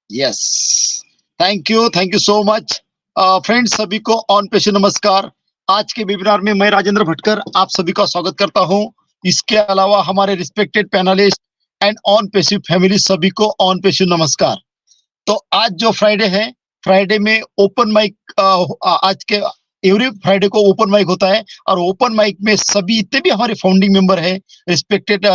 Yes, thank you so much. Friends, सभी को on पेशे नमस्कार। आज के वेबिनार में मैं राजेंद्र भटकर आप सभी का स्वागत करता हूं। इसके अलावा हमारे रिस्पेक्टेड पैनलिस्ट एंड ऑन पेशे फैमिली सभी को ऑन पेशे नमस्कार। तो आज जो फ्राइडे है, फ्राइडे में ओपन माइक, आज के एवरी फ्राइडे को ओपन माइक होता है और ओपन माइक में सभी जितने भी हमारे फाउंडिंग मेंबर है, रिस्पेक्टेड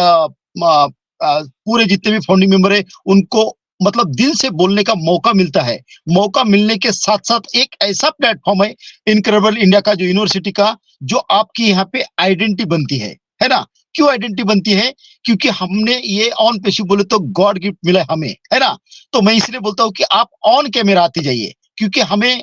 पूरे जितने भी फाउंडिंग मेंबर है, उनको मतलब दिल से बोलने का मौका मिलता है। मौका मिलने के साथ साथ एक ऐसा प्लेटफॉर्म है इनक्रेडिबल इंडिया का, जो यूनिवर्सिटी का, जो आपकी यहाँ पे आइडेंटिटी बनती है ना। क्यों आइडेंटिटी बनती है? क्योंकि हमने ये ऑन पेशे बोले तो गॉड गिफ्ट मिला है हमें, है ना। तो मैं इसलिए बोलता हूँ कि आप ऑन कैमरा आते जाइए, क्योंकि हमें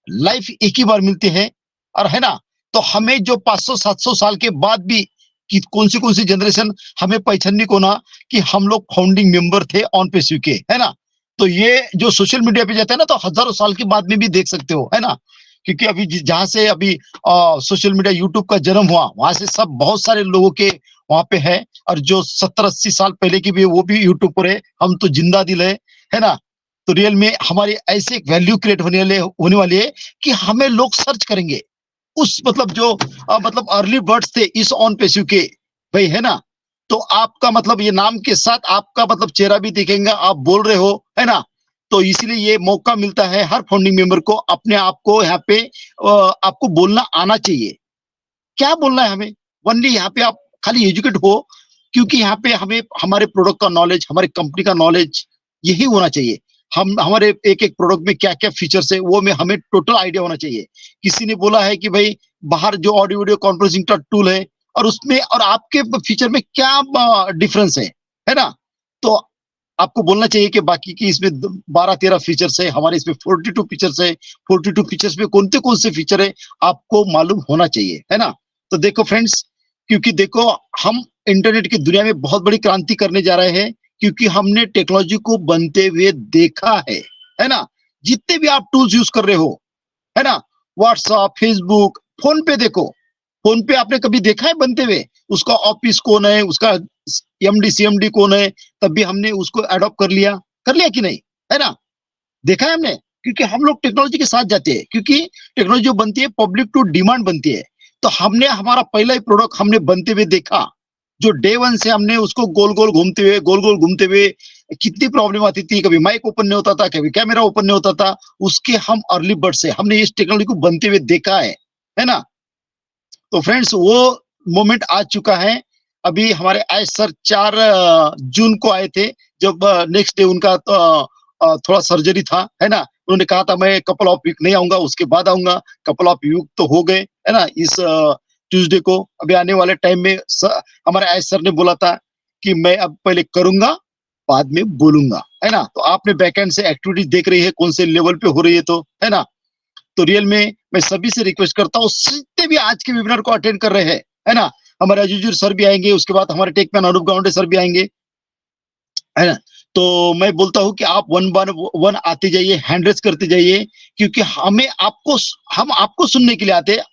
लाइफ एक ही बार मिलती है, और है ना। तो हमें जो 500-700 साल के बाद भी कि कौन सी जनरेशन हमें पहचानने को ना कि हम लोग फाउंडिंग मेंबर थे ऑन पेशे के, है ना। तो ये जो सोशल मीडिया पे जाता है ना, तो हजारों साल के बाद में भी देख सकते हो, है ना। क्योंकि अभी जहां से अभी सोशल मीडिया यूट्यूब का जन्म हुआ, वहां से सब बहुत सारे लोगों के वहां पे है। और जो 70-80 साल पहले की भी, वो भी यूट्यूब पर है। हम तो जिंदा दिल है ना। तो रियल में हमारी ऐसे एक वैल्यू क्रिएट होने वाली है कि हमें लोग सर्च करेंगे उस मतलब जो मतलब अर्ली बर्ड्स थे इस ऑन पेशे के, भाई, है ना। तो आपका मतलब ये नाम के साथ आपका मतलब चेहरा भी दिखेगा, आप बोल रहे हो, है ना। तो इसलिए ये मौका मिलता है हर फाउंडिंग मेंबर को, अपने आप को यहाँ पे आपको बोलना आना चाहिए। क्या बोलना है हमें? ओनली यहाँ पे आप खाली एजुकेट हो, क्योंकि यहाँ पे हमें हमारे प्रोडक्ट का नॉलेज, हमारे कंपनी का नॉलेज यही होना चाहिए। हम हमारे एक एक प्रोडक्ट में क्या क्या फीचर्स है वो में हमें टोटल आइडिया होना चाहिए। किसी ने बोला है कि भाई बाहर जो ऑडियो वीडियो कॉन्फ्रेंसिंग का टूल है, और उसमें और आपके फीचर में क्या डिफरेंस है ना। तो आपको बोलना चाहिए कि बाकी की इसमें 12-13 फीचर्स है, हमारे इसमें 42 फीचर्स है। 42 फीचर्स में कौन से फीचर है आपको मालूम होना चाहिए, है ना। तो देखो फ्रेंड्स, क्योंकि देखो हम इंटरनेट की दुनिया में बहुत बड़ी क्रांति करने जा रहे हैं, क्योंकि हमने टेक्नोलॉजी को बनते हुए देखा है ना। जितने भी आप टूल्स यूज कर रहे हो, है ना, व्हाट्सएप, फेसबुक, फोन पे देखो। फोन पे आपने कभी देखा है बनते हुए? उसका ऑफिस कौन है, उसका एमडी सीएमडी कौन है, तब भी हमने उसको अडॉप्ट कर लिया कि नहीं, है ना। देखा है हमने, क्योंकि हम लोग टेक्नोलॉजी के साथ जाते हैं, क्योंकि टेक्नोलॉजी जो बनती है पब्लिक टू डिमांड बनती है। तो हमने हमारा पहला ही प्रोडक्ट हमने बनते हुए देखा, जो डे वन से हमने उसको गोल गोल घूमते हुए कितनी प्रॉब्लम आती थी, कभी माइक ओपन नहीं होता था, कभी कैमरा ओपन नहीं होता था। उसके हम अर्ली बर्ड से हमने इस टेक्नोलॉजी को बनते हुए देखा है ना। तो फ्रेंड्स, वो मोमेंट आ चुका है। अभी हमारे आए सर 4 जून को आए थे, जब नेक्स्ट डे उनका थोड़ा सर्जरी था, है ना। उन्होंने कहा था मैं कपल ऑफ वीक नहीं आऊंगा, उसके बाद आऊंगा। कपल ऑफ वीक तो हो गए, है ना। इस ट्यूसडे को अभी आने वाले टाइम में हमारे आए सर ने बोला था कि मैं अब पहले करूंगा, बाद में बोलूंगा, है ना। तो आपने बैकएंड से एक्टिविटी देख रही है कौन से लेवल पे हो रही है, तो है ना। तो रियल में मैं सभी से रिक्वेस्ट करता हूँ, जितने भी आज के वेबिनार को अटेंड कर रहे हैं, है ना। हमारे अजीजुर सर भी आएंगे, उसके बाद हमारे टेकमैन अनूप गावंडे सर भी आएंगे, है ना। तो मैं बोलता हूँ कि आप वन बाय वन आते जाइए, हैंड रेस करते जाइए, क्योंकि हम आपको सुनने के लिए आते हैं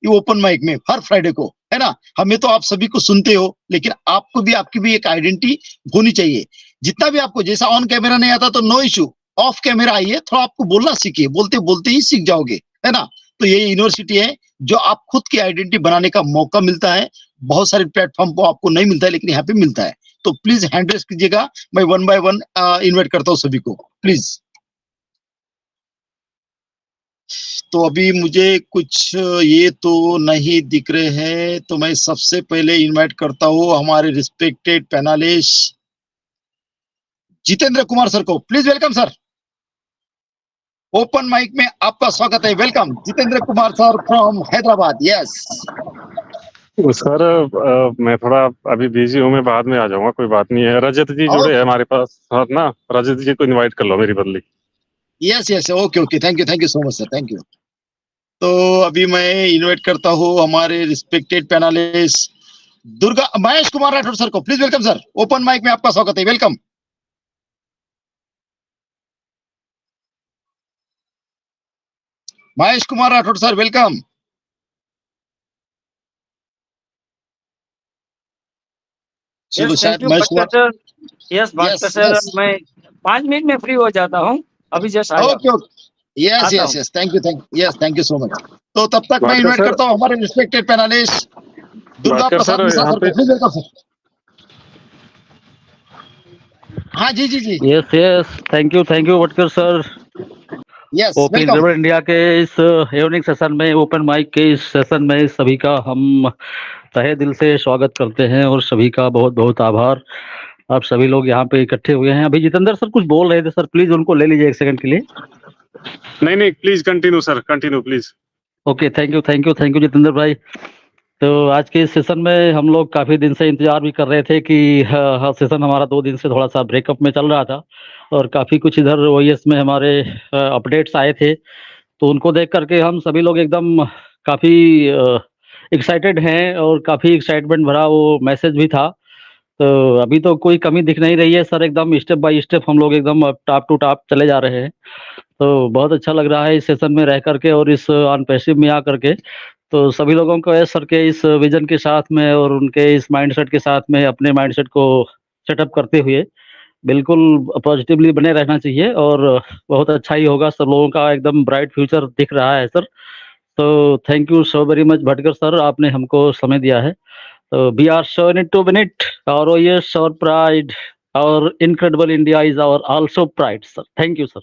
ये ओपन माइक में हर फ्राइडे को, है ना। हमें तो आप सभी को सुनते हो, लेकिन आपको भी आपकी भी एक आइडेंटिटी होनी चाहिए। जितना भी आपको, जैसा ऑन कैमरा नहीं आता तो नो इशू, ऑफ कैमरा आइए, थोड़ा आपको बोलना सीखिए, बोलते बोलते ही सीख जाओगे, है ना। तो ये यूनिवर्सिटी है जो आप खुद की आइडेंटिटी बनाने का मौका मिलता है। बहुत सारे प्लेटफॉर्म को आपको नहीं मिलता है, लेकिन यहाँ पे मिलता है। तो प्लीज हैंड रेस कीजिएगा। मैं वन बाय वन इन्वाइट करता हूँ सभी को, प्लीज। तो अभी मुझे कुछ ये तो नहीं दिख रहे हैं, तो मैं सबसे पहले इनवाइट करता हूँ हमारे respected panelist Jitendra Kumar sir को। Please welcome sir, open mic में आपका स्वागत है। Welcome Jitendra Kumar sir from Hyderabad. Yes sir, मैं थोड़ा अभी बिजी हूँ, मैं बाद में आ जाऊंगा, कोई बात नहीं है। रजत जी जुड़े हैं हमारे पास साथ ना, रजत जी को इनवाइट कर लो मेरी बदली। Yes yes, okay okay, thank you so much sir, thank you. तो अभी मैं इनवाइट करता हूँ हमारे respected panelist Durga Mahesh Kumar Rathore sir को। Please welcome sir, open mic में आपका स्वागत है। Welcome Mahesh Kumar Rathore sir, welcome. Yes, thank you Bhaskar sir. Yes Bhaskar sir, मैं 5 मिनट में फ्री हो जाता हूँ। अभी जस्ट आया। ओके ओके, यस आता यस हूँ। Yes, thank you so much. तो तब तक मैं भाटकर इनवाइट सर, करता हूँ हमारे respected panelist Durga Bhatkar Prasad sir Mishra यहाँ सर पे को, प्लीज वेलकम सर। हाँ जी जी जी, yes yes, thank you Vatkar sir. Yes open welcome. River India के इस इवनिंग सेशन में, ओपन माइक के इस सेशन में सभी का हम तहे दिल से स्वागत करते हैं और सभी का बहुत बहुत आभार। आप सभी लोग यहाँ पे इकट्ठे हुए हैं। अभी जितेंद्र सर कुछ बोल रहे थे सर, प्लीज उनको ले लीजिए एक सेकंड के लिए। नहीं please continue sir, continue please. Okay, thank you Jitendra भाई। तो आज के इस सेशन में हम लोग काफ़ी दिन से इंतजार भी कर रहे थे कि हाँ, सेशन हमारा 2 दिन से थोड़ा सा ब्रेकअप में चल रहा था और काफ़ी कुछ इधर ओएस में हमारे अपडेट्स आए थे, तो उनको देख करके हम सभी लोग एकदम काफ़ी एक्साइटेड हैं और काफ़ी एक्साइटमेंट भरा वो मैसेज भी था। तो अभी तो कोई कमी दिख नहीं रही है सर, एकदम स्टेप बाय स्टेप हम लोग एकदम टॉप टू टॉप चले जा रहे हैं। तो बहुत अच्छा लग रहा है इस सेशन में रह करके और इस ऑन पैसिव में आ करके। तो सभी लोगों को सर के इस विजन के साथ में और उनके इस माइंडसेट के साथ में अपने माइंडसेट को सेटअप करते हुए बिल्कुल पॉजिटिवली बने रहना चाहिए और बहुत अच्छा ही होगा। सब लोगों का एकदम ब्राइट फ्यूचर दिख रहा है सर। तो thank you so very much Bhatkar sir, आपने हमको समय दिया है। तो we are so in it to win it, और ओएस और प्राइड और incredible India is our also pride sir. Thank you sir.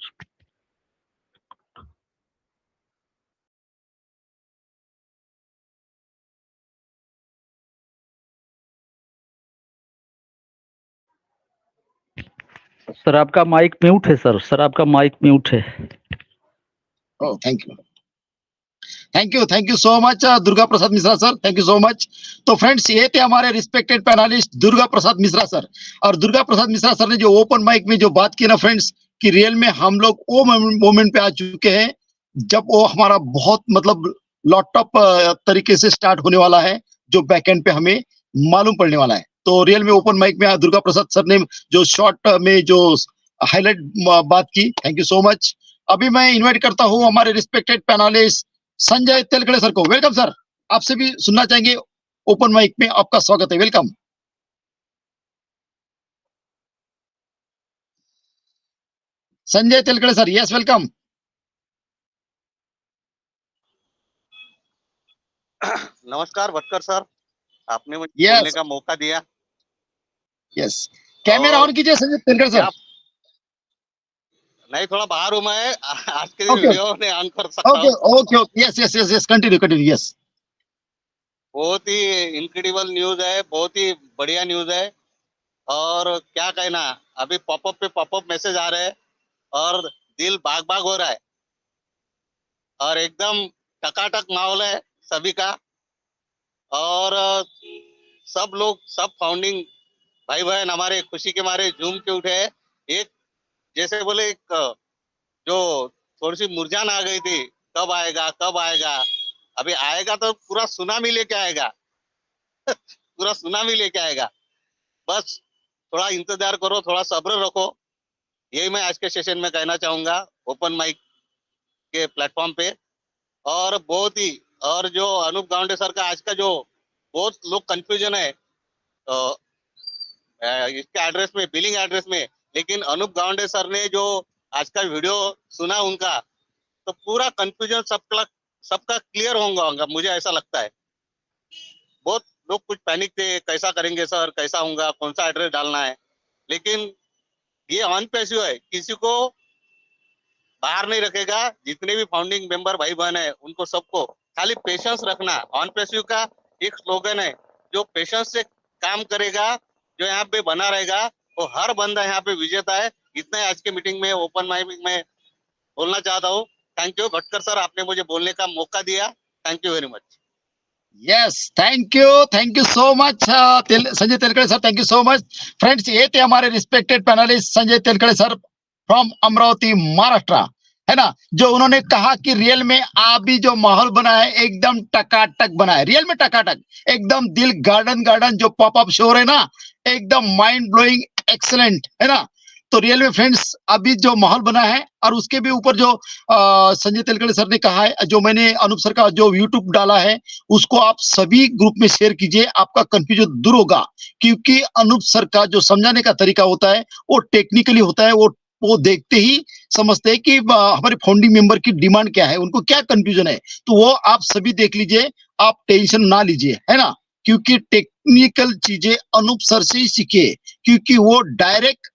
Sir आपका माइक म्यूट है सर, आपका माइक म्यूट है। Oh thank you so much Durga Prasad Mishra sir, thank you so much. तो friends, ये थे हमारे respected panelist Durga Prasad Mishra sir. और दुर्गा प्रसाद मिश्रा सर ने जो ओपन माइक में जो बात की ना फ्रेंड्स, कि रियल में हम लोग वो मोमेंट पे आ चुके हैं जब वो हमारा बहुत मतलब लॉट ऑफ तरीके से स्टार्ट होने वाला है, जो बैकएंड पे हमें मालूम पड़ने वाला है। तो रियल में ओपन माइक में दुर्गा प्रसाद सर ने जो शॉर्ट में जो हाईलाइट बात की, थैंक यू सो मच। अभी मैं इन्वाइट करता हूँ हमारे respected panelist Sanjay Telkade sir को। वेलकम सर, आपसे भी सुनना चाहेंगे, ओपन माइक में आपका स्वागत है, welcome. Sanjay Telkade sir, yes welcome. नमस्कार भटकर सर, आपने मुझे Yes. बोलने का मौका दिया। यस, कैमरा और ऑन कीजिए संजय तेलकड़े सर। नहीं, थोड़ा बाहर हूँ मैं, आज के दिन Okay. वीडियो नहीं ऑन कर सकता ओके हूँ। Okay, yes continue yes. बहुत ही इनक्रेडिबल न्यूज है, बहुत ही बढ़िया न्यूज है। और क्या कहना, अभी पॉपअप पे पॉपअप मैसेज आ रहे हैं और दिल बाग बाग हो रहा है और एकदम टकाटक माहौल है सभी का। और सब लोग, सब फाउंडिंग भाई बहन हमारे खुशी के मारे झूम के उठे हैं। एक जैसे बोले, एक जो थोड़ी सी मुरझान आ गई थी, कब आएगा कब आएगा, अभी आएगा तो पूरा सुनामी लेके आएगा। पूरा सुनामी लेके आएगा। बस थोड़ा इंतजार करो, थोड़ा सब्र रखो, यही मैं आज के सेशन में कहना चाहूंगा ओपन माइक के प्लेटफॉर्म पे। और बहुत ही, और जो अनूप गावंडे सर का आज का जो बहुत लोग कंफ्यूजन है इसके एड्रेस में, बिलिंग एड्रेस में, लेकिन अनूप गावंडे सर ने जो आज का वीडियो सुना उनका, तो पूरा कंफ्यूजन सबका क्लियर होगा, मुझे ऐसा लगता है। बहुत लोग कुछ पैनिक थे, कैसा करेंगे सर, कैसा होगा, कौन सा एड्रेस डालना है, लेकिन ये ऑन पैसिव है, किसी को बाहर नहीं रखेगा। जितने भी फाउंडिंग मेंबर भाई बहन है उनको सबको खाली पेशेंस रखना। ऑन पैसिव का एक स्लोगन है, जो पेशेंस से काम करेगा, जो यहाँ पे बना रहेगा, वो हर बंदा यहाँ पे विजेता है। इतना ही आज के मीटिंग में ओपन माइक में बोलना चाहता हूँ। थैंक यू भटकर सर, आपने मुझे बोलने का मौका दिया, thank you very much. Yes, thank you so much Sanjay Telkade sir, thank you so much. Friends, ये थे हमारे respected panelist Sanjay Telkade sir from Amravati Maharashtra, है ना, जो उन्होंने कहा कि रियल में अभी जो माहौल बना है एकदम टकाटक बना है, रियल में टकाटक, एकदम दिल गार्डन जो पॉपअप शो है ना, एकदम माइंड ब्लोइंग एक्सलेंट, है ना। तो रियल में फ्रेंड्स, अभी जो माहौल बना है और उसके भी ऊपर जो संजय तेलकड़े सर ने कहा है, जो मैंने अनूप सर का जो यूट्यूब डाला है उसको आप सभी ग्रुप में शेयर कीजिए, आपका कंफ्यूजन दूर होगा। क्योंकि अनूप सर का जो समझाने का तरीका होता है वो टेक्निकली होता है, वो वो देखते ही समझते हैं कि हमारे फाउंडिंग मेंबर की डिमांड क्या है, उनको क्या कंफ्यूजन है। तो वो आप सभी देख लीजिए, आप टेंशन ना लीजिए, है ना, क्योंकि टेक्निकल चीजें अनूप सर से ही सीखिए, क्योंकि वो डायरेक्ट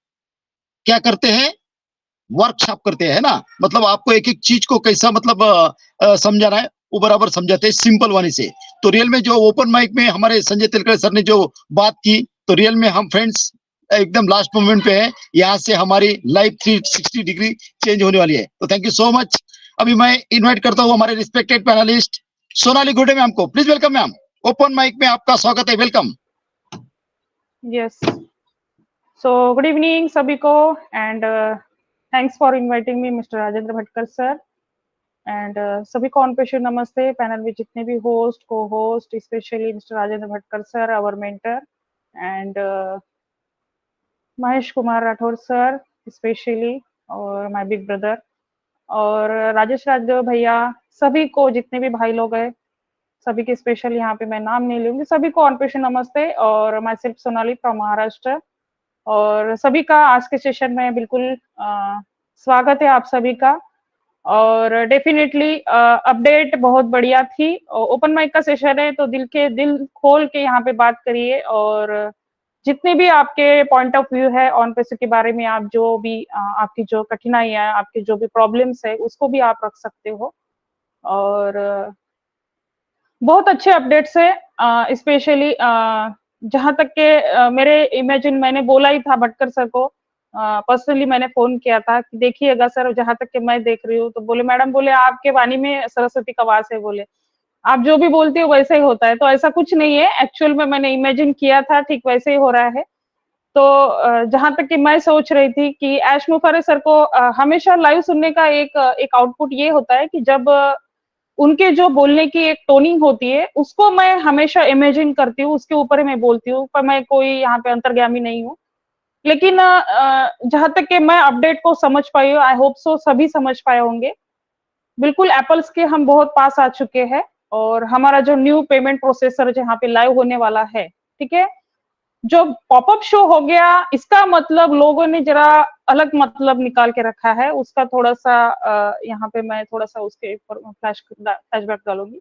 क्या करते हैं, वर्कशॉप करते हैं, है ना। मतलब आपको एक एक चीज को कैसा मतलब समझाना है वो बराबर समझाते हैं सिंपल वाणी से। तो रियल में जो ओपन माइक में हमारे संजय तिलकर सर ने जो बात की, तो रियल में हम फ्रेंड्स एकदम लास्ट मोमेंट पे है, यहाँ से हमारी लाइफ 360 डिग्री चेंज होने वाली है। तो थैंक यू सो मच। अभी मैं इन्वाइट करता हूँ हमारे respected panelist Sonali Gude ma'am को। Please welcome ma'am, open mic में आपका स्वागत है, welcome. Yes. So good evening सभी को and thanks for inviting me Mr. Rajendra Bhatkar sir and सभी को ऑन पेशे नमस्ते। पैनल में जितने भी होस्ट को host specially mister Rajendra Bhatkar sir our mentor and Mahesh Kumar Rathore sir specially और माय बिग ब्रदर और राजेश राजदेव भैया, सभी को जितने भी भाई लोग हैं सभी के स्पेशल यहाँ पे मैं नाम नहीं लूंगी, सभी को ऑन पेशे नमस्ते। और my self Sonali from Maharashtra और सभी का आज के सेशन में बिल्कुल स्वागत है आप सभी का। और डेफिनेटली अपडेट बहुत बढ़िया थी। ओपन माइक का सेशन है तो दिल खोल के यहाँ पे बात करिए और जितने भी आपके पॉइंट ऑफ व्यू है ऑन पेशे के बारे में, आप जो भी आपकी जो कठिनाइयां है, आपके जो भी प्रॉब्लम्स है उसको भी आप रख सकते हो। और बहुत अच्छे अपडेट्स है, स्पेशली जहां तक के मेरे इमेजिन मैंने बोला ही था भटकर सर को, पर्सनली मैंने फोन किया था कि देखिएगा सर, जहां तक के मैं देख रही हूँ। तो बोले मैडम, बोले आपके वाणी में सरस्वती का वास है, बोले आप जो भी बोलती हो वैसे ही होता है। तो ऐसा कुछ नहीं है, एक्चुअल में मैंने इमेजिन किया था ठीक वैसे ही हो रहा है। तो जहां तक कि मैं सोच रही थी कि ऐश मुफारे सर को हमेशा लाइव सुनने का एक आउटपुट ये होता है कि जब उनके जो बोलने की एक टोनिंग होती है उसको मैं हमेशा इमेजिन करती हूँ, उसके ऊपर मैं बोलती हूँ, पर मैं कोई यहाँ पे अंतर्गामी नहीं हूँ। लेकिन जहां तक कि मैं अपडेट को समझ पाई हूँ, आई होप सो सभी समझ पाए होंगे, बिल्कुल एप्पल्स के हम बहुत पास आ चुके हैं और हमारा जो न्यू पेमेंट प्रोसेसर जहाँ पे लाइव होने वाला है, ठीक है, जो पॉपअप शो हो गया, इसका मतलब लोगों ने जरा अलग मतलब निकाल के रखा है, उसका थोड़ा सा यहाँ पे मैं थोड़ा सा उसके ऊपर फ्लैशबैक डालूंगी।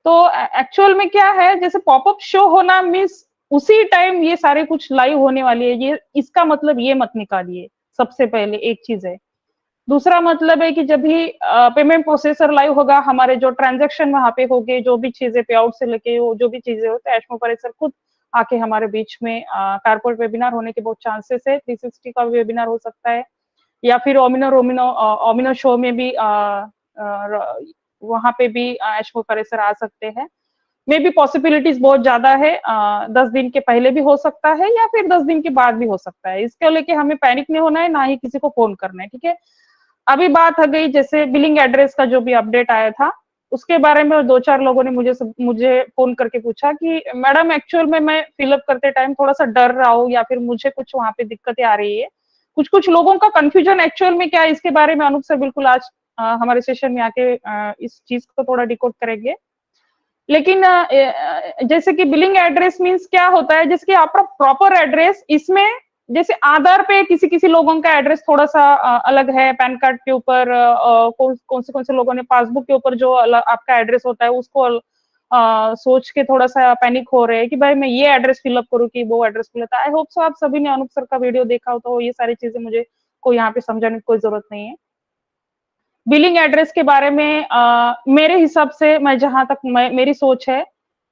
तो एक्चुअल में क्या है, जैसे पॉपअप शो होना मीन्स उसी टाइम ये सारे कुछ लाइव होने वाली है, ये इसका मतलब ये मत निकालिए। सबसे पहले एक चीज है। दूसरा मतलब है कि जब भी पेमेंट प्रोसेसर लाइव होगा, हमारे जो ट्रांजैक्शन वहां पे होंगे, जो भी चीजें पे आउट से लेके वो जो भी चीजें होते हैं, ऐश मुफारे सर खुद आके हमारे बीच में कारपोरेट वेबिनार होने के बहुत चांसेस है। 360 का वेबिनार हो सकता है या फिर ओमिनो शो में भी वहां पे भी ऐश मुफारे सर आ सकते हैं। मे बी पॉसिबिलिटीज बहुत ज्यादा है, 10 दिन के पहले भी हो सकता है या फिर 10 दिन के बाद भी हो सकता है। इसके लेके हमें पैनिक नहीं होना है, ना ही किसी को फोन करना है, ठीक है। अभी बात आ गई जैसे बिलिंग एड्रेस का जो भी अपडेट आया था उसके बारे में, 2-4 लोगों ने मुझे फोन करके पूछा कि मैडम एक्चुअल में मैं फिलअप करते टाइम थोड़ा सा डर रहा हूँ या फिर मुझे कुछ वहां पे दिक्कतें आ रही है। कुछ लोगों का कंफ्यूजन एक्चुअल में क्या है, इसके बारे में अनूप सर बिल्कुल आज हमारे सेशन में आके इस चीज को थोड़ा डिकोड करेंगे। लेकिन जैसे कि बिलिंग एड्रेस मीन्स क्या होता है, जैसे कि आपका प्रॉपर एड्रेस, इसमें जैसे आधार पे किसी लोगों का एड्रेस थोड़ा सा अलग है, पैन कार्ड के ऊपर कौन से लोगों ने पासबुक के ऊपर जो आपका एड्रेस होता है उसको सोच के थोड़ा सा पैनिक हो रहे हैं कि भाई मैं ये एड्रेस फिलअप करूँ कि वो address fill up. I hope so आप सभी ने अनूप सर का वीडियो देखा हो, तो ये सारी चीजें मुझे कोई यहाँ पे समझाने की कोई जरूरत नहीं है। बिलिंग एड्रेस के बारे में मेरे हिसाब से, मैं जहां तक मेरी सोच है,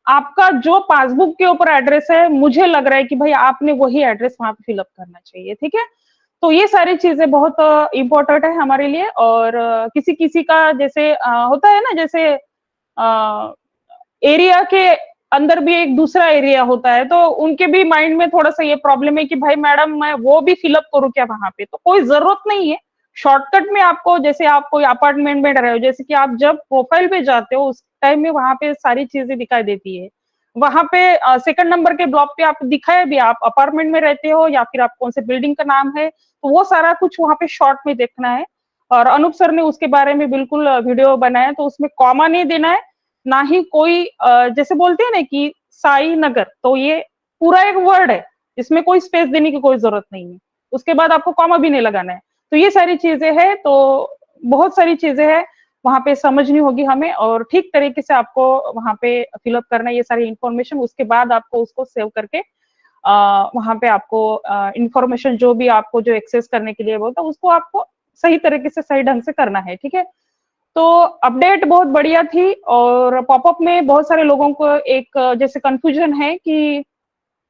आपका जो पासबुक के ऊपर एड्रेस है, मुझे लग रहा है कि भाई आपने वही एड्रेस वहां पे फिलअप करना चाहिए, ठीक है। तो ये सारी चीजें बहुत इंपॉर्टेंट है हमारे लिए। और किसी का जैसे होता है ना, जैसे एरिया के अंदर भी एक दूसरा एरिया होता है, तो उनके भी माइंड में थोड़ा सा ये प्रॉब्लम है कि भाई मैडम मैं वो भी फिलअप करूँ क्या वहां पे। तो कोई जरूरत नहीं है, शॉर्टकट में आपको, जैसे आप कोई अपार्टमेंट में रहे हो, जैसे कि आप जब प्रोफाइल पे जाते हो उस टाइम में वहां पे सारी चीजें दिखाई देती है। वहां पे सेकंड नंबर के ब्लॉक पे आप दिखाए भी आप अपार्टमेंट में रहते हो या फिर आप कौन से बिल्डिंग का नाम है, तो वो सारा कुछ वहां पे शॉर्ट में देखना है। और अनूप सर ने उसके बारे में बिल्कुल वीडियो बनाया, तो उसमें कॉमा नहीं देना है, ना ही कोई जैसे बोलते हैं ना कि साई नगर, तो ये पूरा एक वर्ड है, इसमें कोई स्पेस देने की कोई जरूरत नहीं है। उसके बाद आपको कॉमा भी नहीं लगाना है। तो ये सारी चीजें हैं, तो बहुत सारी चीजें हैं वहां पे समझनी होगी हमें, और ठीक तरीके से आपको वहां पे फिलअप करना है ये सारी इंफॉर्मेशन। उसके बाद आपको उसको सेव करके वहां पे आपको इंफॉर्मेशन जो भी आपको जो एक्सेस करने के लिए बोलता है उसको आपको सही तरीके से सही ढंग से करना है, ठीक है। तो अपडेट बहुत बढ़िया थी, और पॉपअप में बहुत सारे लोगों को एक जैसे कंफ्यूजन है कि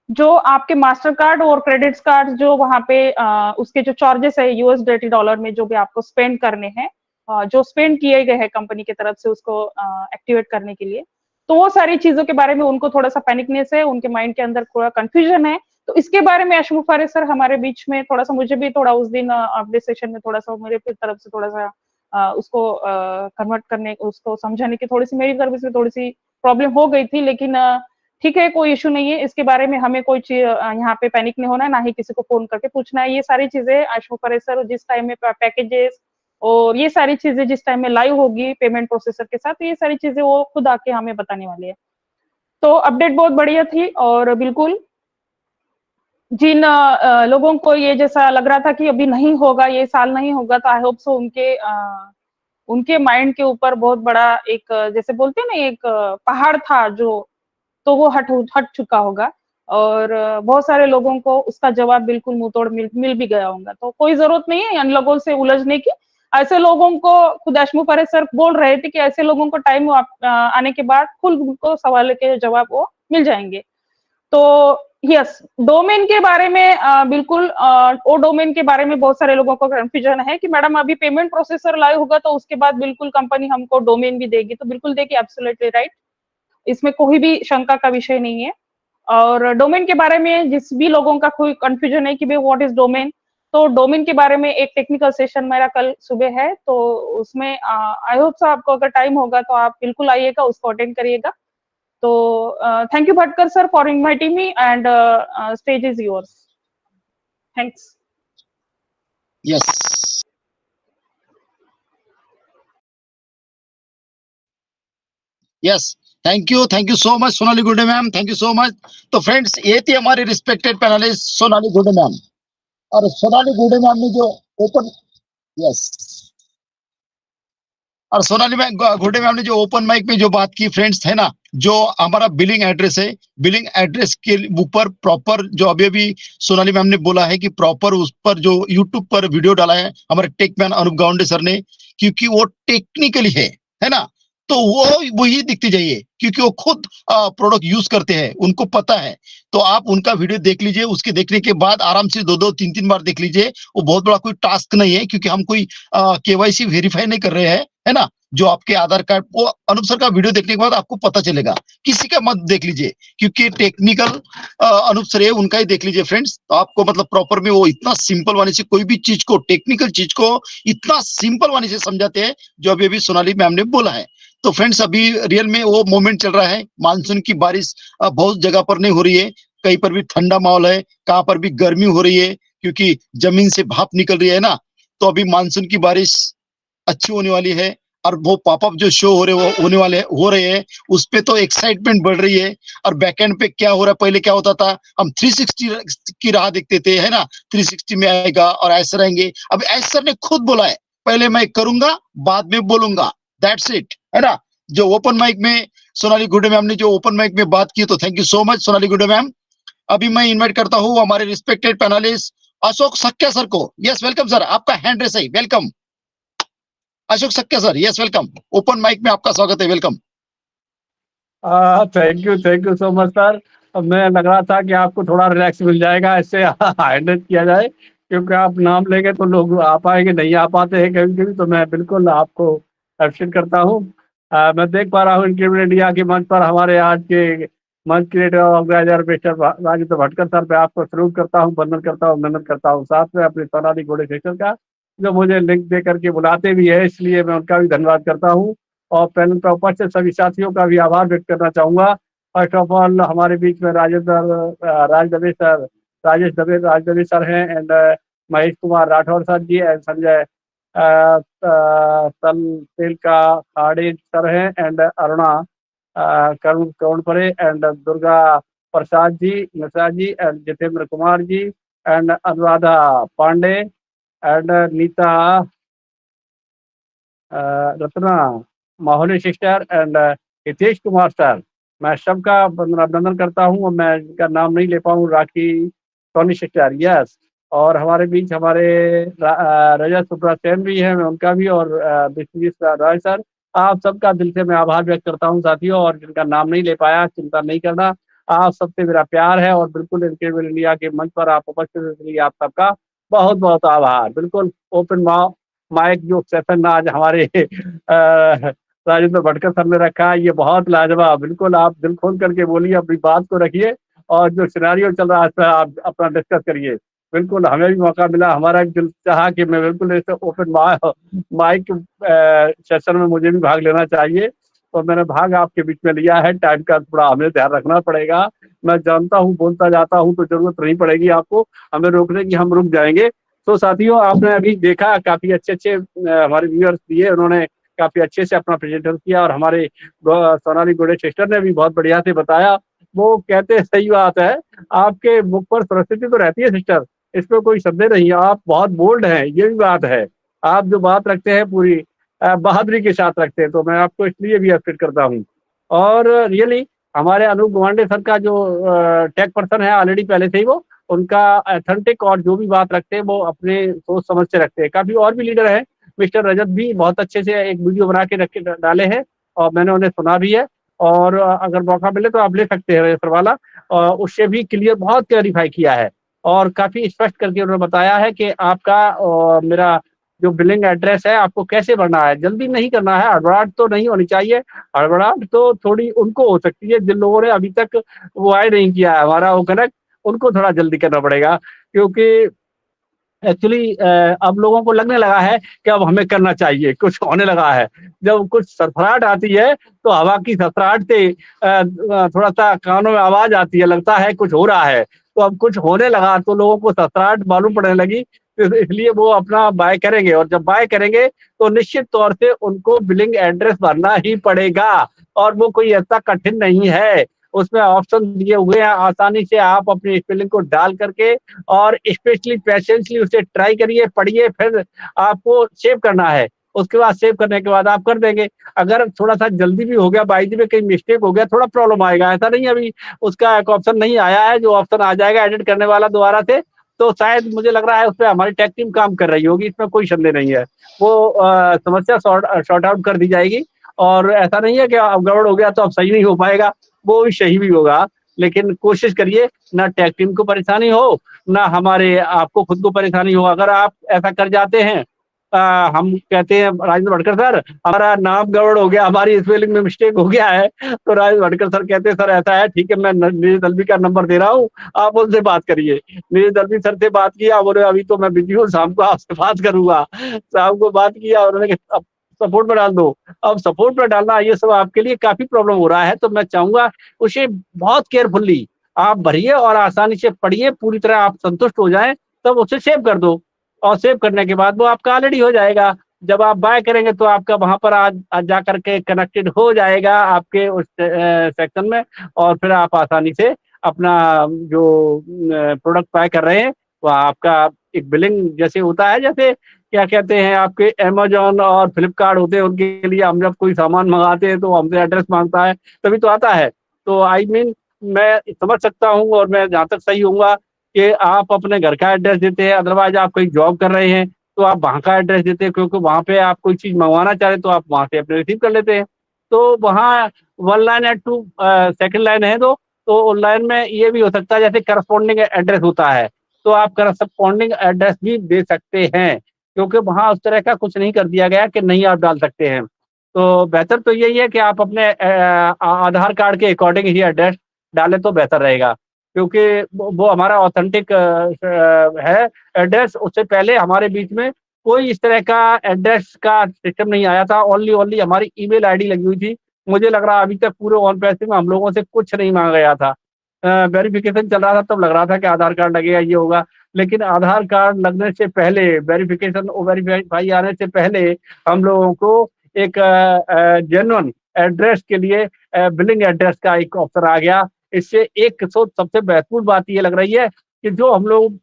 जो आपके मास्टर कार्ड और क्रेडिट कार्ड जो वहां पे उसके जो चार्जेस है यूएसडी डॉलर में जो भी आपको स्पेंड करने हैं, जो स्पेंड किए गए हैं कंपनी की तरफ से उसको एक्टिवेट करने के लिए, तो वो सारी चीजों के बारे में उनको थोड़ा सा पैनिकनेस है, उनके माइंड के अंदर थोड़ा कंफ्यूजन है। तो इसके बारे में अशमुख फारिस सर हमारे बीच में थोड़ा सा, मुझे भी थोड़ा उस दिन अपडेट सेशन में थोड़ा सा मेरे तरफ से थोड़ा सा उसको कन्वर्ट करने, उसको समझाने की थोड़ी सी मेरी तरफ से थोड़ी सी प्रॉब्लम हो गई थी, लेकिन ठीक है, कोई इशू नहीं है। इसके बारे में हमें कोई चीज यहाँ पे पैनिक नहीं होना है, ना ही किसी को फोन करके पूछना है। ये सारी चीजें अशोक फारिस सर जिस टाइम में पैकेजेस और ये सारी चीजें जिस टाइम में लाइव होगी पेमेंट प्रोसेसर के साथ, ये सारी चीजें वो खुद आके हमें बताने वाली है। तो अपडेट बहुत बढ़िया थी, और बिल्कुल जिन लोगों को ये जैसा लग रहा था कि अभी नहीं होगा, ये साल नहीं होगा, तो आई होप सो उनके माइंड के ऊपर बहुत बड़ा एक जैसे बोलते हैं ना, एक पहाड़ था जो, तो वो हट चुका होगा, और बहुत सारे लोगों को उसका जवाब बिल्कुल मुंह तोड़ मिल भी गया होगा। तो कोई जरूरत नहीं है इन लोगों से उलझने की। ऐसे लोगों को खुद अशमुख फारिस सर बोल रहे थे कि ऐसे लोगों को टाइम आने के बाद खुद उनको सवाल के जवाब वो मिल जाएंगे। तो यस, डोमेन के बारे में बिल्कुल वो डोमेन के बारे में बहुत सारे लोगों को कंफ्यूजन है कि मैडम अभी पेमेंट प्रोसेसर लाइव होगा तो उसके बाद बिल्कुल कंपनी हमको डोमेन भी देगी, तो बिल्कुल देगी, एब्सोल्युटली राइट, इसमें कोई भी शंका का विषय नहीं है। और डोमेन के बारे में जिस भी लोगों का कोई कंफ्यूजन है कि भाई व्हाट इज डोमेन, तो डोमेन के बारे में एक टेक्निकल सेशन मेरा कल सुबह है, तो उसमें आई होप सो आपको अगर टाइम होगा तो आप बिल्कुल आइएगा, उसको अटेंड करिएगा। तो thank you Bhatkar sir for inviting me, and stage is yours. Thanks. Yes, yes, thank you so much Sonali Gude ma'am, thank you so much. तो फ्रेंड्स, ये थी हमारी respected panelist Sonali Gude ma'am, और सोनाली गुडे मैम ने जो ओपन, यस, और सोनाली मैम गुडे मैम ने जो ओपन माइक में जो बात की फ्रेंड्स, है ना, जो हमारा बिलिंग एड्रेस है, बिलिंग एड्रेस के ऊपर प्रॉपर जो अभी अभी सोनाली मैम ने बोला है कि प्रॉपर उस पर जो यूट्यूब पर वीडियो डाला है हमारे टेकमैन अनूप गाउंडे सर ने, क्योंकि वो टेक्निकली है ना, तो वो वही दिखती जाइए, क्योंकि वो खुद प्रोडक्ट यूज करते हैं, उनको पता है। तो आप उनका वीडियो देख लीजिए, उसके देखने के बाद आराम से 2-2 3-3 बार देख लीजिए। वो बहुत बड़ा कोई टास्क नहीं है, क्योंकि हम कोई केवाईसी वेरीफाई नहीं कर रहे हैं, है ना। जो आपके आधार कार्ड, वो अनूप सर का वीडियो देखने के बाद आपको पता चलेगा, किसी का मत देख लीजिए, क्योंकि टेक्निकल अनूप सर है, उनका ही देख लीजिए फ्रेंड्स। तो आपको मतलब प्रॉपर में वो इतना सिंपल वाणी से कोई भी चीज को, टेक्निकल चीज को इतना सिंपल वाणी से समझाते हैं, जो अभी अभी सोनाली मैम ने बोला है। तो फ्रेंड्स, अभी रियल में वो मोमेंट चल रहा है, मानसून की बारिश बहुत जगह पर नहीं हो रही है, कहीं पर भी ठंडा माहौल है, कहाँ पर भी गर्मी हो रही है, क्योंकि जमीन से भाप निकल रही है ना। तो अभी मानसून की बारिश अच्छी होने वाली है, और वो पॉपअप जो शो हो रहे हैं, उस पे तो एक्साइटमेंट बढ़ रही है। और बैकएंड पे क्या हो रहा है, पहले क्या होता था, हम 360 की राह देखते थे, है ना, 360 में आएगा और ऐसे रहेंगे। अब ऐसा ने खुद बोला है, पहले मैं करूंगा बाद में बोलूंगा, दैट्स इट, है ना। जो ओपन माइक में सोनाली गुडे मैम ने जो ओपन माइक में बात की, तो thank you so much Sonali Gude ma'am. अभी मैं इनवाइट करता हूँ हमारे respected panelist Ashok Sakya sir को। यस, वेलकम सर, आपका हैंड रेस है, welcome Ashok Sakya sir, yes welcome, open mic में आपका स्वागत है, welcome. Thank you so much sir. मैं लग रहा था कि आपको थोड़ा रिलैक्स मिल जाएगा, ऐसे हैंडल किया जाए, क्योंकि आप नाम लेंगे तो लोग आ पाएंगे, नहीं आ पाते हैं कभी कभी, तो मैं बिल्कुल आपको एप्रिशिएट करता हूँ। मैं देख पा रहा हूँ इंक्रीमेंट इंडिया के मंच पर हमारे आज के मंच creator organiser mister Rajendra Bhatkar sir, मैं आपको सलूट करता हूँ, वंदन करता हूँ, मेहनत करता हूँ, साथ में अपनी सोनाली गुडे सेशन का जो मुझे लिंक दे करके बुलाते भी है, इसलिए मैं उनका भी धन्यवाद करता हूँ। और पैनल पर उपस्थित सभी साथियों का भी आभार व्यक्त करना चाहूंगा। फर्स्ट ऑफ ऑल हमारे बीच में राजेश दवे सर हैं, and Mahesh Kumar Rathore sir ji, and Sanjay Telkade sir हैं, and Aruna Karunpare, and Durga Prasad ji Mishra ji, and Jitendra Kumar ji, and Anuradha Pande, and Neeta Ratna, Mahauli sister and Hitesh Kumar sir, मैं सबका अभिनंदन करता हूँ और मैं इनका नाम नहीं ले पाऊँ। राखी सोनी सिस्टर, यस। और हमारे बीच हमारे रजत सुब्रत भी हैं, मैं उनका भी, और विश्वजीत राय सर, आप सबका दिल से मैं आभार व्यक्त करता हूँ साथियों। और जिनका नाम नहीं ले पाया, चिंता नहीं करना, आप सबसे मेरा प्यार है और बिल्कुल इनक्रेडिबल इंडिया के मंच पर आप उपस्थित होने के लिए आप सबका बहुत बहुत आभार। बिल्कुल ओपन माइक जो सेशन आज हमारे राजेंद्र भटकर सर ने रखा है, ये बहुत लाजवाब। बिल्कुल आप दिल खोल करके बोलिए, अपनी बात को रखिए और जो सिनेरियो चल रहा है इस पर आप अपना डिस्कस करिए। बिल्कुल हमें भी मौका मिला, हमारा भी दिल चाहा कि मैं बिल्कुल इस ओपन माइक सेशन में मुझे भी भाग लेना चाहिए, तो मैंने भाग आपके बीच में लिया है। टाइम का थोड़ा हमें ध्यान रखना पड़ेगा, मैं जानता हूँ बोलता जाता हूँ तो जरूरत नहीं पड़ेगी आपको हमें रोकने की, हम रुक जाएंगे। तो साथियों आपने अभी देखा काफी अच्छे हमारे व्यूअर्स दिए, उन्होंने काफी अच्छे से अपना प्रेजेंटेशन किया और हमारे सोनाली गोड़े सिस्टर ने भी बहुत बढ़िया से बताया। वो कहते सही बात है, आपके मुख पर सरस्वती तो रहती है सिस्टर, इसमें कोई संदेह नहीं है। आप बहुत बोल्ड हैं, ये भी बात है। आप जो बात रखते हैं पूरी बहादुरी के साथ रखते हैं, तो मैं आपको इसलिए भी अप्रिशिएट करता हूँ। और रियली हमारे अनूप गवांडे सर का जो टेक पर्सन है ऑलरेडी पहले से ही, वो उनका ऑथेंटिक और जो भी बात रखते हैं वो अपने सोच समझ से रखते हैं। काफी और भी लीडर हैं, मिस्टर रजत भी बहुत अच्छे से एक वीडियो बना के रखे डाले हैं और मैंने उन्हें सुना भी है। और अगर मौका मिले तो आप ले सकते हैं रजत सर वाला, और उससे भी क्लियर बहुत क्लैरिफाई किया है और काफी स्पष्ट करके उन्होंने बताया है कि आपका मेरा जो बिलिंग एड्रेस है आपको कैसे भरना है। जल्दी नहीं करना है, हड़बड़ाहट तो नहीं होनी चाहिए। हड़बड़ाहट तो थोड़ी उनको हो सकती है जिन लोगों ने अभी तक वो ऐड नहीं किया है हमारा वो कनेक्ट, उनको थोड़ा जल्दी करना पड़ेगा, क्योंकि एक्चुअली अब लोगों को लगने लगा है कि अब हमें करना चाहिए, कुछ होने लगा है। जब कुछ सरसराहट आती है तो हवा की सरसराहट से थोड़ा सा कानों में आवाज आती है, लगता है कुछ हो रहा है। तो अब कुछ होने लगा तो लोगों को सरसराहट मालूम पड़ने लगी, तो इसलिए वो अपना बाय करेंगे, और जब बाय करेंगे तो निश्चित तौर से उनको बिलिंग एड्रेस भरना ही पड़ेगा। और वो कोई ऐसा कठिन नहीं है, उसमें ऑप्शन दिए हुए हैं, आसानी से आप अपनी स्पेलिंग को डाल करके और स्पेशली पेशेंसली उसे ट्राई करिए, पढ़िए, फिर आपको सेव करना है। उसके बाद सेव करने के बाद आप कर देंगे। अगर थोड़ा सा जल्दी भी हो गया, बाई द वे कहीं मिस्टेक हो गया, थोड़ा प्रॉब्लम आएगा, ऐसा नहीं अभी उसका एक ऑप्शन नहीं आया है, जो ऑप्शन आ जाएगा एडिट करने वाला दोबारा से, तो शायद मुझे लग रहा है उस पर हमारी टेक टीम काम कर रही होगी, इसमें कोई संदेह नहीं है। वो समस्या सॉर्ट आउट कर दी जाएगी, और ऐसा नहीं है कि अब गड़बड़ हो गया तो अब सही नहीं हो पाएगा, वो भी सही भी होगा। लेकिन कोशिश करिए ना टेक टीम को परेशानी हो, ना हमारे आपको खुद को परेशानी हो। अगर आप ऐसा कर जाते हैं, हम कहते हैं राजेंद्र भटकर सर हमारा नाम गड़बड़ हो गया, हमारी स्पेलिंग में मिस्टेक हो गया है, तो राजेंद्र भटकर सर कहते हैं सर ऐसा है, ठीक है मैं नीरज दलवी का नंबर दे रहा हूँ, आप उनसे बात करिए। नीरज दलवी सर से बात किया, बोले अभी तो मैं बिजी हूँ, शाम को आपसे बात करूंगा। शाम को बात किया, उन्होंने कहा सपोर्ट में डाल दो। अब सपोर्ट में डालना ये सब आपके लिए काफी प्रॉब्लम हो रहा है, तो मैं चाहूंगा उसे बहुत केयरफुल्ली आप भरिए और आसानी से पढ़िए, पूरी तरह आप संतुष्ट हो जाएं, तब उसे सेव कर दो। और सेव करने के बाद वो आपका ऑलरेडी हो जाएगा। जब आप बाय करेंगे तो आपका वहां पर आज जा करके कनेक्टेड हो जाएगा आपके उस सेक्शन में, और फिर आप आसानी से अपना जो प्रोडक्ट बाय कर रहे हैं वो आपका एक बिलिंग जैसे होता है, जैसे क्या कहते हैं आपके अमेजोन और फ्लिपकार्ट होते हैं, उनके लिए हम जब कोई सामान मंगाते हैं तो हमसे एड्रेस मांगता है, तभी तो आता है। तो आई मीन मैं समझ सकता हूँ, और मैं जहाँ तक सही होऊंगा कि आप अपने घर का एड्रेस देते हैं, अदरवाइज आप कहीं जॉब कर रहे हैं तो आप वहाँ का एड्रेस देते हैं, क्योंकि वहाँ पे आप कोई चीज मंगवाना चाह रहे तो आप वहाँ से अपने रिसीव कर लेते हैं। तो वहाँ 1 लाइन या 2 सेकंड लाइन है, तो ऑनलाइन में ये भी हो सकता है जैसे करस्पॉन्डिंग एड्रेस होता है, तो आप करस्पॉन्डिंग एड्रेस भी दे सकते हैं, क्योंकि वहाँ उस तरह का कुछ नहीं कर दिया गया कि नहीं आप डाल सकते हैं। तो बेहतर तो यही है कि आप अपने आधार कार्ड के अकॉर्डिंग ही एड्रेस डालें तो बेहतर रहेगा, क्योंकि वो हमारा ऑथेंटिक है एड्रेस। उससे पहले हमारे बीच में कोई इस तरह का एड्रेस का सिस्टम नहीं आया था, ओनली हमारी ईमेल आईडी लगी हुई थी। मुझे लग रहा है अभी तक पूरे ऑन पैसे में हम लोगों से कुछ नहीं मांगा गया था। वेरिफिकेशन चल रहा था तब लग रहा था कि आधार कार्ड लगेगा, ये होगा, लेकिन आधार कार्ड लगने से पहले, वेरिफिकेशन वेरीफाई आने से पहले हम लोगों को एक जेन्युइन एड्रेस के लिए बिलिंग एड्रेस का एक ऑप्शन आ गया। इससे एक सबसे महत्वपूर्ण बात ये लग रही है कि जो हम लोग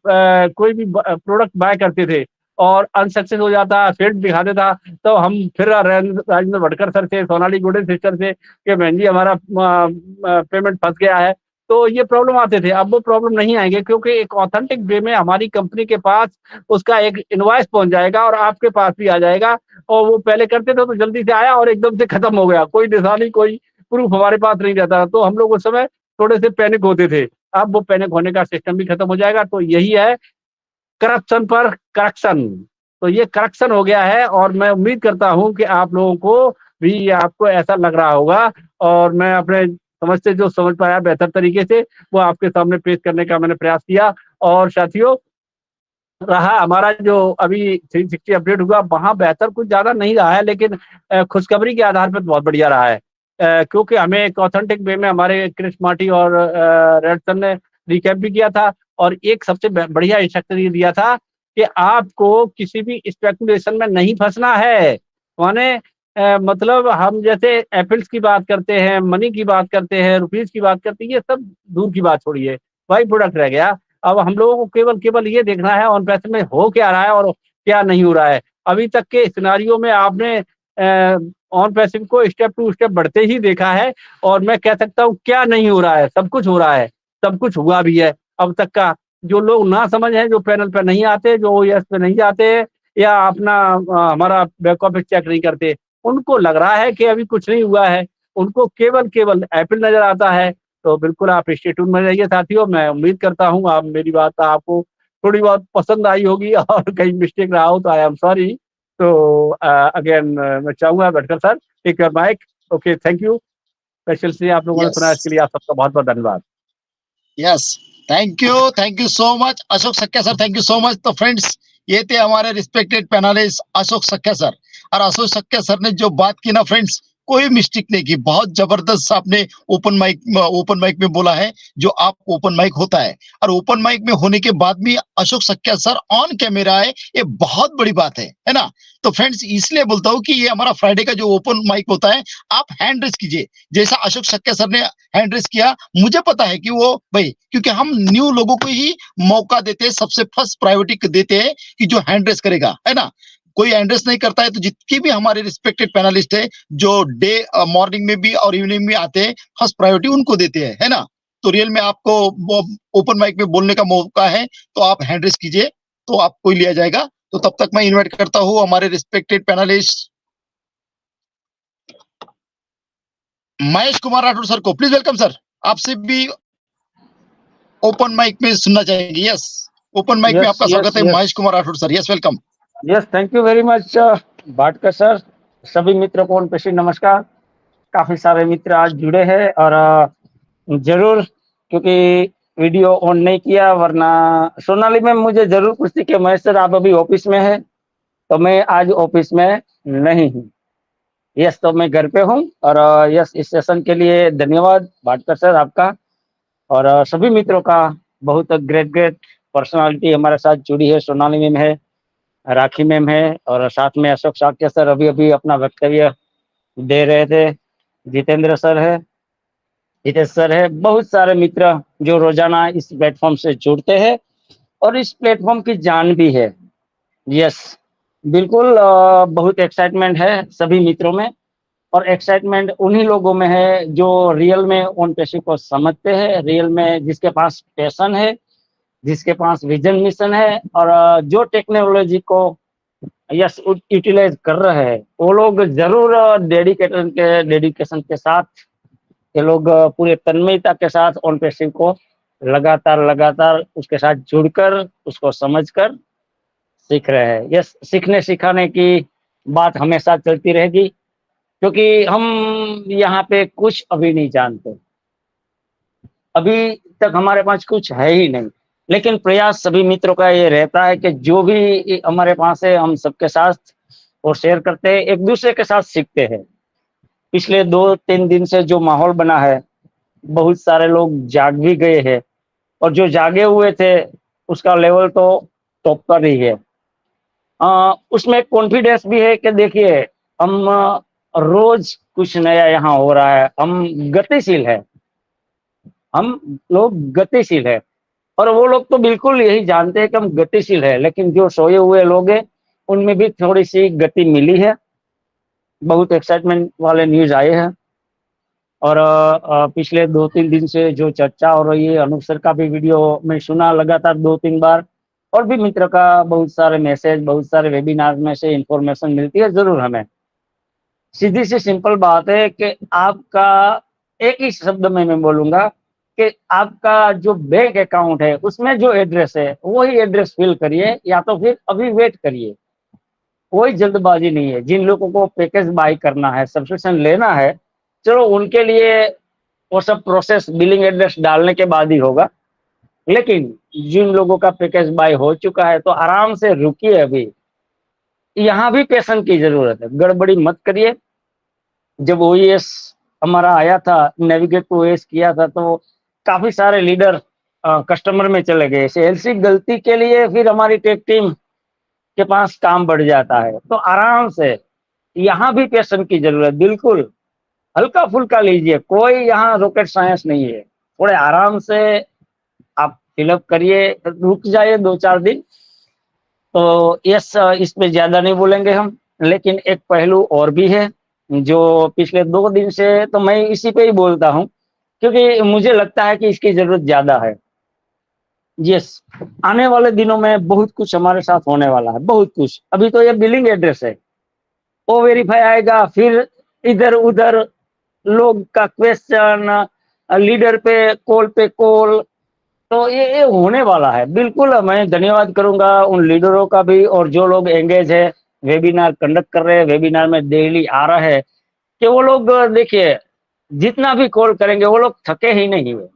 कोई भी प्रोडक्ट बाय करते थे और अनसक्सेस हो जाता, फेल्ड दिखा देता, तो हम फिर राजेंद्र भटकर सर से, सोनाली गोडे सिस्टर से कि बहन जी हमारा पेमेंट फंस गया है, तो ये प्रॉब्लम आते थे। अब वो प्रॉब्लम नहीं आएंगे, क्योंकि एक ऑथेंटिक वे में हमारी कंपनी के पास उसका एक इनवॉइस पहुंच जाएगा और आपके पास भी आ जाएगा। और वो पहले करते थे तो जल्दी से आया और एकदम से खत्म हो गया, कोई निशानी कोई प्रूफ हमारे पास नहीं रहता, तो हम लोग उस समय थोड़े से पैनिक होते थे। अब वो पैनिक होने का सिस्टम भी खत्म हो जाएगा। तो यही है करप्शन पर करेक्शन। तो ये करेक्शन हो गया है और मैं उम्मीद करता हूँ कि आप लोगों को भी आपको ऐसा लग रहा होगा, और मैं अपने समझ से जो समझ पाया बेहतर तरीके से वो आपके सामने पेश करने का मैंने प्रयास किया। और साथियों, रहा हमारा जो अभी 360 अपडेट हुआ, वहाँ बेहतर कुछ ज़्यादा नहीं रहा है, लेकिन खुशखबरी के आधार पर बहुत बढ़िया रहा है। क्योंकि हमें एक ऑथेंटिक वे में हमारे क्रिस मार्टी और रेडसन ने रिकैप भी किया था, और एक सबसे बढ़िया इंस्ट्रक्शन ये दिया था कि आपको किसी भी स्पेकुलेशन में नहीं फंसना है। माने मतलब हम जैसे एप्पल्स की बात करते हैं, मनी की बात करते हैं, रुपीज की बात करते हैं, ये सब दूर की बात छोड़िए, वही प्रोडक्ट रह गया। अब हम लोगों को केवल ये देखना है ऑन पैसे में हो क्या रहा है और क्या नहीं हो रहा है। अभी तक के सिनेरियो में आपने ऑन पैसिव को स्टेप टू स्टेप बढ़ते ही देखा है, और मैं कह सकता हूँ क्या नहीं हो रहा है, सब कुछ हो रहा है, सब कुछ हुआ भी है अब तक का। जो लोग ना समझ हैं, जो पैनल पे नहीं आते, जो ओएस पे नहीं जाते, या अपना हमारा बैक ऑफिस चेक नहीं करते, उनको लग रहा है कि अभी कुछ नहीं हुआ है, उनको केवल एप्पल नजर आता है। तो बिल्कुल आप स्टे ट्यून में रहिए साथियों। मैं उम्मीद करता हूँ आप मेरी बात आपको थोड़ी बहुत पसंद आई होगी, और कहीं मिस्टेक रहा हो तो आई एम सॉरी। तो अगेन मैं चाहूंगा Bhatkar sir, take your mic. Okay, thank you. Special से आप लोगों ने सुना, इसके लिए आप सबका बहुत बहुत धन्यवाद। Yes, thank you so much Ashok Sakya sir, thank you so much. तो फ्रेंड्स, ये थे हमारे respected panelist Ashok Sakya sir. और अशोक सक्या सर ने जो बात की ना फ्रेंड्स, कोई मिस्टेक नहीं की, बहुत जबरदस्त आपने ओपन माइक में बोला है, जो आप ओपन माइक होता है, और ओपन माइक में होने के बाद भी Ashok Sakya sir on camera है, ये बहुत बड़ी बात है ना। तो फ्रेंड्स, इसलिए बोलता हूँ कि ये हमारा फ्राइडे का जो ओपन माइक होता है, आप हैंड रेस कीजिए, जैसा अशोक सक्या सर ने हैंड रेस किया। मुझे पता है कि वो भाई, क्योंकि हम न्यू लोगों को ही मौका देते हैं, सबसे फर्स्ट प्रायोरिटी देते हैं कि जो हैंड रेस करेगा, है ना। कोई एंड्रेस नहीं करता है, तो जितने भी हमारे रिस्पेक्टेड पैनलिस्ट है, जो डे मॉर्निंग में भी और इवनिंग में आते हैं, फर्स्ट प्रायोरिटी उनको देते हैं, है ना। तो रियल में आपको ओपन माइक में बोलने का मौका है, तो आप हैंड रेस कीजिए, तो आपको लिया जाएगा। तो तब तक मैं इनवाइट करता हूँ हमारे respected panelist Mahesh Kumar Rathore sir को। प्लीज वेलकम सर, आपसे भी ओपन माइक में सुनना चाहेंगे। यस, ओपन माइक में आपका स्वागत है Mahesh Kumar Rathore sir. Yes, welcome. Yes, thank you very much Bhatkar sir. सभी मित्रों को पेशी नमस्कार। काफी सारे मित्र आज जुड़े हैं, और जरूर, क्योंकि वीडियो ऑन नहीं किया, वरना सोनाली में मुझे जरूर पूछती कि महेश सर आप अभी ऑफिस में है, तो मैं आज ऑफिस में नहीं हूँ। यस, तो मैं घर पे हूँ। और यस, इस सेशन के लिए धन्यवाद भाटकर सर आपका, और सभी मित्रों का। बहुत ग्रेट पर्सनालिटी हमारे साथ जुड़ी है। सोनाली मैम है, राखी मैम है, और साथ में अशोक साक्य सर अभी अपना वक्तव्य दे रहे थे, जितेंद्र सर है, हितेश सर है, बहुत सारे मित्र जो रोजाना इस प्लेटफॉर्म से जुड़ते हैं और इस प्लेटफॉर्म की जान भी है। यस, बिल्कुल, बहुत एक्साइटमेंट है सभी मित्रों में, और एक्साइटमेंट उन्हीं लोगों में है जो रियल में ऑन पैसे को समझते हैं, रियल में जिसके पास पैशन है, जिसके पास विजन मिशन है, और जो टेक्नोलॉजी को यस यूटिलाइज कर रहे हैं, वो लोग जरूर डेडिकेशन के साथ, ये लोग पूरे तन्मयता के साथ ऑन पैसे को लगातार उसके साथ जुड़कर, उसको समझकर सीख रहे हैं। यस, सीखने सिखाने की बात हमेशा चलती रहेगी, क्योंकि हम यहाँ पे कुछ अभी नहीं जानते, अभी तक हमारे पास कुछ है ही नहीं, लेकिन प्रयास सभी मित्रों का ये रहता है कि जो भी हमारे पास है हम सबके साथ और शेयर करते हैं, एक दूसरे के साथ सीखते हैं। पिछले 2-3 दिन से जो माहौल बना है, बहुत सारे लोग जाग भी गए हैं, और जो जागे हुए थे उसका लेवल तो टॉप पर ही है। उसमें कॉन्फिडेंस भी है कि देखिए, हम रोज कुछ नया यहाँ हो रहा है, हम गतिशील है, हम लोग गतिशील है, और वो लोग तो बिल्कुल यही जानते हैं कि हम गतिशील है, लेकिन जो सोए हुए लोग हैं उनमें भी थोड़ी सी गति मिली है, बहुत एक्साइटमेंट वाले न्यूज आए हैं। और पिछले 2-3 दिन से जो चर्चा हो रही है, अनूप सर का भी वीडियो मैं सुना लगातार 2-3 बार, और भी मित्र का बहुत सारे मैसेज, बहुत सारे वेबिनार में से इंफॉर्मेशन मिलती है जरूर हमें। सीधी सी सिंपल बात है कि आपका, एक ही शब्द में मैं बोलूंगा कि आपका जो बैंक अकाउंट है उसमें जो एड्रेस है वही एड्रेस फिल करिए, या तो फिर अभी वेट करिए, कोई जल्दबाजी नहीं है। जिन लोगों को पैकेज बाय करना है, सब्सक्रिप्शन लेना है, चलो उनके लिए वो सब प्रोसेस बिलिंग एड्रेस डालने के बाद ही होगा, लेकिन जिन लोगों का पैकेज बाय हो चुका है तो आराम से रुकिए। अभी यहाँ भी पेशेंस की जरूरत है, गड़बड़ी मत करिए। जब ओएस हमारा आया था, नेविगेट टू ओएस किया था, तो काफी सारे लीडर कस्टमर में चले गए। सेल्स गलती के लिए फिर हमारी टेक टीम के पास काम बढ़ जाता है। तो आराम से, यहाँ भी पेशेंस की जरूरत, बिल्कुल हल्का फुल्का लीजिए, कोई यहाँ रॉकेट साइंस नहीं है। थोड़े आराम से आप फिलअप करिए, रुक जाइए 2-4 दिन। तो यस, इसमें ज्यादा नहीं बोलेंगे हम, लेकिन एक पहलू और भी है जो पिछले 2 दिन से तो मैं इसी पे ही बोलता हूँ, क्योंकि मुझे लगता है कि इसकी जरूरत ज्यादा है। यस, आने वाले दिनों में बहुत कुछ हमारे साथ होने वाला है, बहुत कुछ। अभी तो ये बिलिंग एड्रेस है, वो वेरीफाई आएगा, फिर इधर उधर लोग का क्वेश्चन, लीडर पे कॉल, तो ये होने वाला है। बिल्कुल मैं धन्यवाद करूंगा उन लीडरों का भी, और जो लोग एंगेज है, वेबिनार कंडक्ट कर रहे हैं, वेबिनार में डेली आ रहे हैं, कि वो लोग देखिए जितना भी कॉल करेंगे वो लोग थके ही नहीं हुए,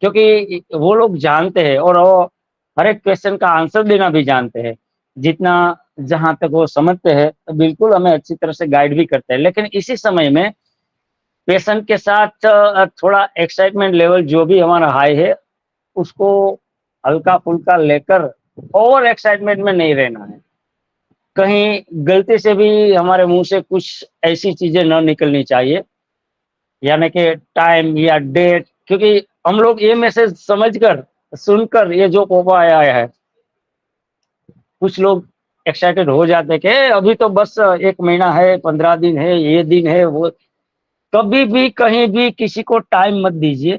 क्योंकि वो लोग जानते हैं और वो हर एक क्वेश्चन का आंसर देना भी जानते हैं। जितना जहां तक वो समझते हैं, तो बिल्कुल हमें अच्छी तरह से गाइड भी करते हैं। लेकिन इसी समय में पेशेंट के साथ थोड़ा एक्साइटमेंट लेवल जो भी हमारा हाई है, उसको हल्का फुल्का लेकर ओवर एक्साइटमेंट में नहीं रहना है। कहीं गलती से भी हमारे मुंह से कुछ ऐसी चीजें न निकलनी चाहिए, यानी कि टाइम या डेट, क्योंकि हम लोग ये मैसेज समझकर, सुनकर, ये जो पोपा आया है, कुछ लोग एक्साइटेड हो जाते हैं कि अभी तो बस 1 महीना है, 15 दिन है, ये दिन है, वो। कभी भी कहीं भी किसी को टाइम मत दीजिए।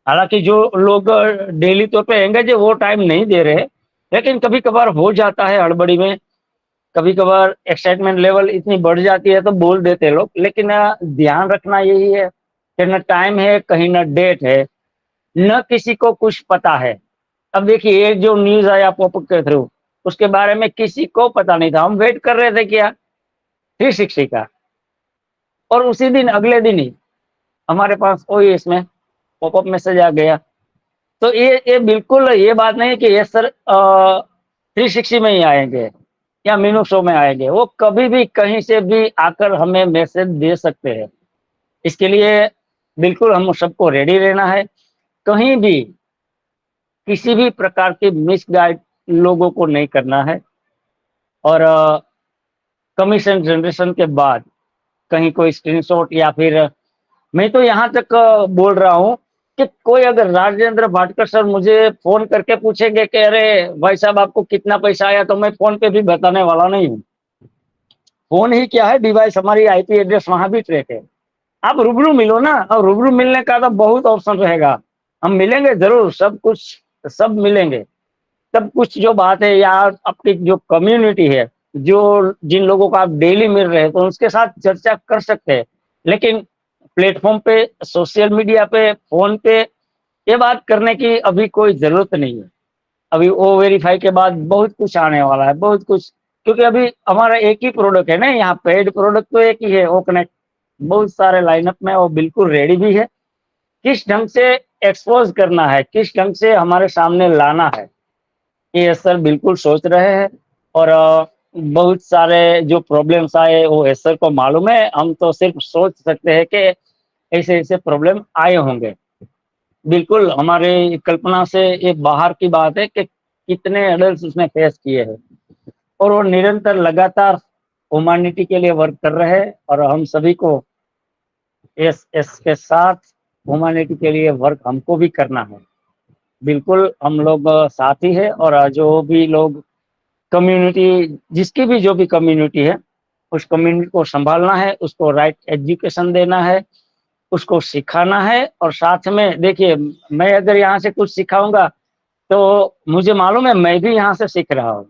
हालांकि जो लोग डेली तौर पे एंगेज है वो टाइम नहीं दे रहे, लेकिन कभी कभार हो जाता है हड़बड़ी में, कभी कभार एक्साइटमेंट लेवल इतनी बढ़ जाती है तो बोल देते लोग। लेकिन ध्यान रखना यही है कि न टाइम है, कहीं न डेट है, न किसी को कुछ पता है। अब देखिए, ये जो न्यूज आया पॉपअप के थ्रू, उसके बारे में किसी को पता नहीं था। हम वेट कर रहे थे क्या, 360 का, और उसी दिन, अगले दिन ही हमारे पास ओएस में पॉपअप मैसेज आ गया। तो ये बिल्कुल ये बात नहीं है कि ये सर 360 में ही आएंगे या मीनू शो में आएंगे। वो कभी भी कहीं से भी आकर हमें मैसेज दे सकते हैं। इसके लिए बिल्कुल हम सबको रेडी रहना है। कहीं भी किसी भी प्रकार की मिसगाइड लोगों को नहीं करना है। और कमीशन जनरेशन के बाद कहीं कोई स्क्रीनशॉट, या फिर मैं तो यहाँ तक बोल रहा हूँ कि कोई अगर राजेंद्र भाटकर सर मुझे फोन करके पूछेंगे कि अरे भाई साहब आपको कितना पैसा आया, तो मैं फोन पे भी बताने वाला नहीं हूँ। फोन ही क्या है, डिवाइस, हमारी आईपी एड्रेस वहां भी ट्रैक है। आप रूबरू मिलो ना, और रूबरू मिलने का तो बहुत ऑप्शन रहेगा। हम मिलेंगे जरूर, सब कुछ सब मिलेंगे। सब कुछ जो बात है, या आपकी जो कम्युनिटी है, जो जिन लोगों को आप डेली मिल रहे हैं, तो उसके साथ चर्चा कर सकते हैं। लेकिन प्लेटफॉर्म पे, सोशल मीडिया पे, फोन पे ये बात करने की अभी कोई जरूरत नहीं है। अभी ओ वेरीफाई के बाद बहुत कुछ आने वाला है, बहुत कुछ। क्योंकि अभी हमारा एक ही प्रोडक्ट है ना, यहाँ पेड प्रोडक्ट तो एक ही है, ओ कनेक्ट। बहुत सारे लाइनअप में वो बिल्कुल रेडी भी है। किस ढंग से एक्सपोज करना है, किस ढंग से हमारे सामने लाना है, ये सर बिल्कुल सोच रहे हैं। और बहुत सारे जो प्रॉब्लम्स आए वो सर को मालूम है। हम तो सिर्फ सोच सकते हैं कि ऐसे ऐसे प्रॉब्लम आए होंगे। बिल्कुल हमारे कल्पना से ये बाहर की बात है कि कितने एडल्ट उसने फेस किए हैं, और वो निरंतर लगातार ह्यूमैनिटी के लिए वर्क कर रहे हैं। और हम सभी को इस के साथ ह्यूमैनिटी के लिए वर्क हमको भी करना है। बिल्कुल हम लोग साथी है, और जो भी लोग कम्युनिटी, जिसकी भी जो भी कम्युनिटी है, उस कम्युनिटी को संभालना है, उसको राइट एजुकेशन देना है, उसको सिखाना है। और साथ में देखिए, मैं अगर यहाँ से कुछ सिखाऊंगा तो मुझे मालूम है मैं भी यहाँ से सीख रहा हूँ।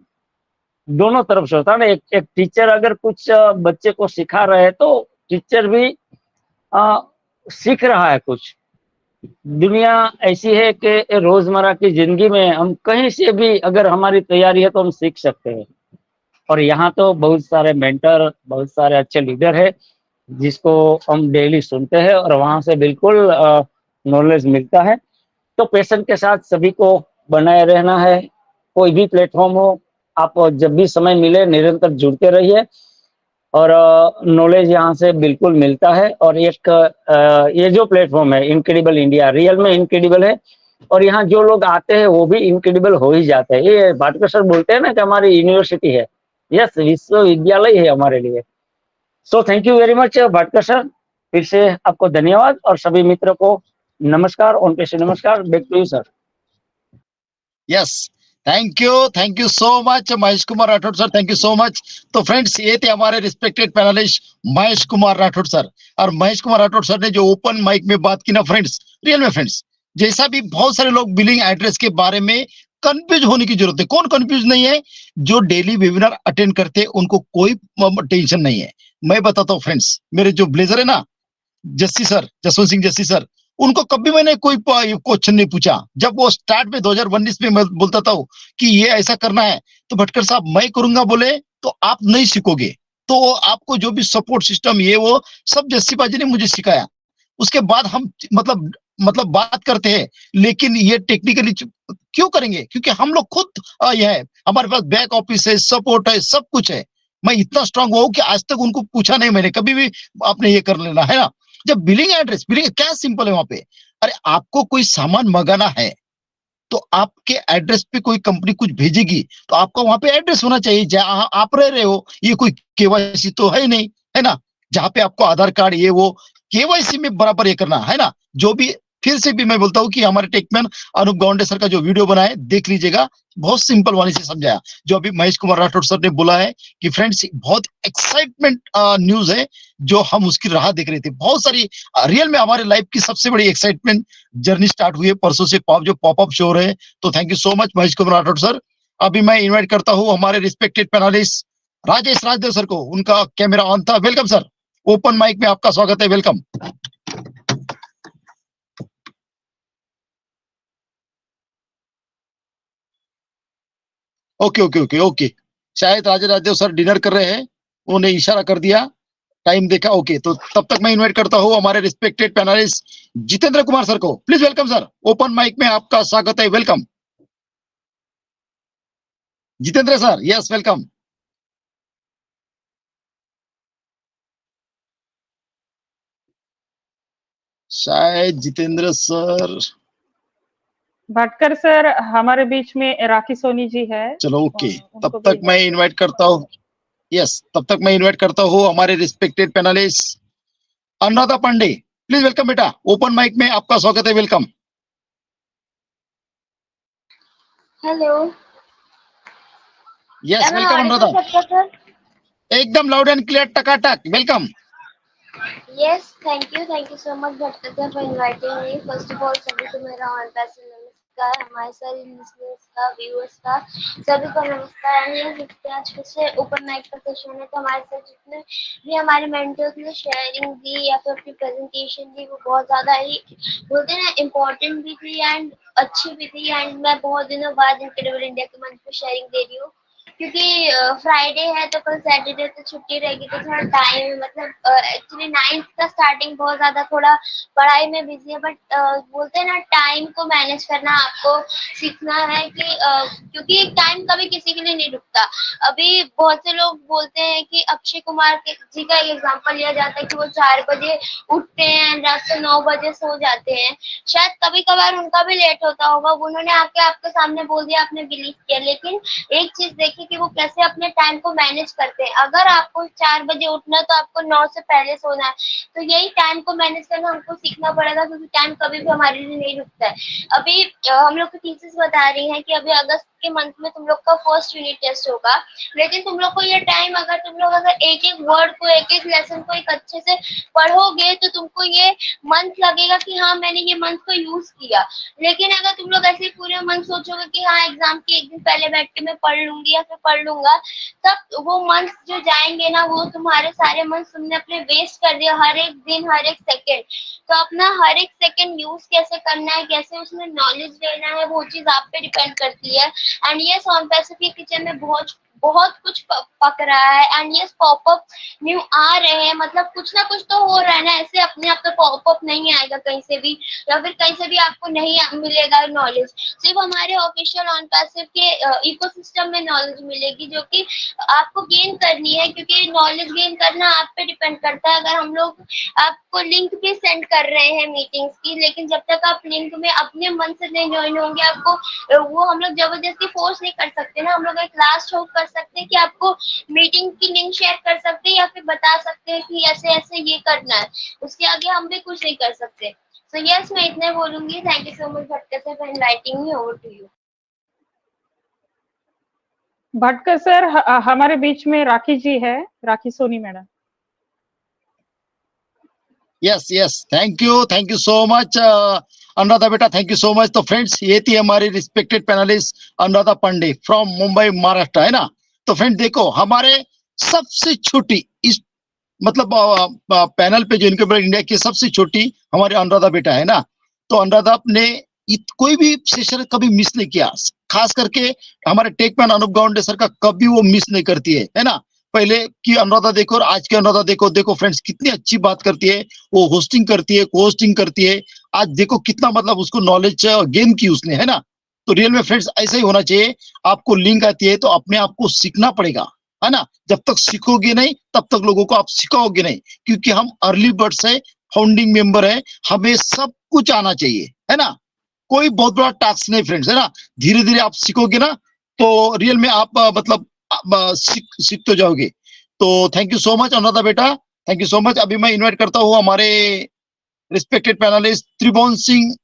दोनों तरफ से होता है ना। एक टीचर अगर कुछ बच्चे को सिखा रहे हैं तो टीचर भी सीख रहा है कुछ। दुनिया ऐसी है कि रोजमर्रा की जिंदगी में हम कहीं से भी अगर हमारी तैयारी है तो हम सीख सकते हैं। और यहाँ तो बहुत सारे मेंटर, बहुत सारे अच्छे लीडर है जिसको हम डेली सुनते हैं और वहां से बिल्कुल नॉलेज मिलता है। तो पैशन के साथ सभी को बनाए रहना है। कोई भी प्लेटफॉर्म हो, आप जब भी समय मिले निरंतर जुड़ते रहिए और नॉलेज यहाँ से बिल्कुल मिलता है। और एक ये जो प्लेटफॉर्म है इनक्रेडिबल इंडिया, रियल में इनक्रेडिबल है। और यहाँ जो लोग आते हैं वो भी इनक्रेडिबल हो ही जाते हैं। ये भाटकर सर बोलते हैं ना कि हमारी यूनिवर्सिटी है, यस, विश्वविद्यालय है हमारे लिए। सो thank you very much Bhatkar sir, फिर से आपको धन्यवाद और सभी मित्रों को नमस्कार, ऑन पे से नमस्कार। Back to you sir. Yes, thank you so much Mahesh Kumar Rathod sir, thank you so much. तो फ्रेंड्स, ये थे हमारे respected panelist Mahesh Kumar Rathod sir. और महेश कुमार राठौड़ सर ने जो ओपन माइक में बात की ना फ्रेंड्स, रियल में फ्रेंड्स, जैसा भी बहुत सारे लोग बिलिंग एड्रेस के बारे में कंफ्यूज होने की जरूरत है। कौन कंफ्यूज नहीं है? जो डेली वेबिनार अटेंड करते हैं उनको कोई टेंशन नहीं है। मैं बताता हूँ फ्रेंड्स, मेरे जो ब्लेजर है ना, जस्सी सर, जसवंत सिंह जस्सी सर, उनको कभी मैंने कोई क्वेश्चन नहीं पूछा। जब वो स्टार्ट में 2019 में मैं बोलता था कि ये ऐसा करना है तो भटकर साहब मैं करूंगा बोले तो आप नहीं सीखोगे। तो आपको जो भी सपोर्ट सिस्टम ये वो सब जस्सी बाजी ने मुझे सिखाया। उसके बाद हम मतलब बात करते हैं, लेकिन ये टेक्निकली क्यों करेंगे? क्योंकि हम लोग खुद ये है, हमारे पास बैक ऑफिस है, सपोर्ट है, सब कुछ है। मैं इतना स्ट्रांग हुआ हूं कि आज तक उनको पूछा नहीं मैंने कभी भी आपने ये कर लेना है ना। जब बिलिंग एड्रेस, बिलिंग क्या सिंपल है वहां पे। अरे आपको कोई सामान मंगाना है तो आपके एड्रेस पे कोई कंपनी कुछ भेजेगी तो आपका वहां पे एड्रेस होना चाहिए जहां आप रह रहे हो। ये कोई केवाईसी तो है ही नहीं, है ना, जहां पे आपको आधार कार्ड ये वो केवाईसी में बराबर ये करना है ना। जो भी, फिर से भी मैं बोलता हूँ कि हमारे टेकमैन अनूप गावंडे सर का जो वीडियो बनाए देख लीजिएगा, बहुत सिंपल वाणी से समझाया। जो अभी महेश कुमार राठौड़ सर ने बोला है कि फ्रेंड्स बहुत एक्साइटमेंट न्यूज है जो हम उसकी राह देख रहे थे। बहुत सारी रियल में हमारे लाइफ की सबसे बड़ी एक्साइटमेंट जर्नी स्टार्ट हुई है परसों से, जो पॉपअप शो रहे। तो thank you so much Mahesh Kumar Rathod sir. अभी मैं इन्वाइट करता हूँ हमारे respected panelist Rajesh Rajdev sir को। उनका कैमरा ऑन था। वेलकम सर, ओपन माइक में आपका स्वागत है, welcome. Okay okay okay okay, शायद राजेश राजदेव सर डिनर कर रहे हैं, उन्होंने इशारा कर दिया, टाइम देखा। ओके, तो तब तक मैं इनवाइट करता हूँ हमारे respected panelist Jitendra Kumar sir को। Please welcome sir, open mic में आपका स्वागत है, welcome Jitendra sir. Yes, welcome. शायद जितेंद्र सर, भटकर सर हमारे बीच में राखी सोनी जी है। चलो ओके, उनको तब तक भी मैं इनवाइट करता हूँ। यस, तब तक मैं इनवाइट करता हूँ हमारे respected panelist Anuradha Pande. Please welcome बेटा, ओपन माइक में आपका स्वागत है, welcome. Hello, yes, welcome Anuradha, एकदम लाउड एंड क्लियर, टकाटक, welcome. Yes, thank you so much Bhatkar for inviting me. First of all सभी को मेरा ऑन पैसे नमस्कार, हमारे सारे लिसनर्स का, व्यूअर्स का, सभी को नमस्कार। ये आज फिर से ओपन माइक का सेशन है, तो हमारे साथ जितने भी हमारे मेंटर्स ने शेयरिंग दी या फिर अपनी प्रेजेंटेशन दी वो बहुत ज़्यादा ही बोलते हैं ना इम्पोर्टेंट भी थी एंड अच्छी भी थी। एंड मैं बहुत दिनों बाद इनक्रेडिबल इंडिया के मंच पे शेयरिंग दे रही हूँ क्योंकि फ्राइडे है तो कल सैटरडे तो छुट्टी रहेगी, तो थोड़ा टाइम मतलब एक्चुअली 9th का स्टार्टिंग बहुत ज्यादा थोड़ा पढ़ाई में बिजी है, बट बोलते हैं ना टाइम को मैनेज करना आपको सीखना है कि क्योंकि टाइम कभी किसी के लिए नहीं रुकता। अभी बहुत से लोग बोलते हैं कि अक्षय कुमार जी का एक एग्जांपल लिया जाता है कि वो 4 बजे उठते हैं रात को 9 बजे सो जाते हैं। शायद कभी कभार उनका भी लेट होता होगा, उन्होंने आके आपके सामने बोल दिया, आपने बिलीव किया। लेकिन एक चीज देखिए थे कि वो कैसे अपने टाइम को मैनेज करते हैं। अगर आपको 4 बजे उठना है तो आपको 9 से पहले सोना है, तो यही टाइम को मैनेज करना हमको सीखना पड़ेगा, क्योंकि टाइम कभी भी हमारे लिए नहीं रुकता है। अभी हम लोग की टीचर्स बता रही हैं कि अभी अगस्त के मंथ में तुम लोग का फर्स्ट यूनिट टेस्ट होगा, लेकिन तुम लोग को ये टाइम, अगर तुम लोग अगर एक एक वर्ड को, एक एक लेसन को एक अच्छे से पढ़ोगे तो तुमको ये मंथ लगेगा कि हाँ मैंने ये मंथ को यूज किया। लेकिन अगर तुम लोग ऐसे पूरे मंथ सोचोगे कि हाँ एग्जाम के एक दिन पहले बैठ के मैं पढ़ लूंगी या फिर पढ़ लूंगा, तब वो मंथ जो जाएंगे ना, वो तुम्हारे सारे मंथ तुमने अपने वेस्ट कर दिया, हर एक दिन, हर एक सेकेंड। तो अपना हर एक सेकेंड यूज कैसे करना है, कैसे उसमें नॉलेज लेना है, वो चीज आप पे डिपेंड करती है। And yes, on Pacific kitchen में बहुत कुछ पक रहा है। एंड यस, पॉपअप न्यू आ रहे हैं, मतलब कुछ ना कुछ तो हो रहा है ना, ऐसे अपने आप तो पॉपअप नहीं आएगा कहीं से भी, या फिर कहीं से भी आपको नहीं मिलेगा नॉलेज। सिर्फ हमारे ऑफिशियल ऑन पैसिव के इकोसिस्टम में नॉलेज मिलेगी, जो कि आपको गेन करनी है, क्योंकि नॉलेज गेन करना आप पे डिपेंड करता है। अगर हम लोग आपको लिंक भी सेंड कर रहे हैं मीटिंग्स की, लेकिन जब तक आप लिंक में अपने मन से नहीं ज्वाइन होंगे, आपको वो हम लोग जबरदस्ती फोर्स नहीं कर सकते ना। हम लोग एक लास्ट होप कर सकते हैं कि आपको मीटिंग की लिंक शेयर कर सकते हैं, या फिर बता सकते हैं कि ऐसे ऐसे ये करना है, उसके आगे हम भी कुछ नहीं कर सकते। सो यस, मैं इतना बोलूंगी। Thank you so much Bhatkar sir for inviting me. Over to you. Bhatkar sir, हमारे बीच में राखी जी है, Rakhi Soni madam. Yes thank you so much Anuradha बेटा, थैंक यू सो मच। तो फ्रेंड्स, ये थी हमारी respected panelist Anuradha Pande from Mumbai Maharashtra, है ना। तो फ्रेंड देखो, हमारे सबसे छोटी इस मतलब पैनल पे जो इनके इंडिया की सबसे छोटी हमारे अनुराधा बेटा है ना। तो अनुराधा ने कोई भी सेशन कभी मिस नहीं किया, खास करके हमारे टेकमैन अनूप गावंडे सर का कभी वो मिस नहीं करती है ना। पहले की अनुराधा देखो और आज की अनुराधा देखो फ्रेंड्स, कितनी अच्छी बात करती है। वो होस्टिंग करती है, को होस्टिंग करती है। आज देखो कितना मतलब उसको नॉलेज गेन की उसने, है ना। तो रियल में फ्रेंड्स ऐसा ही होना चाहिए। आपको लिंक आती है तो अपने आप को सीखना पड़ेगा, है ना। जब तक सीखोगे नहीं तब तक लोगों को आप सिखाओगे नहीं, क्योंकि हम अर्ली बर्ड्स है, फाउंडिंग मेंबर है, हमें सब कुछ आना चाहिए, है ना। कोई बहुत बड़ा टास्क नहीं फ्रेंड्स, है ना। धीरे धीरे आप सीखोगे ना तो रियल में आप मतलब सीख तो जाओगे। तो thank you so much Anuradha बेटा, थैंक यू सो मच। अभी मैं इनवाइट करता हूँ हमारे रिस्पेक्टेड पैनलिस्ट त्रिभुवन सिंह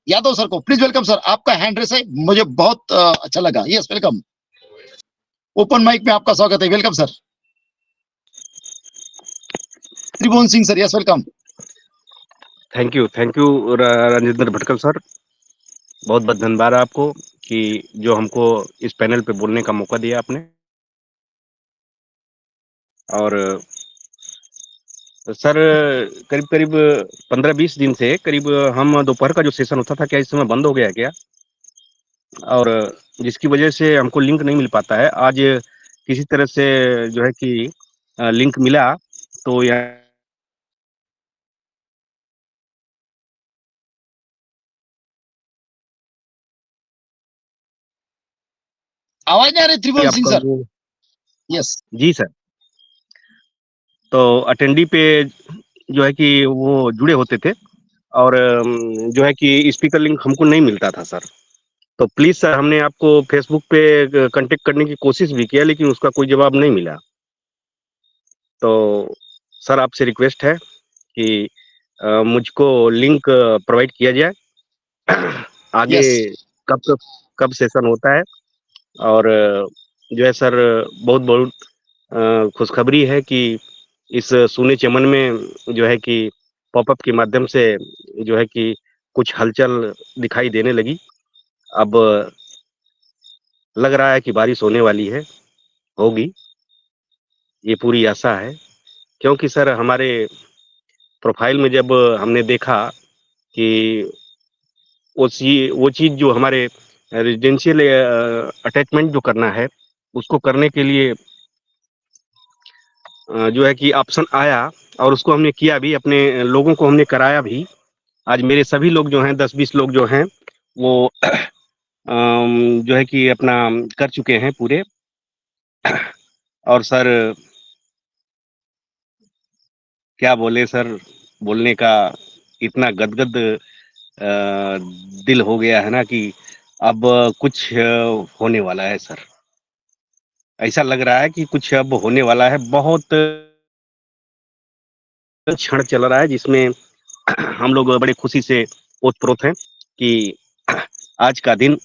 यादव सर को। प्लीज वेलकम सर, आपका हैंड रेस है, मुझे बहुत अच्छा लगा। यस वेलकम, ओपन माइक में आपका स्वागत है। Welcome sir, Tribhuvan Singh sir. Yes welcome. Thank you Rajendra Bhatkal sir, बहुत बहुत धन्यवाद आपको कि जो हमको इस पैनल पे बोलने का मौका दिया आपने। और सर, करीब करीब 15-20 दिन से करीब हम दोपहर का जो सेशन होता था, क्या इस समय बंद हो गया है क्या? और जिसकी वजह से हमको लिंक नहीं मिल पाता है। आज किसी तरह से जो है कि लिंक मिला, तो यहाँ आवाज नहीं आ रही त्रिभुवन सिंह आपका सर? वो यस जी सर, तो अटेंडी पे जो है कि वो जुड़े होते थे, और जो है कि स्पीकर लिंक हमको नहीं मिलता था सर। तो प्लीज सर, हमने आपको फेसबुक पे कांटेक्ट करने की कोशिश भी किया, लेकिन उसका कोई जवाब नहीं मिला। तो सर, आपसे रिक्वेस्ट है कि मुझको लिंक प्रोवाइड किया जाए। आगे यस कब सेशन होता है। और जो है सर, बहुत बहुत खुशखबरी है कि इस सूने चमन में जो है कि पॉपअप के माध्यम से जो है कि कुछ हलचल दिखाई देने लगी। अब लग रहा है कि बारिश होने वाली है, होगी, ये पूरी आशा है। क्योंकि सर, हमारे प्रोफाइल में जब हमने देखा कि वो चीज़ जो हमारे रेजिडेंशियल अटैचमेंट जो करना है, उसको करने के लिए जो है कि ऑप्शन आया, और उसको हमने किया भी, अपने लोगों को हमने कराया भी। आज मेरे सभी लोग जो हैं, 10-20 लोग जो हैं, वो जो है कि अपना कर चुके हैं पूरे। और सर, क्या बोले सर, बोलने का इतना गदगद दिल हो गया है ना कि अब कुछ होने वाला है सर। ऐसा लग रहा है कि कुछ अब होने वाला है। बहुत क्षण चल रहा है जिसमें हम लोग बड़े खुशी से ओतप्रोत हैं कि आज का दिन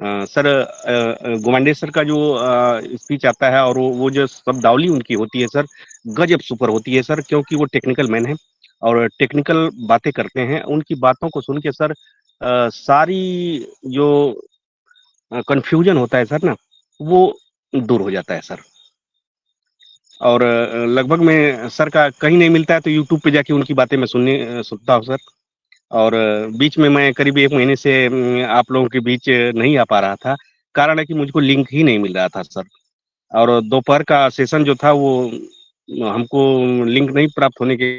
सर गुमांडे सर का जो स्पीच आता है और वो जो शब्दावली उनकी होती है सर, गजब सुपर होती है सर, क्योंकि वो टेक्निकल मैन है और टेक्निकल बातें करते हैं। उनकी बातों को सुन के सर सारी जो कन्फ्यूजन होता है सर ना, वो दूर हो जाता है सर। और लगभग मैं सर का कहीं नहीं मिलता है तो यूट्यूब पे जाके उनकी बातें मैं सुनता हूँ सर। और बीच में मैं करीब 1 महीने से आप लोगों के बीच नहीं आ पा रहा था। कारण है कि मुझको लिंक ही नहीं मिल रहा था सर। और दोपहर का सेशन जो था वो हमको लिंक नहीं प्राप्त होने के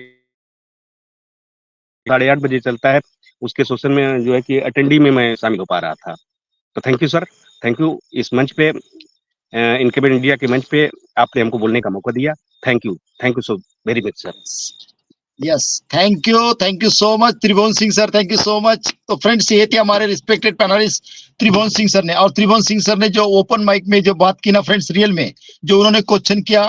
8:30 बजे चलता है, उसके सेशन में जो है कि अटेंडी में मैं शामिल हो पा रहा था। तो thank you sir, thank you इस मंच पे इनक्रेडिबल इंडिया के मंच पे आपने हमको बोलने का मौका दिया। Thank you so very much sir. Yes, thank you so much Tribhuvan Singh sir, thank you so much. तो फ्रेंड्स, ये थे हमारे रिस्पेक्टेड पैनलिस्ट त्रिभुवन सिंह सर ने। और त्रिभुवन सिंह सर ने जो ओपन माइक में जो बात की ना फ्रेंड्स, रियल में जो उन्होंने क्वेश्चन किया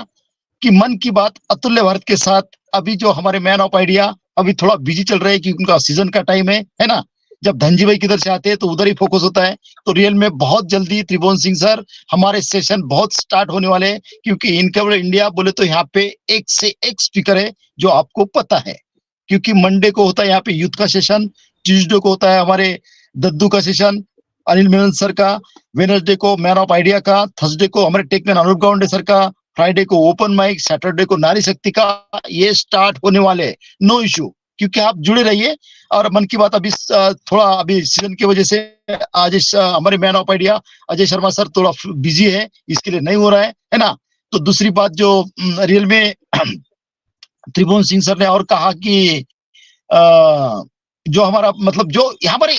कि मन की बात अतुल्य भारत के साथ, अभी जो हमारे मैन ऑफ आइडिया अभी थोड़ा बिजी चल रहे हैं क्योंकि उनका सीजन का टाइम है ना। जब धनजी भाई किधर से आते हैं तो उधर ही फोकस होता है। तो रियल में बहुत जल्दी त्रिभुवन सिंह सर हमारे सेशन बहुत स्टार्ट होने वाले हैं, क्योंकि इनकेबल इंडिया बोले तो यहाँ पे एक से एक स्पीकर है जो आपको पता है। क्योंकि मंडे को होता है यहाँ पे यूथ का सेशन, ट्यूसडे को होता है हमारे दद्दू का सेशन अनिल मेनन सर का, वेडनेसडे को मैन ऑफ आइडिया का, थर्सडे को हमारे टेकमैन अनूप गावंडे सर का, फ्राइडे को ओपन माइक, सैटरडे को नारी शक्ति का। ये स्टार्ट होने वाले, नो इशू, क्योंकि आप जुड़े रहिए। और मन की बात अभी थोड़ा अभी सीजन की वजह से आज हमारे man of idea Ajay Sharma sir थोड़ा बिजी है, इसके लिए नहीं हो रहा है ना। तो दूसरी बात जो रियल में त्रिभुवन सिंह सर ने और कहा कि जो हमारा मतलब जो हमारे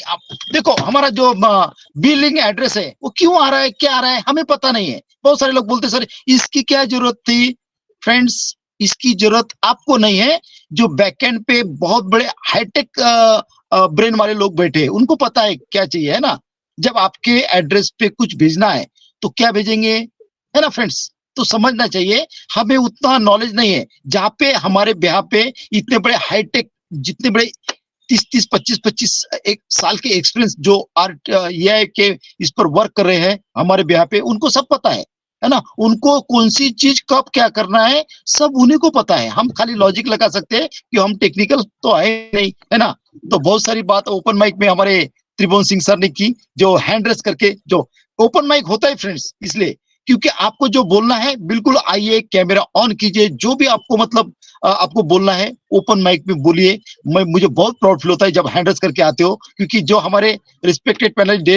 देखो हमारा जो बिलिंग एड्रेस है वो क्यों आ रहा है, क्या आ रहा है, हमें पता नहीं है। बहुत सारे लोग बोलते सर इसकी क्या जरूरत थी। फ्रेंड्स, इसकी जरूरत आपको नहीं है। जो बैकएंड पे बहुत बड़े हाईटेक ब्रेन वाले लोग बैठे हैं, उनको पता है क्या चाहिए, है ना। जब आपके एड्रेस पे कुछ भेजना है तो क्या भेजेंगे, है ना फ्रेंड्स। तो समझना चाहिए, हमें उतना नॉलेज नहीं है। जहाँ पे हमारे ब्याह पे इतने बड़े हाईटेक, जितने बड़े 30 25 एक साल के एक्सपीरियंस जो AI के इस पर वर्क कर रहे हैं हमारे ब्याह पे, उनको सब पता है ना। उनको कौन सी चीज कब क्या करना है सब उन्हीं को पता है। हम खाली लॉजिक लगा सकते हैं कि हम टेक्निकल तो है नहीं, है ना। तो बहुत सारी बात ओपन माइक में हमारे त्रिभुवन सिंह सर ने की, जो हैंड रेस करके, जो ओपन माइक होता है फ्रेंड्स इसलिए क्योंकि आपको जो बोलना है बिल्कुल आइए, कैमरा ऑन कीजिए, जो भी आपको मतलब आपको बोलना है ओपन माइक में बोलिए। मुझे बहुत प्राउड फील होता है जब हैंड रेस करके आते हो, क्योंकि जो हमारे respected panel day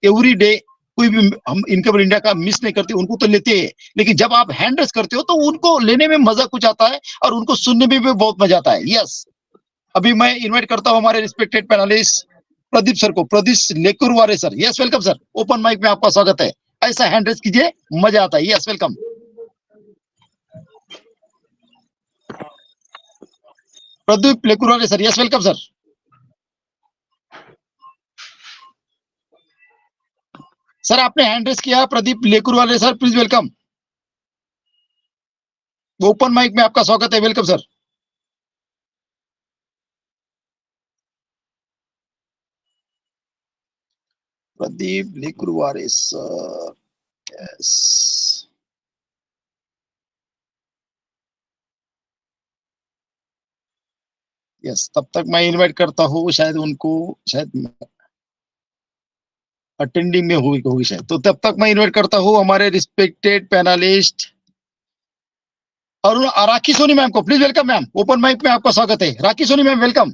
every day कोई भी हम इनकेबल इंडिया का मिस नहीं करते, उनको तो लेते हैं। लेकिन जब आप हैंड रेस करते हो तो उनको लेने में मजा कुछ आता है और उनको सुनने में भी बहुत मजा आता है। यस, अभी मैं इन्वाइट करता हूँ हमारे रिस्पेक्टेड पैनलिस्ट प्रदीप सर को, Pradeep Lekurware sir. Yes, welcome sir, open mic में आपका स्वागत है। ऐसा हैंड रेस कीजिए, मजा आता है। Yes, welcome. Pradeep Lekurware sir, yes welcome sir. Sir आपने हैंड रेस किया, Pradeep Lekurwale sir, please welcome. Open mic में आपका स्वागत है, welcome sir. Pradeep Lekurware sir, yes. Yes, तब तक मैं इनवाइट करता हूँ, शायद उनको शायद अटेंडिंग में होगी शायद। तो तब तक मैं इनवाइट करता हूँ हमारे रिस्पेक्टेड पैनलिस्ट और राखी सोनी मैम को, please welcome ma'am. Open mic में आपका स्वागत है, Rakhi Soni ma'am, welcome.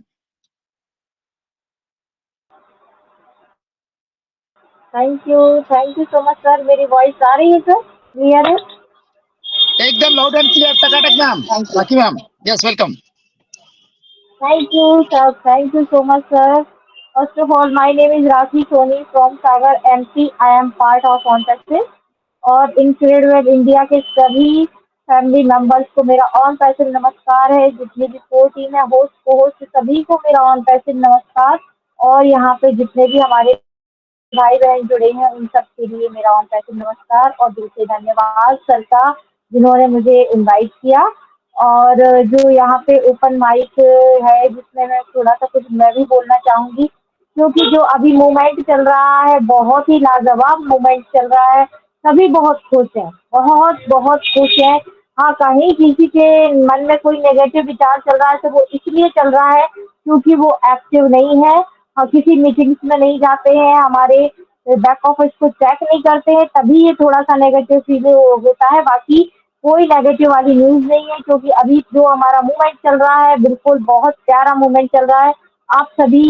Thank you so much sir. मेरी वॉइस आ रही है सर, क्लियर है? एकदम लाउड एंड क्लियर, टकाटक ma'am. Rakhi ma'am, yes welcome. Thank you sir, thank you so much sir. First of all, my name is Rakhi Soni from Sagar MP. I am part of On Success और incredible India के सभी family members को मेरा on passion नमस्कार है। जितनी भी core team है, होस्ट को होस्ट सभी को मेरा ऑन पैशन नमस्कार। और यहाँ पे जितने भी हमारे भाई बहन जुड़े हैं उन सब के लिए मेरा ऑन पैसे नमस्कार और दिल से धन्यवाद सर का, जिन्होंने मुझे इनवाइट किया। और जो यहाँ पे ओपन माइक है जिसमें मैं थोड़ा सा कुछ मैं भी बोलना चाहूंगी, क्योंकि जो अभी मूवमेंट चल रहा है बहुत ही लाजवाब मूवमेंट चल रहा है। सभी बहुत खुश हैं, बहुत बहुत खुश हैं। हाँ, कहीं किसी के मन में कोई नेगेटिव विचार चल रहा है तो वो इसलिए चल रहा है क्योंकि वो एक्टिव नहीं है। हाँ, किसी मीटिंग्स में नहीं जाते हैं, हमारे बैक ऑफिस को चेक नहीं करते हैं, तभी ये थोड़ा सा नेगेटिव फील होता है। बाकी कोई नेगेटिव वाली न्यूज़ नहीं है, क्योंकि अभी जो हमारा मूवमेंट चल रहा है बिल्कुल बहुत प्यारा मूवमेंट चल रहा है। आप सभी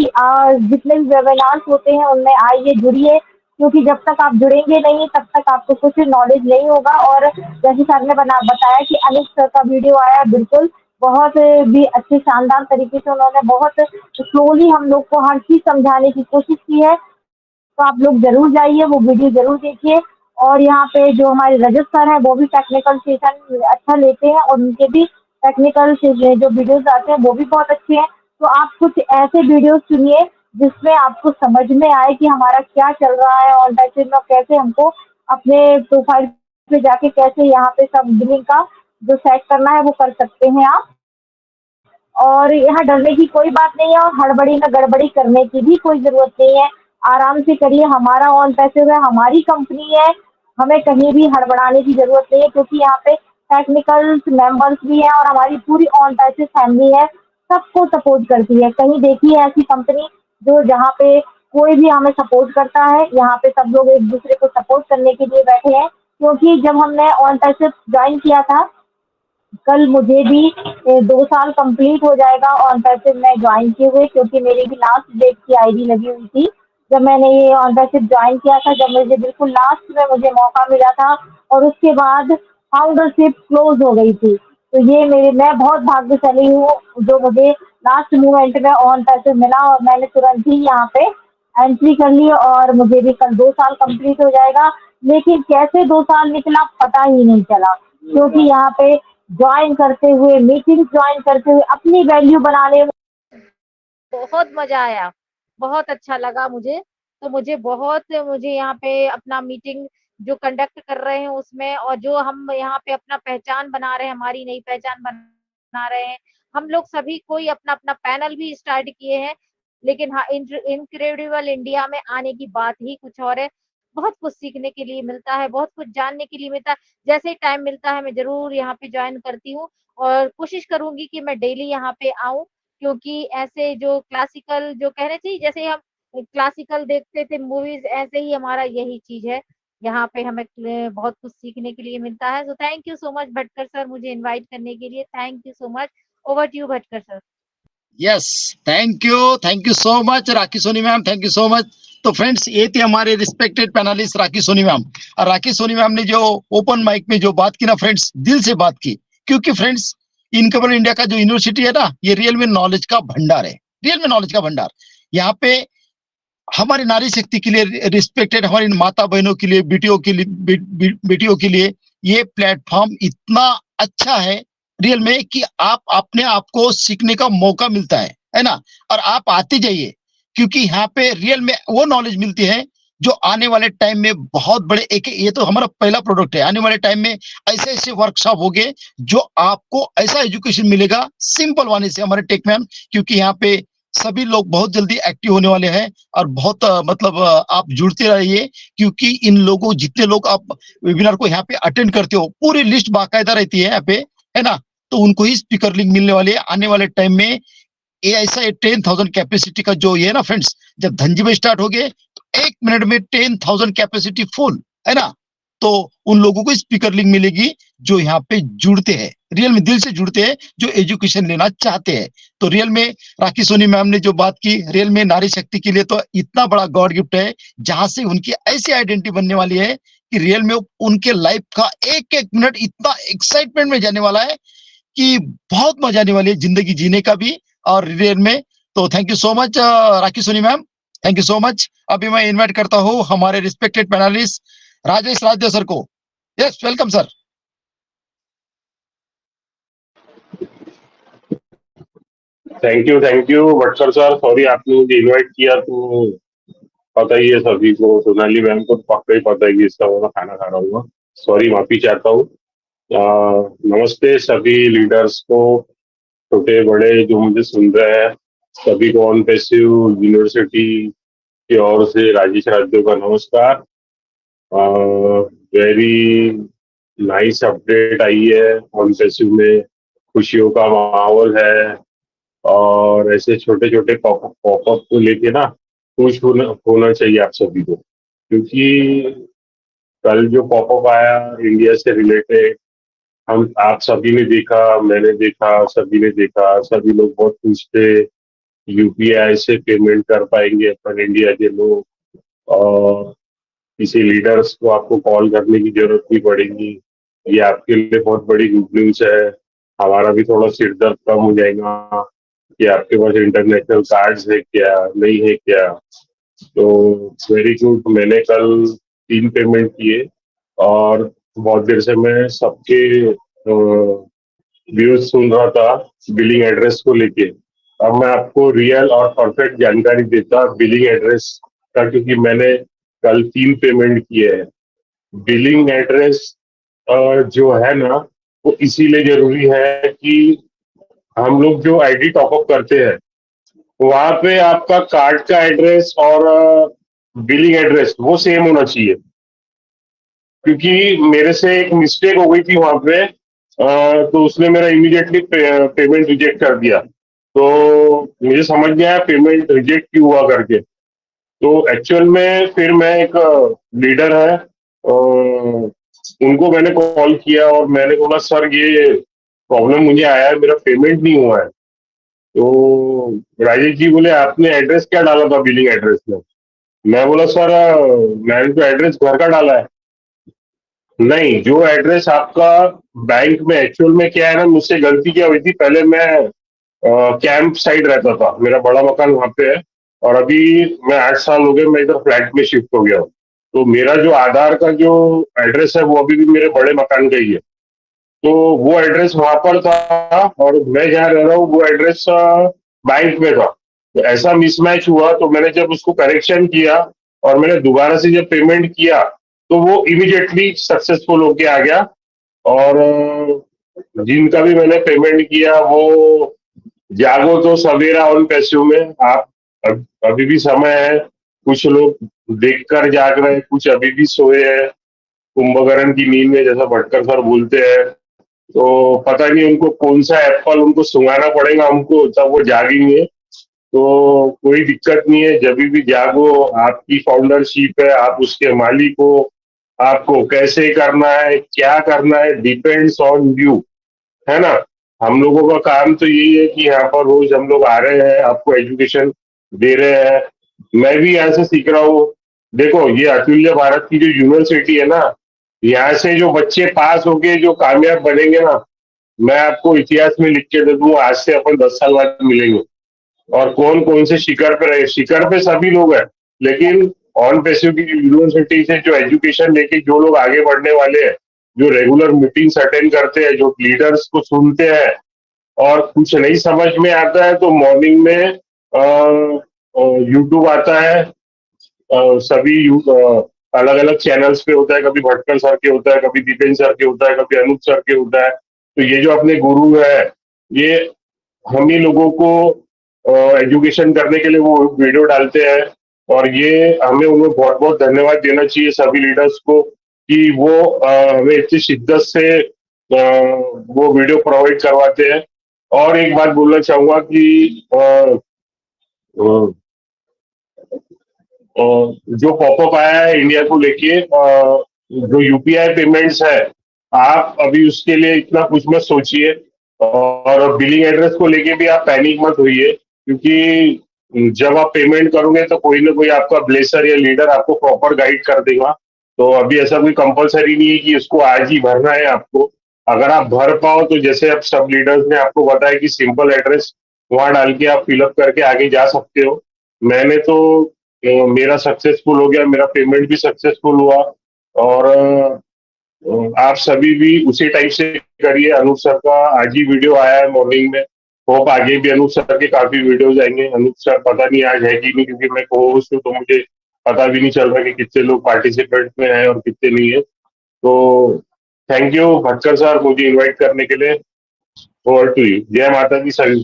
जितने भी वेबिनार्स होते हैं उनमें आइए, जुड़िए, क्योंकि जब तक आप जुड़ेंगे नहीं तब तक आपको कुछ नॉलेज नहीं होगा। और जैसे सर ने बताया कि अनिल सर का वीडियो आया, बिल्कुल बहुत भी अच्छे शानदार तरीके से उन्होंने बहुत स्लोली हम लोग को हर चीज़ समझाने की कोशिश की है। तो आप लोग ज़रूर जाइए, वो वीडियो ज़रूर देखिए। और यहाँ पे जो हमारे रजत सर हैं वो भी टेक्निकल सेशन अच्छा लेते हैं और उनके भी टेक्निकल से जो वीडियोज़ आते हैं वो भी बहुत अच्छे हैं। तो आप कुछ ऐसे वीडियोज़ चुनिए जिसमें आपको समझ में आए कि हमारा क्या चल रहा है और कैसे में कैसे हमको अपने प्रोफाइल पे जाके कैसे यहाँ पे सब बिलिंग का जो सेट करना है वो कर सकते हैं आप। और यहाँ डरने की कोई बात नहीं है और हड़बड़ी में गड़बड़ी करने की भी कोई ज़रूरत नहीं है। आराम से करिए, हमारा ऑन पैसे है, हमारी कंपनी है, हमें कहीं भी हड़बड़ाने की ज़रूरत नहीं है, क्योंकि यहाँ पे टेक्निकल मेंबर्स भी हैं और हमारी पूरी ऑन पैसे फैमिली है, सबको सपोर्ट करती है। कहीं देखी है ऐसी कंपनी जो जहाँ पे कोई भी हमें सपोर्ट करता है? यहाँ पे सब लोग एक दूसरे को सपोर्ट करने के लिए बैठे हैं, क्योंकि जब हमने ऑन पैसे ज्वाइन किया था, कल मुझे भी 2 साल कंप्लीट हो जाएगा ऑन पैसिव में ज्वाइन किए हुए, क्योंकि मेरी भी लास्ट डेट की आईडी लगी हुई थी जब मैंने ये ऑन पैसिव ज्वाइन किया था, जब मुझे बिल्कुल लास्ट में मुझे मौका मिला था और उसके बाद फाउंडरशिप क्लोज हो गई थी। तो ये मैं बहुत भाग्यशाली हूँ जो मुझे लास्ट मोमेंट में ऑन पैसिव मिला और मैंने तुरंत ही यहाँ पे एंट्री कर ली और मुझे भी कल 2 साल कंप्लीट हो जाएगा। लेकिन कैसे 2 साल निकला पता ही नहीं चला, क्योंकि यहाँ पे ज्वाइन करते हुए, मीटिंग ज्वाइन करते हुए, अपनी वैल्यू बनाने में बहुत मजा आया, बहुत अच्छा लगा मुझे। तो मुझे यहाँ पे अपना मीटिंग जो कंडक्ट कर रहे हैं उसमें, और जो हम यहाँ पे अपना पहचान बना रहे हैं, हमारी नई पहचान बना रहे हैं। हम लोग सभी कोई अपना-अपना पैनल भी स्टार्ट किए हैं। लेकिन हाँ, इनक्रेडिबल इंडिया में आने की बात ही कुछ और है। बहुत कुछ सीखने के लिए मिलता है, बहुत कुछ जानने के लिए मिलता है। जैसे ही टाइम मिलता है मैं ज़रूर यहाँ पे जॉइन करती हूँ और कोशिश करूँगी कि मैं डेली यहाँ पे आऊँ, क्योंकि ऐसे जो क्लासिकल जो कहने चाहिए, जैसे हम क्लासिकल देखते थे मूवीज़, ऐसे ही हमारा यही चीज़ है। यहाँ पे हमें बहुत कुछ सीखने के लिए मिलता है। So thank you so much Bhatkar sir, मुझे इनवाइट करने के लिए। Thank you so much. Over to you Bhatkar sir. Yes, thank you so much Rakhi Soni ma'am, thank you so much. तो फ्रेंड्स, ये थे हमारे respected panelist Rakhi Soni ma'am. और राखी सोनी मैम ने जो ओपन माइक में जो बात की ना फ्रेंड्स, दिल से बात की, क्योंकि फ्रेंड्स इनकरेडिबल इंडिया का जो यूनिवर्सिटी है ना, ये रियल में नॉलेज का भंडार है, रियल में नॉलेज का भंडार। यहाँ पे हमारी नारी शक्ति के लिए, रिस्पेक्टेड हमारी माता बहनों के लिए, बेटियों के लिए ये प्लेटफॉर्म इतना अच्छा है रियल में कि आप अपने आप को सीखने का मौका मिलता है ना। और आप आते जाइए, क्योंकि यहाँ पे रियल में वो नॉलेज मिलती है जो आने वाले टाइम में बहुत बड़े, एक ये तो हमारा पहला प्रोडक्ट है, आने वाले टाइम में ऐसे ऐसे वर्कशॉप होंगे जो आपको ऐसा एजुकेशन मिलेगा सिंपल वाले से हमारे टेक मैम, क्योंकि यहाँ पे सभी लोग बहुत जल्दी एक्टिव होने वाले हैं। और बहुत मतलब आप जुड़ते रहिए, क्योंकि इन लोगों, जितने लोग आप वेबिनार को यहाँ पे अटेंड करते हो, पूरी लिस्ट बाकायदा रहती है यहाँ पे, है ना। तो उनको ही स्पीकर लिंक मिलने वाली है आने वाले टाइम में। ये ऐसा 10,000 कैपेसिटी का जो ये है ना फ्रेंड्स, जब धनजी में स्टार्ट हो गए तो 1 मिनट में 10,000 कैपेसिटी फुल, है ना। तो उन लोगों को स्पीकर लिंक मिलेगी जो यहाँ पे जुड़ते हैं, रियल में दिल से जुड़ते हैं, जो एजुकेशन लेना चाहते हैं। तो रियल में राखी सोनी मैम ने जो बात की, रियल में नारी शक्ति के लिए तो इतना बड़ा गॉड गिफ्ट है, जहां से उनकी ऐसी आइडेंटिटी बनने वाली है कि रियल में उनके लाइफ का एक एक मिनट इतना एक्साइटमेंट में जाने वाला है कि बहुत मजा आने वाली है जिंदगी जीने का भी और रियल में। तो thank you so much Rakhi Soni ma'am, thank you so much. अभी मैं इनवाइट करता हूँ हमारे respected panelist Rajesh Rajdev sir को। Yes, welcome sir. Thank you Bhatkar sir, sorry आपने मुझे इनवाइट किया तो पता ही है सभी को, सोनाली मैम को तो पक्का ही पता है कि इसका मैं खाना खा रहा हूँ। सॉरी, माफी चाहता हूँ। नमस्ते सभी लीडर्स को, छोटे बड़े जो मुझे सुन रहे हैं, सभी को ऑन पैसिव यूनिवर्सिटी की ओर से राजेश राजदेव का नमस्कार। वेरी नाइस अपडेट आई है, ऑन पैसिव में खुशियों का माहौल है और ऐसे छोटे छोटे पॉपअप को लेके ना खुश होना चाहिए आप सभी को, क्योंकि कल जो पॉपअप आया इंडिया से रिलेटेड, हम आप सभी ने देखा, मैंने देखा, सभी ने देखा, सभी लोग बहुत खुश थे। यूपीआई से पेमेंट कर पाएंगे अपन इंडिया के लोग और किसी लीडर्स को आपको कॉल करने की जरूरत नहीं पड़ेगी। ये आपके लिए बहुत बड़ी गुड न्यूज है। हमारा भी थोड़ा सिर दर्द कम हो जाएगा कि आपके पास इंटरनेशनल कार्ड्स है क्या, नहीं है क्या। तो वेरी गुड। मैंने कल 3 पेमेंट किए और बहुत देर से मैं सबके व्यूज सुन रहा था बिलिंग एड्रेस को लेके। अब मैं आपको रियल और परफेक्ट जानकारी देता बिलिंग एड्रेस का, क्योंकि मैंने कल 3 पेमेंट किए हैं। बिलिंग एड्रेस जो है ना, वो इसीलिए जरूरी है कि हम लोग जो आईडी टॉपअप करते हैं वहां पे आपका कार्ड का एड्रेस और बिलिंग एड्रेस वो सेम होना चाहिए। क्योंकि मेरे से एक मिस्टेक हो गई थी वहां पे, तो उसने मेरा इमीडिएटली पेमेंट रिजेक्ट कर दिया। तो मुझे समझ नहीं आया पेमेंट रिजेक्ट क्यों हुआ करके। तो एक्चुअल में फिर मैं एक लीडर है उनको मैंने कॉल किया और मैंने बोला सर ये प्रॉब्लम मुझे आया है, मेरा पेमेंट नहीं हुआ है। तो राजेश जी बोले आपने एड्रेस क्या डाला था बिलिंग एड्रेस में? मैं बोला सर मैंने तो एड्रेस घर का डाला है। नहीं, जो एड्रेस आपका बैंक में एक्चुअल में क्या है ना, मुझसे गलती क्या हुई थी, पहले मैं कैंप साइड रहता था, मेरा बड़ा मकान वहां पे है और अभी मैं 8 साल हो गए मैं इधर फ्लैट में शिफ्ट हो गया हूँ। तो मेरा जो आधार का जो एड्रेस है वो अभी भी मेरे बड़े मकान का ही है। तो वो एड्रेस वहां पर था और मैं जहाँ रह रहा हूँ वो एड्रेस बैंक में था। तो ऐसा मिसमैच हुआ, तो मैंने जब उसको करेक्शन किया और मैंने दोबारा से जब पेमेंट किया तो वो इमीडिएटली सक्सेसफुल होके आ गया। और जिनका भी मैंने पेमेंट किया वो जागो तो सवेरा ऑन पैसिव में। आप अभी भी समय है, कुछ लोग देखकर जाग रहे हैं, कुछ अभी भी सोए हैं कुंभकर्ण की नींद में, जैसा भटकर सर बोलते हैं। तो पता नहीं उनको कौन सा एप्पल उनको सुंघाना पड़ेगा हमको तब वो जागेंगे। तो कोई दिक्कत नहीं है, जब भी जागो, आपकी फाउंडरशिप है, आप उसके मालिक हो। आपको कैसे करना है, क्या करना है, डिपेंड्स ऑन यू, है ना। हम लोगों का काम तो यही है कि यहाँ पर रोज हम लोग आ रहे हैं, आपको एजुकेशन दे रहे हैं। मैं भी यहाँ से सीख रहा हूँ। देखो ये अतुल्य भारत की जो यूनिवर्सिटी है ना, यहाँ से जो बच्चे पास होके जो कामयाब बनेंगे ना, मैं आपको इतिहास में लिख के दे दूंगा, आज से अपन 10 साल बाद मिलेंगे। और कौन कौन से शिखर पे रहे, शिखर पे सभी लोग हैं, लेकिन ऑन पैसिव की यूनिवर्सिटी से जो एजुकेशन लेके जो लोग आगे बढ़ने वाले हैं, जो रेगुलर मीटिंग्स अटेंड करते हैं, जो लीडर्स को सुनते हैं और कुछ नहीं समझ में आता है तो मॉर्निंग में यूट्यूब आता है, सभी अलग अलग चैनल्स पे होता है, कभी भटकर सर के होता है, कभी दीपेन सर के होता है, कभी अनूप सर के होता है। तो ये जो अपने गुरु है, ये हम ही लोगों को एजुकेशन करने के लिए वो वीडियो डालते हैं और ये हमें उन्हें बहुत बहुत धन्यवाद देना चाहिए सभी लीडर्स को कि वो हमें इतनी शिद्दत से वो वीडियो प्रोवाइड करवाते हैं। और एक बात बोलना चाहूंगा कि जो पॉपअप आया है इंडिया को लेके, जो यूपीआई पेमेंट्स है, आप अभी उसके लिए इतना कुछ मत सोचिए। और बिलिंग एड्रेस को लेके भी आप पैनिक मत होइए, क्योंकि जब आप पेमेंट करोगे तो कोई ना कोई आपका ब्लेसर या लीडर आपको प्रॉपर गाइड कर देगा। तो अभी ऐसा कोई कंपलसरी नहीं है कि इसको आज ही भरना है आपको। अगर आप भर पाओ तो जैसे अब सब लीडर्स ने आपको बताया कि सिंपल एड्रेस वहां डाल के आप फिलअप करके आगे जा सकते हो। मैंने तो मेरा सक्सेसफुल हो गया, मेरा पेमेंट भी सक्सेसफुल हुआ। और आप सभी भी उसी टाइप से करिए। अनूप सर का आज ही वीडियो आया है मॉर्निंग में, होप आगे भी अनूप सर के काफी वीडियोज आएंगे। अनूप सर पता नहीं आज है कि नहीं, क्योंकि मैं को होस्ट हूँ तो मुझे पता भी नहीं चल रहा कि कितने लोग पार्टिसिपेंट में हैं और कितने नहीं है। तो थैंक यू भटकर सर मुझे इनवाइट करने के लिए। Over to you. जय माता दी सभी।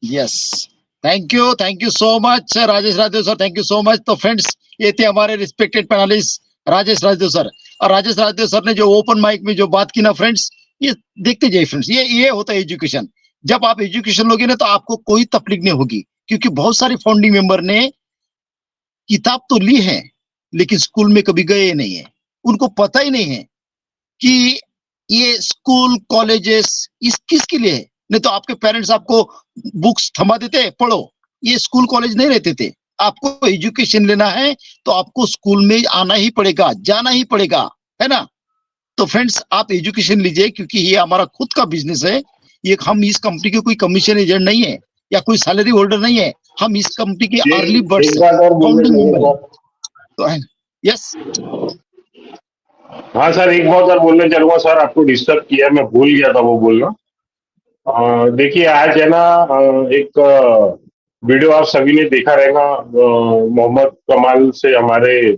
Yes, thank you so much Rajesh Rajdev sir, thank you so much. तो फ्रेंड्स, ये थे हमारे respected panelist Rajesh Rajdev sir. और राजेश राजदेव सर ने जो ओपन माइक में जो बात की ना फ्रेंड्स, ये देखते जाइए फ्रेंड्स, ये होता है एजुकेशन। जब आप एजुकेशन लोगे ना तो आपको कोई तकलीफ नहीं होगी, क्योंकि बहुत सारे फाउंडिंग मेंबर ने किताब तो ली है लेकिन स्कूल में कभी गए नहीं है। उनको पता ही नहीं है कि ये स्कूल कॉलेजेस इस किसके लिए है। नहीं तो आपके पेरेंट्स आपको बुक्स थमा देते, पढ़ो। ये स्कूल कॉलेज नहीं रहते थे। आपको एजुकेशन लेना है तो आपको स्कूल में आना ही पड़ेगा, जाना ही पड़ेगा, है ना। तो फ्रेंड्स, आप एजुकेशन लीजिए, क्योंकि ये हमारा खुद का बिजनेस है। ये हम इस कंपनी के कोई कमीशन एजेंट नहीं है या कोई सैलरी होल्डर नहीं है। हम इस कंपनी के अर्ली बर्ड्स एक बात और फाउंडिंग बोलने मेंबर। तो यस हाँ सर, एक बात और बोलने चलूंगा सर, आपको डिस्टर्ब किया, मैं भूल गया था वो बोलना। देखिए आज है ना, एक वीडियो आप सभी ने देखा रहेगा, मोहम्मद कमाल से हमारे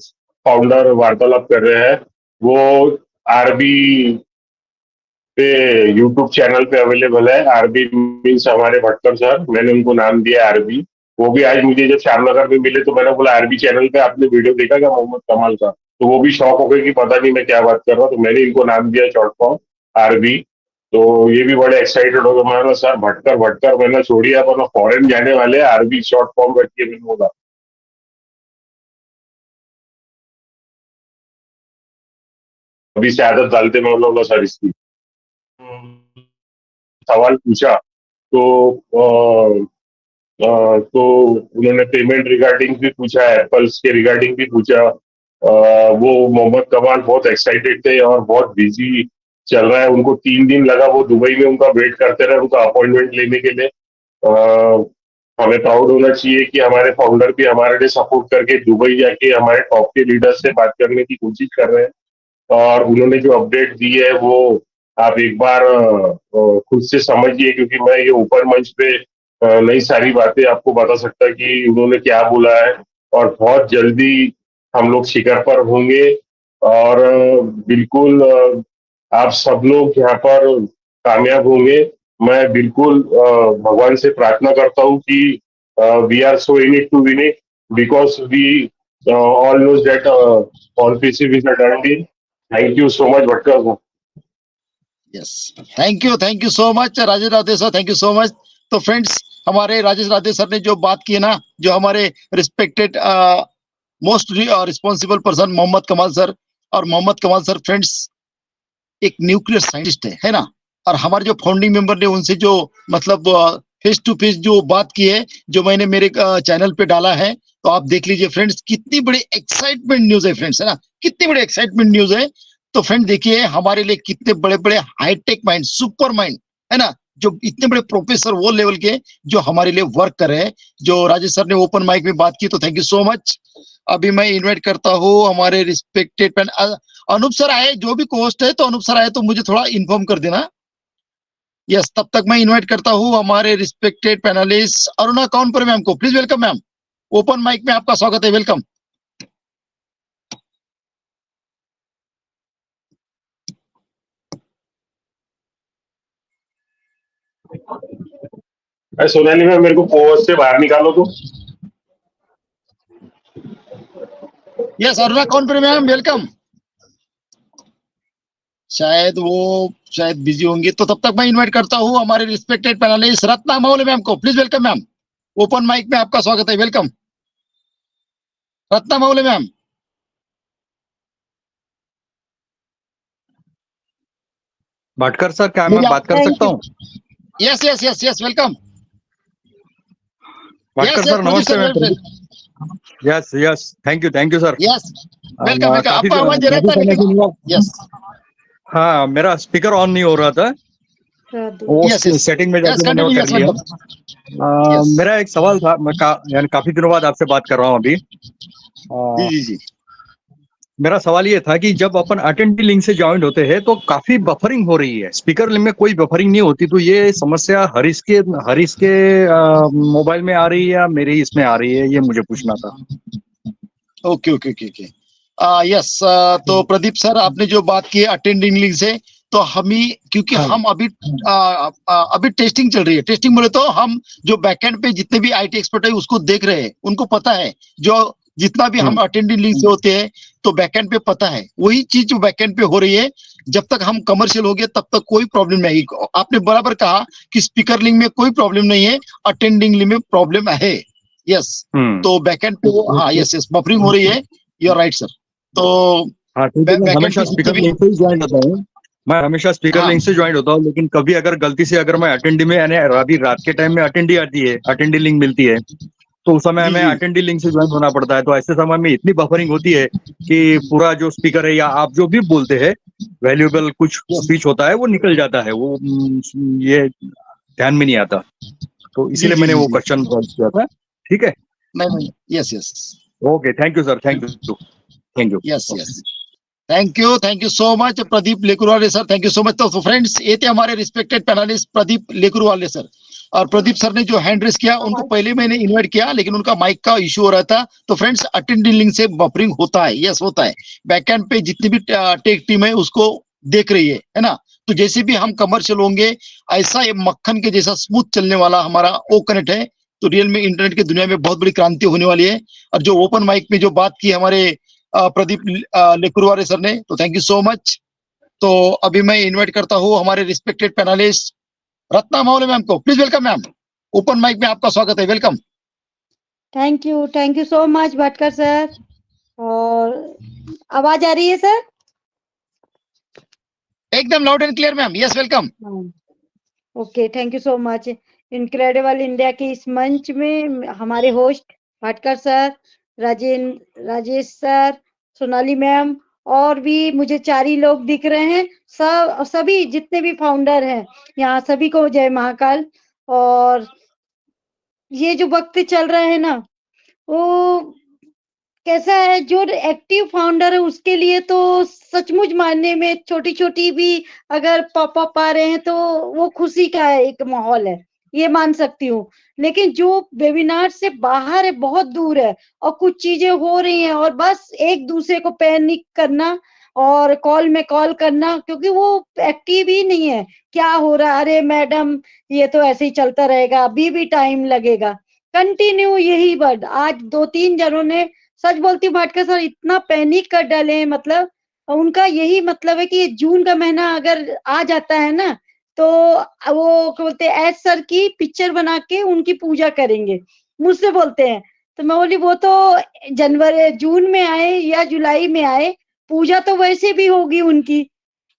फाउंडर वार्तालाप कर रहे हैं। वो आरबी पे यूट्यूब चैनल पे अवेलेबल है। आरबी मीन्स हमारे भटकर सर, मैंने उनको नाम दिया आरबी। वो भी आज मुझे जब श्यामनगर में मिले तो मैंने बोला आरबी चैनल पे आपने वीडियो देखा क्या मोहम्मद कमाल का? तो वो भी शॉक हो गए कि पता नहीं मैं क्या बात कर रहा हूँ। तो मैंने इनको नाम दिया शॉर्ट फॉर्म आरबी। तो ये भी बड़े एक्साइटेड हो गए। मैंने सर भटकर मैंने छोड़िए, अपन फॉरेन जाने वाले, आरबी शॉर्ट फॉर्म रखिए। मैंने बोला अभी से आदत डालते। मैं बोला सर इसकी सवाल पूछा तो उन्होंने पेमेंट रिगार्डिंग भी पूछा, एप्पल्स के रिगार्डिंग भी पूछा। वो मोहम्मद कमाल बहुत एक्साइटेड थे और बहुत बिजी चल रहा है। उनको 3 दिन लगा, वो दुबई में उनका वेट करते रहे उनका अपॉइंटमेंट लेने के लिए। हमें प्राउड होना चाहिए कि हमारे फाउंडर भी हमारे लिए सपोर्ट करके दुबई जाके हमारे टॉप के लीडर से बात करने की कोशिश कर रहे हैं। और उन्होंने जो अपडेट दी है वो आप एक बार खुद से समझिए, क्योंकि मैं ये ओपन मंच पे नई सारी बातें आपको बता सकता कि उन्होंने क्या बोला है। और बहुत जल्दी हम लोग शिखर पर होंगे और बिल्कुल आप सब लोग यहाँ पर कामयाब होंगे। मैं बिल्कुल भगवान से प्रार्थना करता हूँ कि we are so in it to win it, because we all knows that all pieces is a done deal. Thank you so much Bhatkar. Yes, thank you so much Rajesh Radhe sir, thank you so much. तो friends, हमारे Rajesh Radhe sir ने जो बात की है ना, जो हमारे respected most responsible person Mohammad Kamal sir, और मोहम्मद कमाल सर फ्रेंड्स एक न्यूक्लियर साइंटिस्ट है ना। और हमारे जो फाउंडिंग मेंबर ने उनसे जो मतलब फेस टू फेस जो बात की है, जो मैंने मेरे चैनल पे डाला है, तो आप देख लीजिए फ्रेंड्स, कितनी बड़ी एक्साइटमेंट न्यूज है फ्रेंड्स, है ना, कितनी बड़ी एक्साइटमेंट न्यूज है। तो फ्रेंड देखिए हमारे लिए कितने बड़े बड़े हाईटेक माइंड, सुपर माइंड, है ना, जो इतने बड़े प्रोफेसर वो लेवल के जो हमारे लिए वर्क कर रहे हैं। जो राजेश सर ने ओपन माइक में बात की, तो थैंक यू सो मच। अभी मैं इनवाइट करता हूँ हमारे रिस्पेक्टेड पैन अनूप सर आए, जो भी कोस्ट है, तो अनूप सर आए तो मुझे थोड़ा इन्फॉर्म कर देना। यस, तब तक मैं इनवाइट करता हूँ हमारे respected panelist Aruna Kaunpur ma'am को। Please welcome ma'am, open mic में आपका स्वागत है, वेलकम। सोनाली मैम मेरे को पोस्ट से बाहर निकालो तो। Yes, Aruna Kaunpur ma'am welcome. शायद बिजी होंगे, तो तब तक मैं इनवाइट करता हूँ हमारे respected panelist Ratna Maule ma'am को। Please welcome ma'am, open mic में आपका स्वागत है, welcome Ratna Maule ma'am. Bhatkar sir, क्या मैं बात कर सकता हूँ? Yes yes yes yes, welcome Bhatkar sir, नमस्ते ma'am. Yes yes, thank you sir. Yes, welcome welcome. आपका आवाज दे रहा था। यस, हाँ, मेरा स्पीकर ऑन नहीं हो रहा था, वो सेटिंग में जाके मैंने कर लिया। मेरा एक सवाल था, मैं यानी काफी दिनों बाद आपसे बात कर रहा हूँ अभी। जी। मेरा सवाल ये था कि जब अपन अटेंडी लिंक से ज्वाइन होते हैं तो काफी बफरिंग हो रही है, स्पीकर लिंक में कोई बफरिंग नहीं होती। तो ये समस्या हरीश के मोबाइल में आ रही है या मेरे इसमें आ रही है, ये मुझे पूछना था। Okay okay okay okay yes. तो प्रदीप सर आपने जो बात की अटेंडिंग लिंक से, तो हम ही क्योंकि हम अभी टेस्टिंग चल रही है। टेस्टिंग बोले तो हम जो बैकएंड पे जितने भी आईटी एक्सपर्ट है उसको देख रहे हैं, उनको पता है जो जितना भी हम अटेंडिंग लिंक से होते हैं तो बैकएंड पे पता है वही चीज जो बैकएंड पे हो रही है। जब तक हम कमर्शियल हो गए तब तक कोई प्रॉब्लम नहीं आएगी। आपने बराबर कहा कि स्पीकर लिंक में कोई प्रॉब्लम नहीं है, अटेंडिंग लिंक में प्रॉब्लम है। यस तो बैकएंड पे हाँ यस यस बफरिंग हो रही है। You are right sir. तो हमेशा स्पीकर लिंक से ज्वाइन होता हूँ, मैं हमेशा स्पीकर लिंक से ज्वाइन होता हूँ, लेकिन कभी अगर गलती से अगर मैं अटेंडी में यानी अभी रात के टाइम में अटेंडी आती है, अटेंडी लिंक मिलती है, तो उस समय हमें अटेंडी लिंक से ज्वाइन होना पड़ता है। तो ऐसे समय में इतनी बफरिंग होती है कि पूरा जो स्पीकर है या आप जो भी बोलते हैं वैल्यूएबल कुछ स्पीच होता है वो निकल जाता है, वो ये ध्यान में नहीं आता। तो इसीलिए मैंने वो क्वेश्चन किया था। ठीक है, नहीं yes yes okay, thank you sir, thank you yes yes thank you so much Pradeep Lekurwale sir, thank you so much. तो फ्रेंड्स ये थे हमारे respected panelist Pradeep Lekurwale sir. और प्रदीप सर ने जो हैंड रेस किया उनको पहले मैंने इनवाइट किया लेकिन उनका माइक का इशू हो रहा था। तो फ्रेंड्स अटेंडिंग लिंक से बफरिंग होता है, यस होता है। बैकएंड पे जितनी भी टेक टीम है उसको देख रही है ना। तो जैसे भी हम कमर्शियल होंगे ऐसा ये मक्खन के जैसा स्मूथ चलने वाला हमारा ओ कनेक्ट है। तो रियल में इंटरनेट की दुनिया में बहुत बड़ी क्रांति होने वाली है। और जो ओपन माइक में जो बात की हमारे प्रदीप लेकुरवाले सर ने, तो थैंक यू सो मच। तो अभी मैं इनवाइट करता हूँ हमारे respected panelist Ratna Mawle ma'am को। Please welcome ma'am, open mic में आपका स्वागत है, welcome. Thank you so much Bhatkar sir. और आवाज आ रही है सर? एकदम loud and clear ma'am, yes welcome. Okay, thank you so much. Incredible India के इस मंच में हमारे host Bhatkar sir, Rajesh sir, Sonali ma'am और भी मुझे 4 ही लोग दिख रहे हैं। सभी जितने भी फाउंडर हैं यहाँ सभी को जय महाकाल। और ये जो वक्त चल रहा है ना वो कैसा है, जो एक्टिव फाउंडर है उसके लिए तो सचमुच मानने में छोटी छोटी भी अगर पॉप अप आ रहे हैं तो वो खुशी का है एक माहौल है, ये मान सकती हूँ। लेकिन जो वेबिनार से बाहर है, बहुत दूर है और कुछ चीजें हो रही हैं और बस एक दूसरे को पैनिक करना और कॉल में कॉल करना, क्योंकि वो एक्टिव ही नहीं है। क्या हो रहा है, अरे मैडम ये तो ऐसे ही चलता रहेगा, अभी भी टाइम लगेगा, कंटिन्यू यही वर्ड। आज 2-3 जनों ने, सच बोलती हूँ भाटकर सर, इतना पैनिक कर डाले हैं। मतलब उनका यही मतलब है कि ये जून का महीना अगर आ जाता है ना तो वो क्या बोलते हैं, एस सर की पिक्चर बना के उनकी पूजा करेंगे, मुझसे बोलते हैं। तो मैं बोली वो तो जून में आए या जुलाई में आए, पूजा तो वैसे भी होगी उनकी।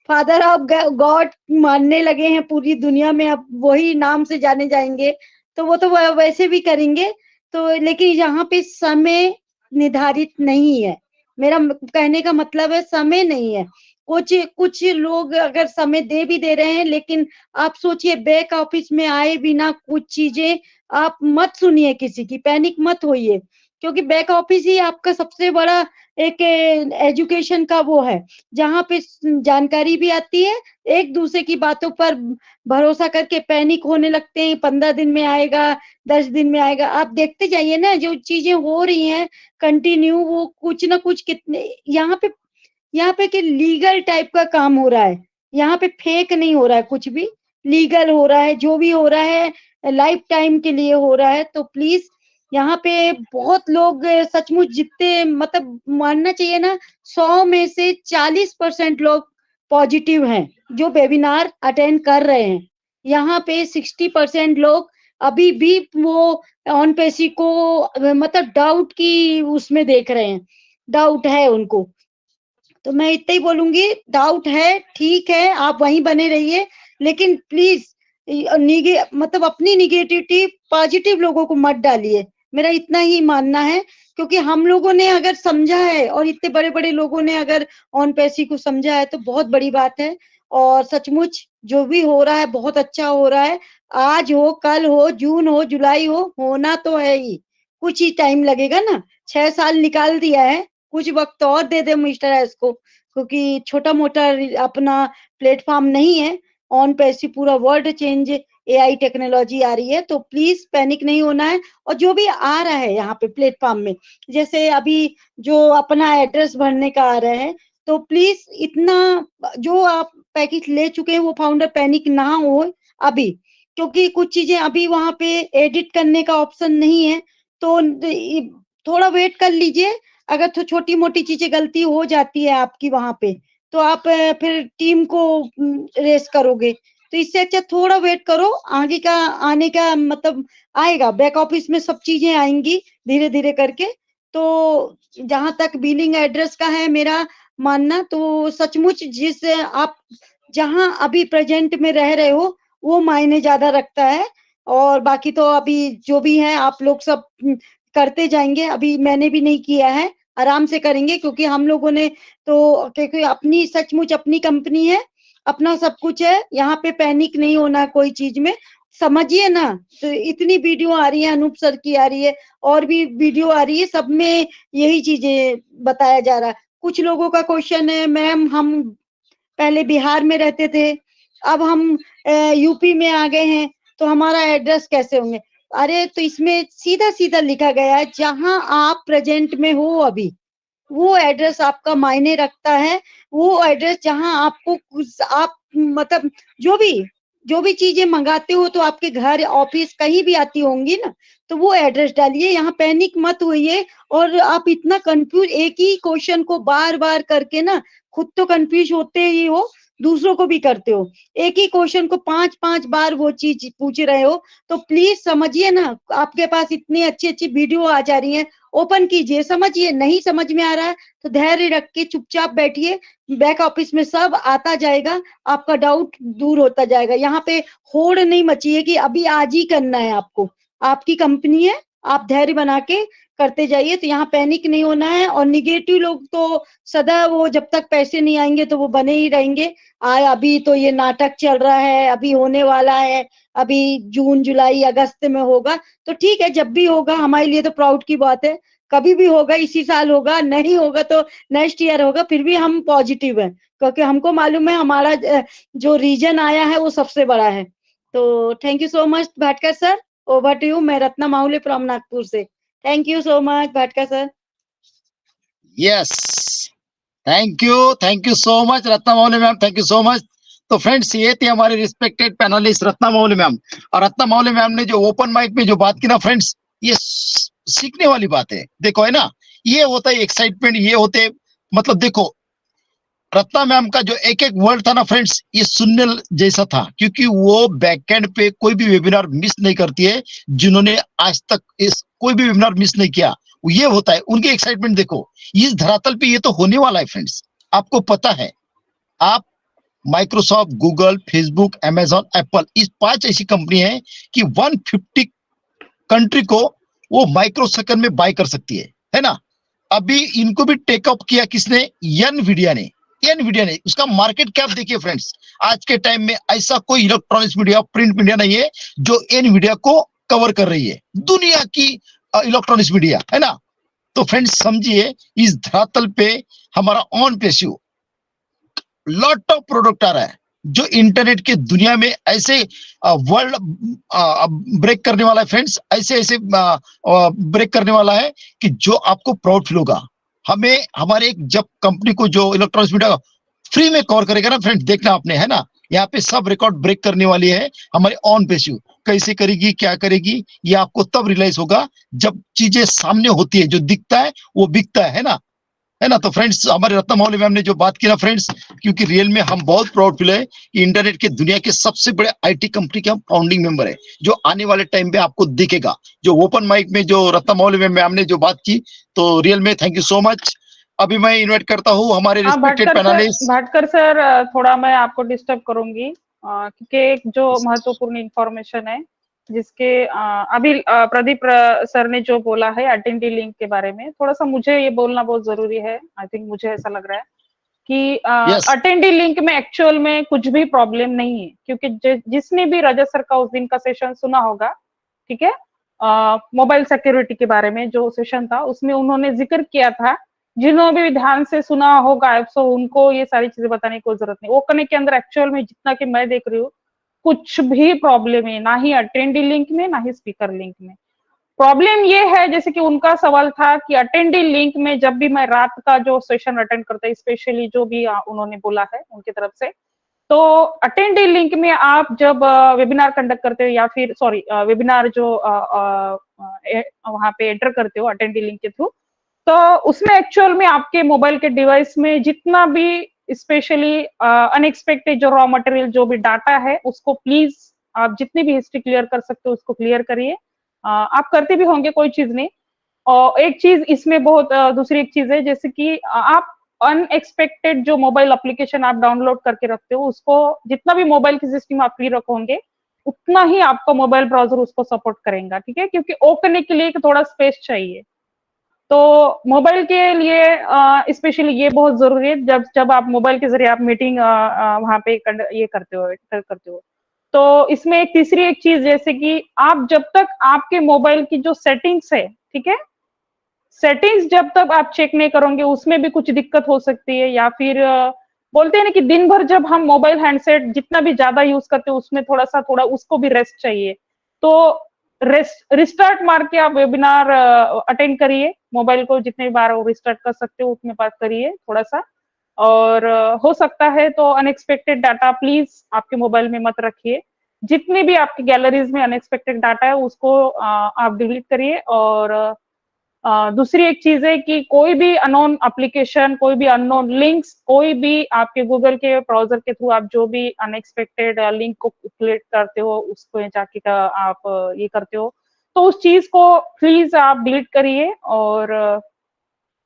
फादर ऑफ गॉड मानने लगे हैं पूरी दुनिया में, अब वही नाम से जाने जाएंगे, तो वो तो वैसे भी करेंगे। तो लेकिन यहाँ पे समय निर्धारित नहीं है, मेरा कहने का मतलब है समय नहीं है। कुछ लोग अगर समय दे भी दे रहे हैं, लेकिन आप सोचिए बैक ऑफिस में आए बिना कुछ चीजें आप मत सुनिए, किसी की पैनिक मत होइए, क्योंकि बैक ऑफिस ही आपका सबसे बड़ा एक एजुकेशन का वो है, जहाँ पे जानकारी भी आती है। एक दूसरे की बातों पर भरोसा करके पैनिक होने लगते हैं, 15 दिन में आएगा, 10 दिन में आएगा। आप देखते जाइए ना जो चीजें हो रही हैं कंटिन्यू, वो कुछ ना कुछ कितने यहाँ पे कि लीगल टाइप का काम हो रहा है। यहाँ पे फेक नहीं हो रहा है, कुछ भी लीगल हो रहा है। जो भी हो रहा है लाइफ टाइम के लिए हो रहा है। तो प्लीज यहाँ पे बहुत लोग सचमुच जितने मतलब मानना चाहिए ना, 100 में से 40% लोग पॉजिटिव हैं जो वेबिनार अटेंड कर रहे हैं। यहाँ पे 60% लोग अभी भी वो ऑन पेसी को मतलब डाउट की उसमें देख रहे हैं, डाउट है उनको। तो मैं इतना ही बोलूंगी, डाउट है ठीक है, आप वहीं बने रहिए, लेकिन प्लीज मतलब अपनी निगेटिविटी पॉजिटिव लोगों को मत डालिए, मेरा इतना ही मानना है। क्योंकि हम लोगों ने अगर समझा है और इतने बड़े बड़े लोगों ने अगर ऑन पेसी को समझा है तो बहुत बड़ी बात है। और सचमुच जो भी हो रहा है बहुत अच्छा हो रहा है। आज हो, कल हो, जून हो, जुलाई हो, होना तो है ही, कुछ ही टाइम लगेगा ना। 6 साल निकाल दिया है, कुछ वक्त और दे दे मिस्टर एस को, क्योंकि छोटा मोटा अपना प्लेटफॉर्म नहीं है। ऑन पेसी पूरा वर्ल्ड चेंज AI टेक्नोलॉजी आ रही है, तो प्लीज पैनिक नहीं होना है। और जो भी आ रहा है यहाँ पे प्लेटफॉर्म में, जैसे अभी जो अपना एड्रेस भरने का आ रहा है, तो प्लीज इतना जो आप पैकेज ले चुके हैं वो फाउंडर पैनिक ना हो अभी, क्योंकि कुछ चीजें अभी वहां पे एडिट करने का ऑप्शन नहीं है, तो थोड़ा वेट कर लीजिए। अगर तो छोटी मोटी चीजें गलती हो जाती है आपकी वहां पे, तो आप फिर टीम को रेस करोगे, तो इससे अच्छा थोड़ा वेट करो। आगे का आने का मतलब आएगा, बैक ऑफिस में सब चीजें आएंगी धीरे धीरे करके। तो जहां तक बिलिंग एड्रेस का है मेरा मानना, तो सचमुच जिस आप जहां अभी प्रेजेंट में रह रहे हो वो मायने ज्यादा रखता है। और बाकी तो अभी जो भी है आप लोग सब करते जाएंगे, अभी मैंने भी नहीं किया है, आराम से करेंगे, क्योंकि हम लोगों ने तो क्योंकि अपनी सचमुच अपनी कंपनी है, अपना सब कुछ है, यहाँ पे पैनिक नहीं होना कोई चीज में, समझिए ना। तो इतनी वीडियो आ रही है, अनूप सर की आ रही है, और भी वीडियो आ रही है, सब में यही चीजें बताया जा रहा है। कुछ लोगों का क्वेश्चन है, मैम हम पहले बिहार में रहते थे, अब हम यूपी में आ गए हैं, तो हमारा एड्रेस कैसे होंगे? अरे तो इसमें सीधा सीधा लिखा गया है, जहां आप प्रेजेंट में हो अभी वो एड्रेस आपका मायने रखता है। वो एड्रेस जहां आपको आप मतलब जो भी चीजें मंगाते हो तो आपके घर ऑफिस कहीं भी आती होंगी ना, तो वो एड्रेस डालिए। यहाँ पैनिक मत होइए। और आप इतना कंफ्यूज एक ही क्वेश्चन को बार बार करके ना खुद तो कंफ्यूज होते ही हो, दूसरों को भी करते हो। एक ही क्वेश्चन को 5-5 बार वो चीज पूछ रहे हो, तो प्लीज समझिए ना। आपके पास इतनी अच्छी अच्छी वीडियो आ जा रही है, ओपन कीजिए, समझिए। नहीं समझ में आ रहा है तो धैर्य रख के चुपचाप बैठिए, बैक ऑफिस में सब आता जाएगा, आपका डाउट दूर होता जाएगा। यहाँ पे होड़ नहीं मचिए कि अभी आज ही करना है आपको, आपकी कंपनी है, आप धैर्य बना के करते जाइए। तो यहाँ पैनिक नहीं होना है। और निगेटिव लोग तो सदा वो जब तक पैसे नहीं आएंगे तो वो बने ही रहेंगे। अभी तो ये नाटक चल रहा है, अभी होने वाला है, अभी जून जुलाई अगस्त में होगा, तो ठीक है, जब भी होगा हमारे लिए तो प्राउड की बात है। कभी भी होगा, इसी साल होगा, नहीं होगा तो नेक्स्ट ईयर होगा, फिर भी हम पॉजिटिव हैं, क्योंकि हमको मालूम है हमारा जो रीजन आया है वो सबसे बड़ा है। तो thank you so much Bhatkar sir, over to you. मैं रत्ना माहुले फ्रॉम नागपुर से। Thank you so much Bhatkar sir. Yes, thank you so much Ratna Mahule ma'am, thank you so much. तो फ्रेंड्स, ये थे हमारे respected panelist Ratna Mahule ma'am. और रत्ना माहुले मैम ने जो ओपन माइक में जो बात की ना फ्रेंड्स, ये सीखने वाली बात है। देखो है ना, ये होता है एक्साइटमेंट, ये होते मतलब देखो रत्ना मैम का जो एक एक वर्ड था ना फ्रेंड्स, ये सुनने जैसा था, क्योंकि वो बैकएंड पे कोई भी वेबिनार मिस नहीं करती है। जिन्होंने आज तक इस कोई भी वेबिनार मिस नहीं किया, ये होता है उनके एक्साइटमेंट। देखो इस धरातल पे ये तो होने वाला है फ्रेंड्स, आपको पता है। आप Microsoft, Google, Facebook, Amazon, Apple, इस 5 ऐसी कंपनी है कि 150 कंट्री को वो माइक्रो सेकंड में बाय कर सकती है ना। अभी इनको भी टेकअप किया किसने? एनवीडिया ने। उसका मार्केट कैप देखिए फ्रेंड्स, आज के टाइम में ऐसा कोई इलेक्ट्रॉनिक्स मीडिया, प्रिंट मीडिया नहीं है जो एनवीडिया को कवर कर रही है, दुनिया की इलेक्ट्रॉनिक्स मीडिया, है ना। तो फ्रेंड्स समझिए, इस धरातल पे हमारा ऑन पेशियो लॉट ऑफ प्रोडक्ट आ रहा है जो इंटरनेट के दुनिया में ऐसे वर्ल्ड ब्रेक करने वाला है फ्रेंड्स, ऐसे ब्रेक करने वाला है कि जो आपको प्राउड फील होगा। हमें हमारे एक जब कंपनी को जो इलेक्ट्रॉनिक्स मीडिया फ्री में कवर करेगा ना फ्रेंड्स, देखना आपने, है ना, यहाँ पे सब रिकॉर्ड ब्रेक करने वाली है हमारे ऑन पेशियो। कैसे करेगी, क्या करेगी, ये आपको तब रियलाइज होगा जब चीजें सामने होती है। जो दिखता है वो बिकता है ना, है ना। तो फ्रेंड्स, हमारे रत्ना माहुले मैम ने जो बात की ना फ्रेंड्स, क्योंकि रियल में हम बहुत प्राउड फील है कि इंटरनेट के दुनिया के सबसे बड़े आईटी कंपनी के हम फाउंडिंग मेंबर है, जो आने वाले टाइम पे आपको दिखेगा। जो ओपन माइक में जो रत्ना माहुले मैम ने जो बात की, तो रियल में थैंक यू सो मच। अभी मैं इन्वाइट करता हूँ हमारे रिस्पेक्टेड पैनलिस्ट। भाटकर सर, थोड़ा मैं आपको डिस्टर्ब करूंगी, क्योंकि एक जो महत्वपूर्ण इंफॉर्मेशन है जिसके अभी प्रदीप सर ने जो बोला है अटेंडी लिंक के बारे में, थोड़ा सा मुझे ये बोलना बहुत जरूरी है। आई थिंक मुझे ऐसा लग रहा है कि अटेंडी लिंक में एक्चुअल में कुछ भी प्रॉब्लम नहीं है, क्योंकि जिसने भी रजत सर का उस दिन का सेशन सुना होगा, ठीक है, मोबाइल सिक्योरिटी के बारे में जो सेशन था, उसमें उन्होंने जिक्र किया था। जिन्होंने भी ध्यान से सुना होगा सो उनको ये सारी चीजें बताने की कोई जरूरत नहीं। वो करने के अंदर एक्चुअल में जितना कि मैं देख रही हूँ कुछ भी प्रॉब्लम है, ना ही अटेंडी लिंक में ना ही स्पीकर लिंक में। प्रॉब्लम ये है, जैसे कि उनका सवाल था कि अटेंडी लिंक में जब भी मैं रात का जो सेशन अटेंड करता है, स्पेशली जो भी उन्होंने बोला है उनकी तरफ से, तो अटेंडी लिंक में आप जब वेबिनार कंडक्ट करते हो या फिर सॉरी वेबिनार जो वहां पे एंटर करते हो अटेंडी लिंक के थ्रू, तो उसमें एक्चुअल में आपके मोबाइल के डिवाइस में जितना भी स्पेशली अनएक्सपेक्टेड जो रॉ मटेरियल जो भी डाटा है उसको प्लीज आप जितनी भी हिस्ट्री क्लियर कर सकते हो उसको क्लियर करिए। आप करते भी होंगे, कोई चीज नहीं। और एक चीज इसमें बहुत दूसरी एक चीज है, जैसे कि आप अनएक्सपेक्टेड जो मोबाइल एप्लीकेशन आप डाउनलोड करके रखते हो उसको जितना भी मोबाइल की सिस्टम आप फ्री रखोगे उतना ही आपका मोबाइल ब्राउजर उसको सपोर्ट करेगा, ठीक है, क्योंकि ओपन के लिए थोड़ा स्पेस चाहिए। तो मोबाइल के लिए स्पेशली ये बहुत जरूरी है, जब आप मोबाइल के जरिए आप मीटिंग वहां पे ये करते हो। तो इसमें एक तीसरी एक चीज, जैसे कि आप जब तक आपके मोबाइल की जो सेटिंग्स है, ठीक है, सेटिंग्स जब तक आप चेक नहीं करोगे उसमें भी कुछ दिक्कत हो सकती है, या फिर बोलते हैं ना कि दिन भर जब हम मोबाइल हैंडसेट जितना भी ज्यादा यूज करते हैं उसमें थोड़ा उसको भी रेस्ट चाहिए। तो रिस्टार्ट मार के आप वेबिनार अटेंड करिए, मोबाइल को जितने बार रिस्टार्ट कर सकते हो उतने बार करिए थोड़ा सा। और हो सकता है तो अनएक्सपेक्टेड डाटा प्लीज आपके मोबाइल में मत रखिए, जितनी भी आपकी गैलरीज में अनएक्सपेक्टेड डाटा है उसको आप डिलीट करिए। और दूसरी एक चीज है कि कोई भी अननोन एप्लीकेशन, कोई भी अननोन लिंक्स, कोई भी आपके गूगल के ब्राउजर के थ्रू आप जो भी अनएक्सपेक्टेड लिंक को क्लिक करते हो उसको जाके आप ये करते हो, तो उस चीज को प्लीज आप डिलीट करिए और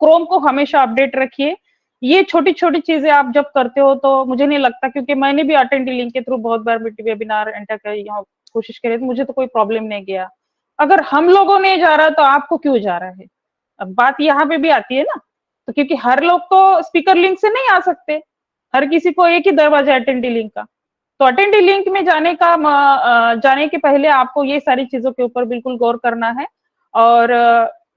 क्रोम को हमेशा अपडेट रखिए। ये छोटी छोटी चीजें आप जब करते हो तो मुझे नहीं लगता, क्योंकि मैंने भी अटेंडी लिंक के थ्रू बहुत बार वेबिनार एंटर कर कोशिश करी तो मुझे तो कोई प्रॉब्लम नहीं गया। अगर हम लोगों ने जा रहा तो आपको क्यों जा रहा है? अब बात यहाँ पे भी आती है ना, तो क्योंकि हर लोग तो स्पीकर लिंक से नहीं आ सकते, हर किसी को एक ही दरवाजा अटेंडी लिंक का। तो अटेंडी लिंक में जाने के पहले आपको ये सारी चीजों के ऊपर बिल्कुल गौर करना है। और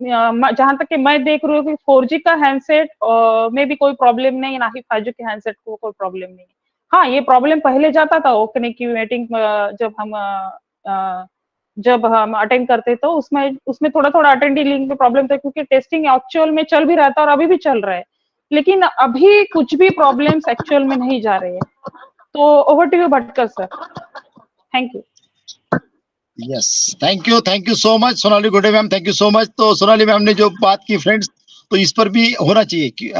जहां तक कि मैं देख रही हूँ कि 4G का हैंडसेट में भी कोई प्रॉब्लम नहीं, ना ही 5G के हैंडसेट को कोई प्रॉब्लम नहीं। हाँ, ये प्रॉब्लम पहले जाता था ओपन की मीटिंग जब हम अटेंड करते तो उसमें थोड़ा अटेंडी लिंक में प्रॉब्लम था, क्योंकि टेस्टिंग एक्चुअल में चल भी रहा था और अभी भी चल रहा है, लेकिन अभी कुछ भी प्रॉब्लम्स एक्चुअल में नहीं जा रहे हैं। तो over to you Bhatkar sir, thank you. Yes, thank you so much Sonali Gude ma'am, thank you so much. तो सोनाली मैम ने जो बात की फ्रेंड्स, तो इस पर भी होना चाहिए कि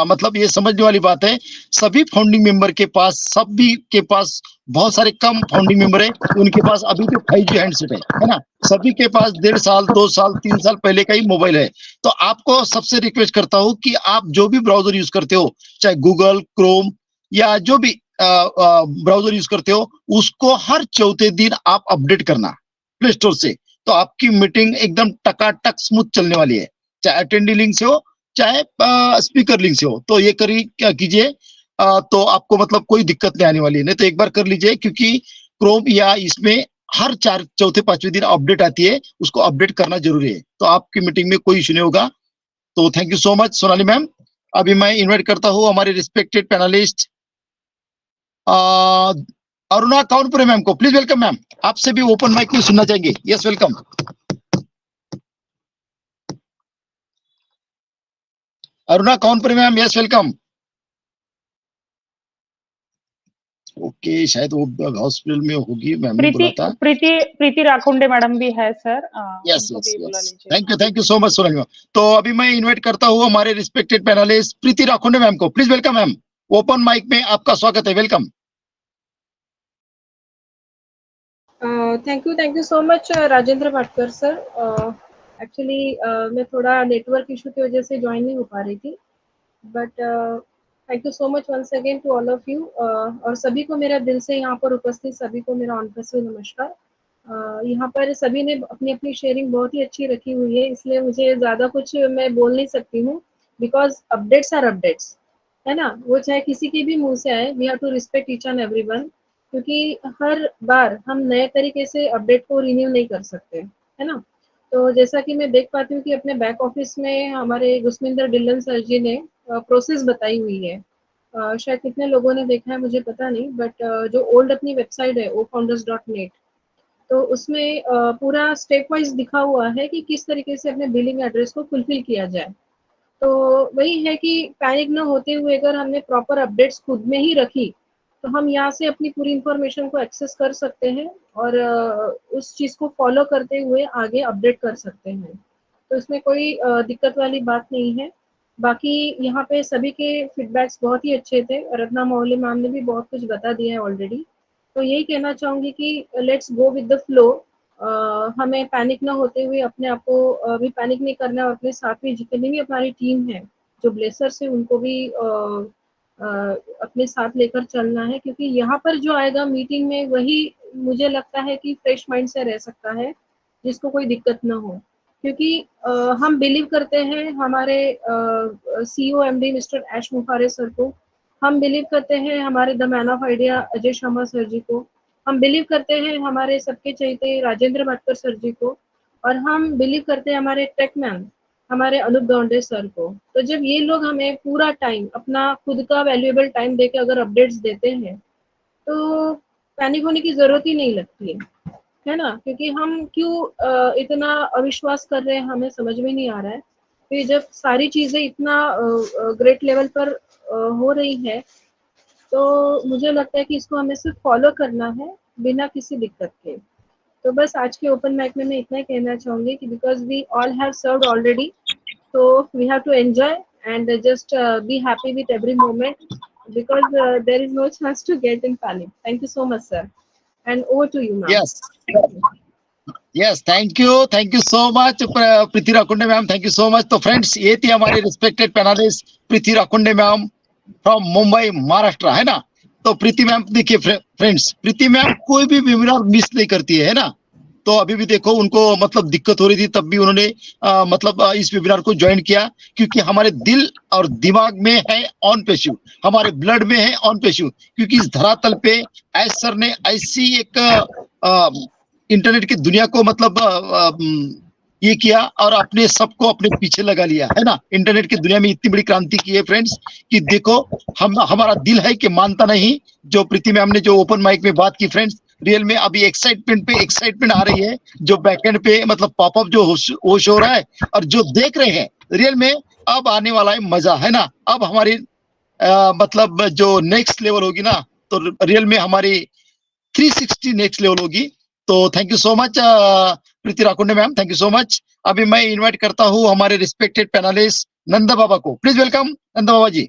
मतलब ये समझने वाली बात है, सभी फाउंडिंग मेंबर के पास, सभी के पास, बहुत सारे कम फाउंडिंग मेंबर है उनके पास अभी तो 5G हैंडसेट है ना, सभी के पास 1.5 साल 2 साल 3 साल पहले का ही मोबाइल है। तो आपको सबसे रिक्वेस्ट करता हूँ कि आप जो भी ब्राउजर यूज करते हो, चाहे गूगल, क्रोम या जो भी ब्राउजर यूज करते हो, उसको हर चौथे दिन आप अपडेट करना प्ले स्टोर से, तो आपकी मीटिंग एकदम टकाटक स्मूथ चलने वाली है, चाहे अटेंडी लिंक से हो चाहे स्पीकर लिंक से हो। तो ये कीजिए, तो आपको मतलब कोई दिक्कत नहीं आने वाली है। नहीं तो एक बार कर लीजिए, क्योंकि क्रोम या इसमें हर चौथे 5वें दिन अपडेट आती है, उसको अपडेट करना जरूरी है, तो आपकी मीटिंग में कोई इशू नहीं होगा। तो thank you so much Sonali ma'am. अभी मैं इन्वाइट करता हूँ हमारे respected panelist Aruna Kaunpure ma'am को, प्लीज वेलकम मैम। आपसे भी ओपन माइक में सुनना चाहेंगे। Yes, welcome. Aruna Kaunpure ma'am, yes welcome. Okay, शायद वो हॉस्पिटल में होगी, मैम ने बोला था। प्रीति राखुंडे मैडम भी है sir. Yes, thank you so much Sonali ma'am. तो अभी मैं इन्वाइट करता हूँ हमारे respected panelist Preeti Rakhunde ma'am को, please welcome ma'am. Open mic में आपका स्वागत है, welcome. Thank you so much Rajendra Bhatkar sir. Actually मैं थोड़ा नेटवर्क इशू की वजह से ज्वाइन नहीं हो पा रही थी, but thank you so much once again to all of you. और सभी को मेरा दिल से यहाँ पर उपस्थित सभी को मेरा ऑन से नमस्कार। यहाँ पर सभी ने अपनी अपनी शेयरिंग बहुत ही अच्छी रखी हुई है, इसलिए मुझे ज़्यादा कुछ मैं बोल नहीं सकती हूँ, बिकॉज अपडेट्स आर अपडेट्स, है ना, वो चाहे किसी के भी मुँह से आए। We have to respect each and everyone, क्योंकि हर बार हम नए तरीके से अपडेट को रिन्यू नहीं कर सकते, है ना। तो जैसा कि मैं देख पाती हूँ कि अपने बैक ऑफिस में हमारे गुस्मिंदर डिल्लन सर जी ने प्रोसेस बताई हुई है, शायद कितने लोगों ने देखा है मुझे पता नहीं, बट जो ओल्ड अपनी वेबसाइट है ofounders.net, तो उसमें पूरा स्टेप वाइज दिखा हुआ है कि किस तरीके से अपने बिलिंग एड्रेस को फुलफिल किया जाए। तो वही है कि पैनिक ना होते हुए अगर हमने प्रॉपर अपडेट्स खुद में ही रखी, तो हम यहाँ से अपनी पूरी इंफॉर्मेशन को एक्सेस कर सकते हैं और उस चीज़ को फॉलो करते हुए आगे अपडेट कर सकते हैं। तो इसमें कोई दिक्कत वाली बात नहीं है। बाकी यहाँ पे सभी के फीडबैक्स बहुत ही अच्छे थे। रत्ना मोहल्ले मैम ने भी बहुत कुछ बता दिया है ऑलरेडी। तो यही कहना चाहूँगी कि let's go with the flow. हमें पैनिक ना होते हुए अपने आप को भी पैनिक नहीं करना है और अपने साथ में जितनी भी हमारी टीम है जो ब्लेसर्स है उनको भी अपने साथ लेकर चलना है, क्योंकि यहाँ पर जो आएगा मीटिंग में वही मुझे लगता है कि फ्रेश माइंड से रह सकता है, जिसको कोई दिक्कत ना हो। क्योंकि हम बिलीव करते हैं हमारे CEO MD mister Ash Mukhare sir को, हम बिलीव करते हैं हमारे the man of idea Ajay Sharma sir ji को, हम बिलीव करते हैं हमारे सबके चहेते राजेंद्र भटकर सर जी को, और हम बिलीव करते हैं हमारे टेक मैन हमारे अनूप दौंडे सर को। तो जब ये लोग हमें पूरा टाइम अपना खुद का वैल्यूएबल टाइम देके अगर अपडेट्स देते हैं, तो पैनिक होने की जरूरत ही नहीं लगती है ना। क्योंकि हम क्यों इतना अविश्वास कर रहे हैं हमें समझ में नहीं आ रहा है। फिर जब सारी चीजें इतना ग्रेट लेवल पर हो रही है, तो मुझे लगता है कि इसको हमें सिर्फ फॉलो करना है बिना किसी दिक्कत के। तो बस आज के ओपन माइक में मैं इतना ही कहना चाहूंगी कि because we all have served already, so we have to enjoy and just be happy with every moment, because there is no chance to get in panic. Thank you so much, sir, and over to you, ma'am. Yes. Yes, thank you so much Preeti Rakunde ma'am, thank you so much. तो friends, ये थी हमारे respected panelist Preeti Rakunde ma'am from Mumbai Maharashtra, है ना। तो Preeti ma'am देखिए friends, Preeti ma'am कोई भी वेबिनार मिस नहीं करती है ना। तो अभी भी देखो उनको मतलब दिक्कत हो रही थी, तब भी उन्होंने मतलब इस वेबिनार को ज्वाइन किया, क्योंकि हमारे दिल और दिमाग में है ऑन पेशु, हमारे ब्लड में है ऑन पेशु। क्योंकि इस धरातल पे ऐश सर ने ऐसी एक इंटरनेट की दुनिया को मतलब ये किया और अपने सबको अपने पीछे लगा लिया, है ना। इंटरनेट की दुनिया में इतनी बड़ी क्रांति की है फ्रेंड्स कि देखो हमारा दिल है कि मानता नहीं। जो प्रीति मैम ने जो ओपन माइक में बात की फ्रेंड्स, रियल में अभी एक्साइटमेंट पे एक्साइटमेंट आ रही है। जो बैकएंड पे मतलब पॉपअप जो होश हो रहा है और जो देख रहे हैं, रियल में अब आने वाला है मजा, है ना। अब हमारी मतलब जो नेक्स्ट लेवल होगी ना, तो रियल में हमारी 360 नेक्स्ट लेवल होगी। तो thank you so much Preeti Rakunde ma'am, thank you so much. अभी मैं इनवाइट करता हूँ हमारे रिस्पेक्टेड पैनलिस्ट नंदा बाबा को। Please welcome Nanda Baba ji.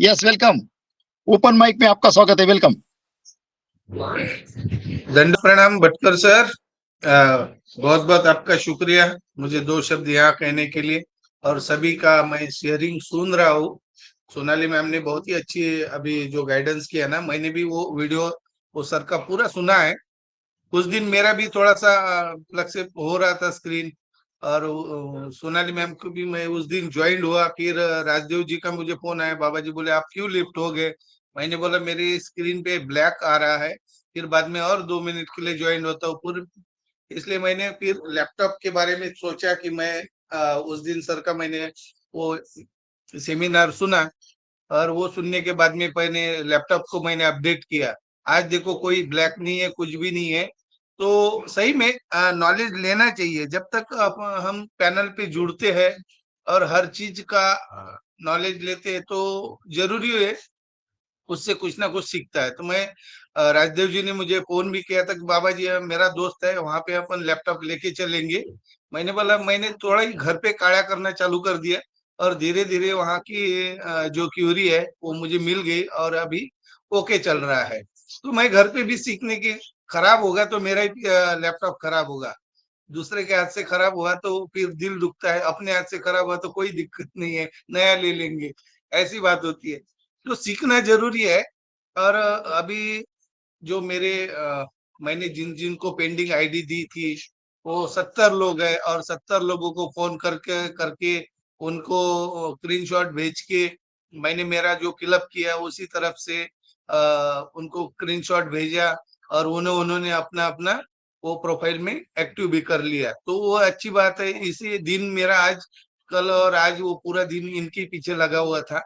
Yes, welcome. Open mic में आपका स्वागत है, वेलकम। दंड प्रणाम भटकर सर, बहुत बहुत आपका शुक्रिया मुझे 2 शब्द यहाँ कहने के लिए। और सभी का मैं शेयरिंग सुन रहा हूँ। सोनाली मैम ने बहुत ही अच्छी अभी जो गाइडेंस किया ना, मैंने भी वो वीडियो वो सर का पूरा सुना है। कुछ दिन मेरा भी थोड़ा सा फ्लक्सेप हो रहा था स्क्रीन, और सोनाली मैम को भी मैं उस दिन ज्वाइन हुआ। फिर राजदेव जी का मुझे फोन आया, बाबा जी बोले आप क्यों लिफ्ट हो गए। मैंने बोला मेरी स्क्रीन पे ब्लैक आ रहा है। फिर बाद में और 2 मिनट के लिए ज्वाइन होता हूँ पूरे, इसलिए मैंने फिर लैपटॉप के बारे में सोचा कि मैं उस दिन सर का मैंने वो सेमिनार सुना, और वो सुनने के बाद में मैंने लैपटॉप को मैंने अपडेट किया। आज देखो कोई ब्लैक नहीं है, कुछ भी नहीं है। तो सही में नॉलेज लेना चाहिए। जब तक हम पैनल पे जुड़ते हैं और हर चीज का नॉलेज लेते हैं, तो जरूरी है उससे कुछ ना कुछ सीखता है। तो मैं राजदेव जी ने मुझे फोन भी किया था कि बाबा जी मेरा दोस्त है, वहां पे अपन लैपटॉप लेके चलेंगे। मैंने बोला मैंने थोड़ा ही घर पे काढ़ा करना चालू कर दिया, और धीरे धीरे वहां की जो क्यूरी है वो मुझे मिल गई, और अभी ओके चल रहा है। तो मैं घर पे भी सीखने की, खराब होगा तो मेरा ही लैपटॉप खराब होगा, दूसरे के हाथ से खराब हुआ तो फिर दिल दुखता है, अपने हाथ से खराब हुआ तो कोई दिक्कत नहीं है, नया ले लेंगे, ऐसी बात होती है। तो सीखना जरूरी है। और अभी जो मैंने जिन जिन को पेंडिंग आईडी दी थी वो 70 लोग हैं, और 70 लोगों को फोन करके उनको स्क्रीनशॉट भेज के मैंने मेरा जो फिलअप किया उसी तरफ से उनको स्क्रीनशॉट भेजा, और उन्होंने अपना अपना वो प्रोफाइल में एक्टिव भी कर लिया। तो वो अच्छी बात है। इसी दिन मेरा आज कल और आज वो पूरा दिन इनके पीछे लगा हुआ था।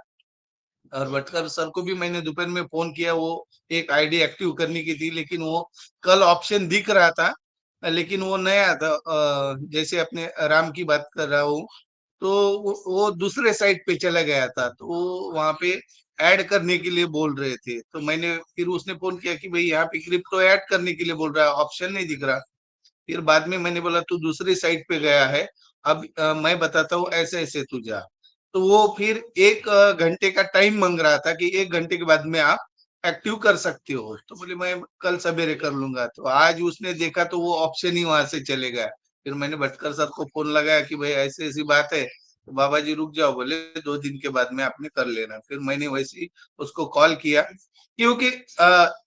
और भटकर सर को भी मैंने दोपहर में फोन किया, वो एक आईडी एक्टिव करने की थी, लेकिन वो कल ऑप्शन दिख रहा था लेकिन वो नया था। जैसे अपने राम की बात कर रहा हूँ, तो वो दूसरे साइट पे चला गया था, तो वो वहां पे ऐड करने के लिए बोल रहे थे। तो मैंने फिर उसने फोन किया कि भाई यहाँ पे क्रिप्टो ऐड करने के लिए बोल रहा है, ऑप्शन नहीं दिख रहा। फिर बाद में मैंने बोला तू दूसरी साइट पे गया है, अब मैं बताता हूँ ऐसे ऐसे तू जा। तो वो फिर 1 घंटे का टाइम मांग रहा था कि 1 घंटे के बाद में आप एक्टिव कर सकते हो। तो बोले मैं कल सवेरे कर लूंगा। तो आज उसने देखा तो वो ऑप्शन ही वहां से चले गया। फिर मैंने भटकर सर को फोन लगाया कि भाई ऐसी ऐसी बात है। तो बाबा जी रुक जाओ, बोले 2 दिन के बाद में आपने कर लेना। फिर मैंने वैसे ही उसको कॉल किया, क्योंकि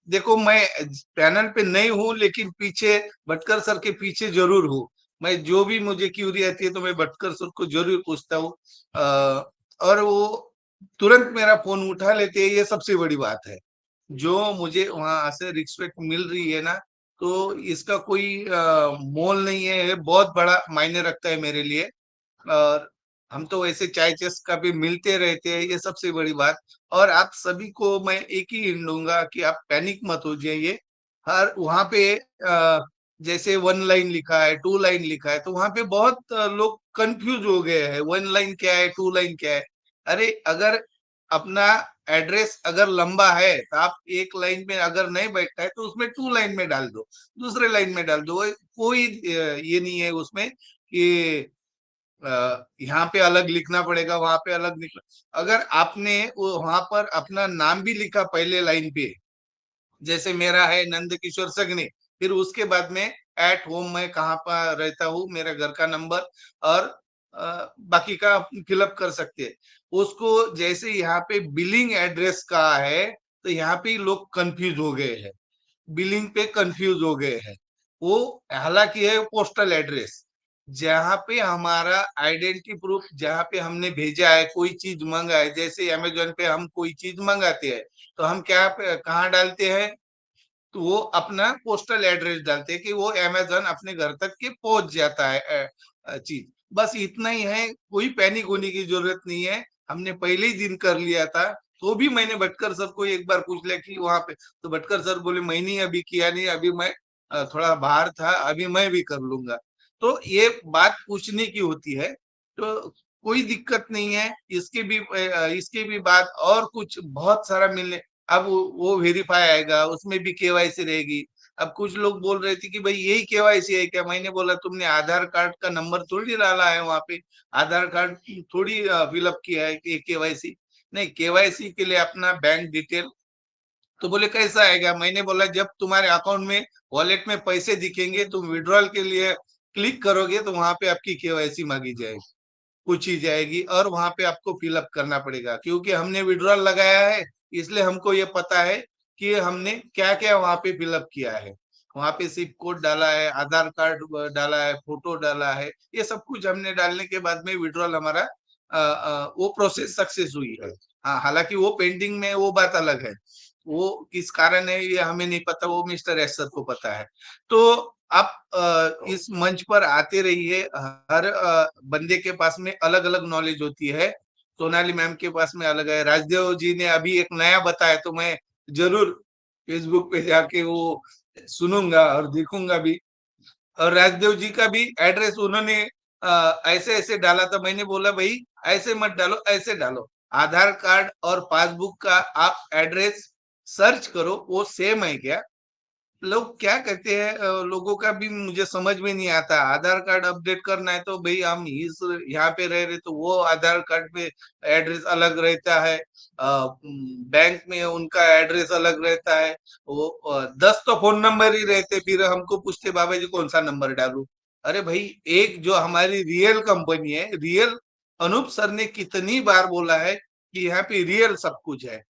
देखो मैं पैनल पे नहीं हूँ, लेकिन पीछे भटकर सर के पीछे जरूर हूँ। मैं जो भी मुझे क्यूरी आती है तो मैं भटकर सर को जरूर पूछता हूँ, और वो तुरंत मेरा फोन उठा लेते हैं, ये सबसे बड़ी बात है। जो मुझे वहां से रिस्पेक्ट मिल रही है ना, तो इसका कोई मोल नहीं है, ये बहुत बड़ा मायने रखता है मेरे लिए। और हम तो वैसे चाय चेस का भी मिलते रहते हैं, ये सबसे बड़ी बात। और आप सभी को मैं एक ही हिंट दूंगा कि आप पैनिक मत हो जाइए। हर वहां पे जैसे 1 लाइन लिखा है, 2 लाइन लिखा है, तो वहां पे बहुत लोग कंफ्यूज हो गए हैं, 1 लाइन क्या है, 2 लाइन क्या है। अरे अगर अपना एड्रेस अगर लंबा है तो आप 1 लाइन में अगर नहीं बैठता है तो उसमें 2 लाइन में डाल दो, दूसरे लाइन में डाल दो। कोई ये नहीं है उसमें कि यहाँ पे अलग लिखना पड़ेगा, वहां पे अलग लिखना। अगर आपने वहां पर अपना नाम भी लिखा पहले लाइन पे, जैसे मेरा है नंद किशोर सगने, फिर उसके बाद में एट होम मैं कहाँ पर रहता हूँ, मेरा घर का नंबर, और बाकी का फिलअप कर सकते हैं। उसको जैसे यहाँ पे बिलिंग एड्रेस का है, तो यहाँ पे लोग कंफ्यूज हो गए हैं, बिलिंग पे कंफ्यूज हो गए हैं। वो हालांकि है पोस्टल एड्रेस, जहाँ पे हमारा आइडेंटिटी प्रूफ, जहाँ पे हमने भेजा है कोई चीज मंगा है, जैसे अमेजोन पे हम कोई चीज मंगाते हैं तो हम क्या कहाँ डालते हैं, तो वो अपना पोस्टल एड्रेस डालते हैं कि वो अमेजोन अपने घर तक के पहुंच जाता है चीज। बस इतना ही है, कोई पैनिक होने की जरूरत नहीं है। हमने पहले ही दिन कर लिया था। तो भी मैंने भटकर सर को एक बार पूछ लिया कि वहां पे, तो भटकर सर बोले मैंने अभी किया नहीं, अभी मैं थोड़ा बाहर था, अभी मैं भी कर लूंगा। तो ये बात पूछने की होती है, तो कोई दिक्कत नहीं है। इसके भी बाद और कुछ बहुत सारा मिलने, अब वो वेरीफाई आएगा, उसमें भी केवाईसी रहेगी। अब कुछ लोग बोल रहे थे कि भाई यही केवाईसी है क्या, मैंने बोला तुमने आधार कार्ड का नंबर थोड़ी डाला है वहां पे, आधार कार्ड थोड़ी फिलअप किया है कि केवाईसी। नहीं, केवाईसी के लिए अपना बैंक डिटेल। तो बोले कैसा आएगा, मैंने बोला जब तुम्हारे अकाउंट में वॉलेट में पैसे दिखेंगे, तुम विड्रॉल के लिए क्लिक करोगे तो वहां पे आपकी केवाईसी मांगी जाएगी, पूछी जाएगी, और वहां पे आपको फिलअप करना पड़ेगा। क्योंकि हमने विड्रॉल लगाया है, इसलिए हमको ये पता है कि हमने क्या क्या वहां पे फिलअप किया है। वहां पे सिप कोड डाला है, आधार कार्ड डाला है, फोटो डाला है, ये सब कुछ हमने डालने के बाद में विड्रॉल हमारा वो प्रोसेस सक्सेस हुई है। हाँ, हालांकि वो पेंडिंग में, वो बात अलग है, वो किस कारण है ये हमें नहीं पता, वो मिस्टर एस सर को पता है। तो आप इस मंच पर आते रहिए। हर बंदे के पास में अलग अलग नॉलेज होती है। सोनाली मैम के पास में अलग है, राजदेव जी ने अभी एक नया बताया, तो मैं जरूर फेसबुक पे जाके वो सुनूंगा और देखूंगा भी। और राजदेव जी का भी एड्रेस उन्होंने ऐसे ऐसे डाला था, मैंने बोला भाई ऐसे मत डालो, ऐसे डालो। आधार कार्ड और पासबुक का आप एड्रेस सर्च करो, वो सेम है क्या। लोग क्या कहते हैं, लोगों का भी मुझे समझ में नहीं आता। आधार कार्ड अपडेट करना है तो भाई हम इस यहाँ पे रह रहे तो वो आधार कार्ड पे एड्रेस अलग रहता है, बैंक में उनका एड्रेस अलग रहता है। वो 10 तो फोन नंबर ही रहते, फिर हमको पूछते बाबा जी कौन सा नंबर डालूं। अरे भाई, एक जो हमारी रियल कंपनी है, रियल, अनूप सर ने कितनी बार बोला है कि यहाँ पे रियल सब कुछ है।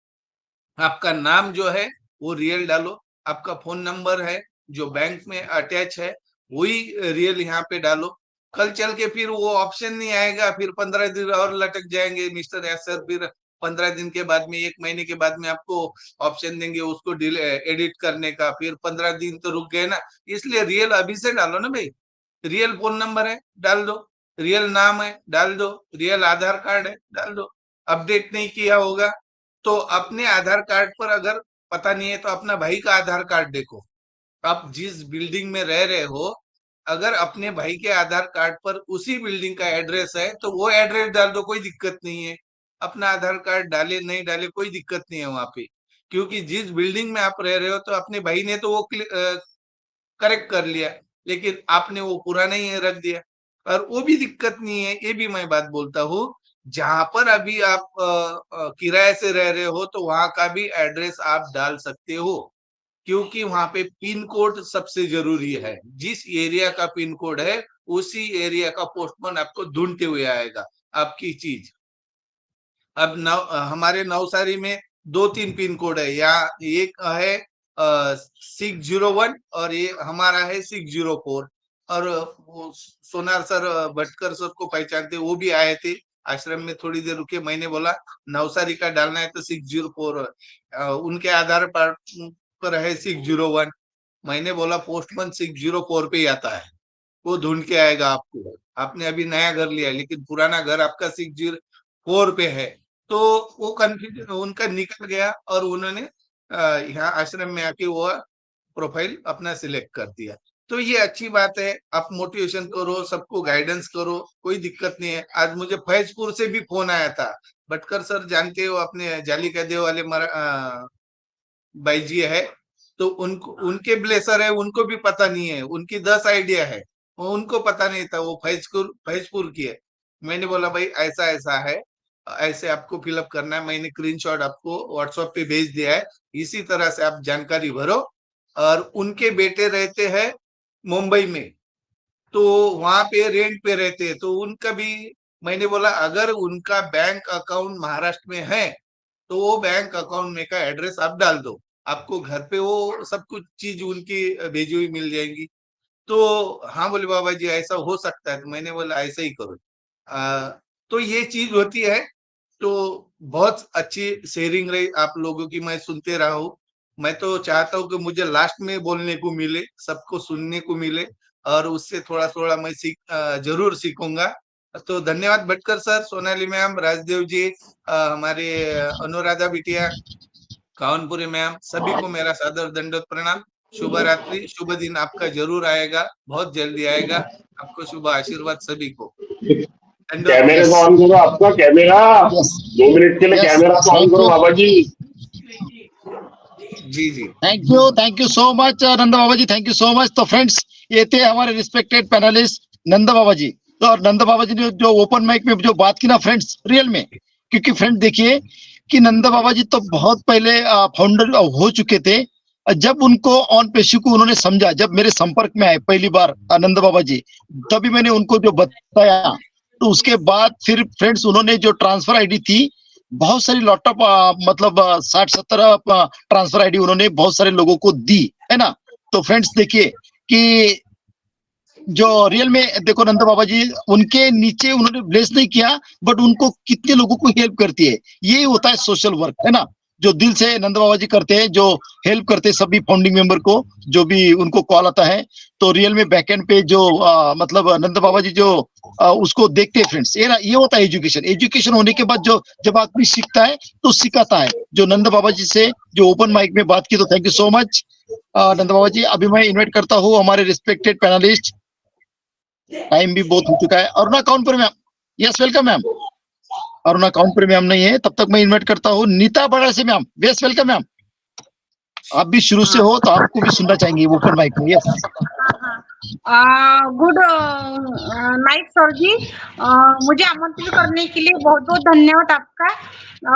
आपका नाम जो है वो रियल डालो, आपका फोन नंबर है जो बैंक में अटैच है वही रियल यहाँ पे डालो। कल चल के फिर वो ऑप्शन नहीं आएगा, फिर 15 दिन और लटक जाएंगे मिस्टर एस सर। फिर 15 दिन के बाद में, 1 महीने के बाद में आपको ऑप्शन देंगे उसको एडिट करने का, फिर 15 दिन तो रुक गए ना। इसलिए रियल अभी से डालो ना भाई। रियल फोन नंबर है डाल दो, रियल नाम है डाल दो, रियल आधार कार्ड है डाल दो। अपडेट नहीं किया होगा तो अपने आधार कार्ड पर अगर पता नहीं है तो अपना भाई का आधार कार्ड देखो। आप जिस बिल्डिंग में रह रहे हो, अगर अपने भाई के आधार कार्ड पर उसी बिल्डिंग का एड्रेस है तो वो एड्रेस डाल दो, कोई दिक्कत नहीं है। अपना आधार कार्ड डाले नहीं डाले कोई दिक्कत नहीं है वहां पे, क्योंकि जिस बिल्डिंग में आप रह रहे हो तो अपने भाई ने तो वो करेक्ट कर लिया, लेकिन आपने वो पुराना ही रख दिया, और वो भी दिक्कत नहीं है। ये भी मैं बात बोलता हूँ, जहां पर अभी आप किराए से रह रहे हो तो वहां का भी एड्रेस आप डाल सकते हो, क्योंकि वहां पे पिन कोड सबसे जरूरी है। जिस एरिया का पिन कोड है उसी एरिया का पोस्टमैन आपको ढूंढते हुए आएगा आपकी चीज। अब हमारे नवसारी में 2-3 पिन कोड है, यहाँ एक है 601 और ये हमारा है 604। और वो सोनार सर भटकर सर को पहचानते, वो भी आए थे आश्रम में, थोड़ी देर रुके। मैंने बोला नवसारी का डालना है तो 604, उनके आधार पर है 601। मैंने बोला पोस्टमैन 604 पे ही आता है, वो ढूंढ के आएगा आपको। आपने अभी नया घर लिया लेकिन पुराना घर आपका 604 पे है, तो वो कंफ्यूजन उनका निकल गया और उन्होंने यहाँ आश्रम में आके वो प्रोफाइल अपना सिलेक्ट कर दिया। तो ये अच्छी बात है, आप मोटिवेशन करो, सबको गाइडेंस करो, कोई दिक्कत नहीं है। आज मुझे फैजपुर से भी फोन आया था, भटकर सर जानते हो अपने जाली का देव वाले भाई जी है, तो उनको उनके ब्लेसर है, उनको भी पता नहीं है, उनकी 10 आइडिया है, वो उनको पता नहीं था वो फैजपुर की है। मैंने बोला भाई ऐसा ऐसा है, ऐसे आपको फिलअप करना है, मैंने स्क्रीनशॉट आपको व्हाट्सएप पे भेज दिया है, इसी तरह से आप जानकारी भरो। और उनके बेटे रहते हैं मुंबई में, तो वहां पे रेंट पे रहते हैं, तो उनका भी मैंने बोला अगर उनका बैंक अकाउंट महाराष्ट्र में है तो वो बैंक अकाउंट में का एड्रेस आप डाल दो, आपको घर पे वो सब कुछ चीज उनकी भेजी हुई मिल जाएंगी। तो हाँ बोले बाबा जी ऐसा हो सकता है, तो मैंने बोला ऐसा ही करो। तो ये चीज होती है। तो बहुत अच्छी शेयरिंग रही आप लोगों की, मैं सुनते रहा हूँ। मैं तो चाहता हूँ कि मुझे लास्ट में बोलने को मिले, सबको सुनने को मिले, और उससे थोड़ा थोड़ा मैं जरूर सीखूंगा। तो धन्यवाद भटकर सर, सोनाली मैम, राजदेव जी, हमारे अनुराधा बिटिया, कावनपुरी मैम, सभी को मेरा सादर दंडवत प्रणाम। शुभ रात्रि, शुभ दिन आपका जरूर आएगा, बहुत जल्दी आएगा। आपको शुभ आशीर्वाद सभी को। कैमरे को ऑन करो, आपका कैमरा 2 मिनट के लिए कैमरा को ऑन करो बाबा जी। जी जी, thank you so much Nanda Baba ji, thank you so much. तो फ्रेंड्स ये थे हमारे रिस्पेक्टेड पैनलिस्ट नंदा बाबा जी। तो और नंदा बाबा जी ने जो ओपन माइक में जो बात की ना फ्रेंड्स, रियल में, क्योंकि फ्रेंड देखिए कि नंदा बाबा जी तो बहुत पहले फाउंडर हो चुके थे। जब उनको ऑन पेशी को उन्होंने समझा, जब मेरे संपर्क में आए पहली बार नंदा बाबा जी, तभी मैंने उनको जो बताया, तो उसके बाद फिर फ्रेंड्स उन्होंने जो ट्रांसफर आईडी थी, बहुत सारी लॉट ऑफ मतलब 60-70 ट्रांसफर आईडी उन्होंने बहुत सारे लोगों को दी, है ना। तो फ्रेंड्स देखिए कि जो रियल में देखो नंदा बाबा जी, उनके नीचे उन्होंने ब्लेस नहीं किया, बट उनको कितने लोगों को हेल्प करती है, ये होता है सोशल वर्क, है ना। जो दिल से नंदा बाबा जी करते हैं, जो हेल्प करते हैं सभी फाउंडिंग मेंबर को, जो भी उनको कॉल आता है, तो रियल में बैकएंड पे जो मतलब नंदा बाबा जी जो उसको देखते हैं फ्रेंड्स। ये होता है एजुकेशन होने के बाद जो जब आदमी सीखता है तो सिखाता है। जो नंदा बाबा जी से जो ओपन माइक में बात की, तो thank you so much Nanda Baba ji. अभी मैं इन्वाइट करता हूँ हमारे रिस्पेक्टेड पैनलिस्ट, टाइम भी बहुत हो चुका है, Aruna Kauntpuri ma'am. Yes welcome ma'am. Aruna Kauntpuri ma'am नहीं है, तब तक मैं इन्वाइट करता हूँ नीता बड़ा से मैम। यस वेलकम मैम, आप भी शुरू से हो तो आपको भी सुनना चाहेंगे ओपन माइक में। यस गुड नाइट सर जी, मुझे आमंत्रित करने के लिए बहुत बहुत धन्यवाद आपका।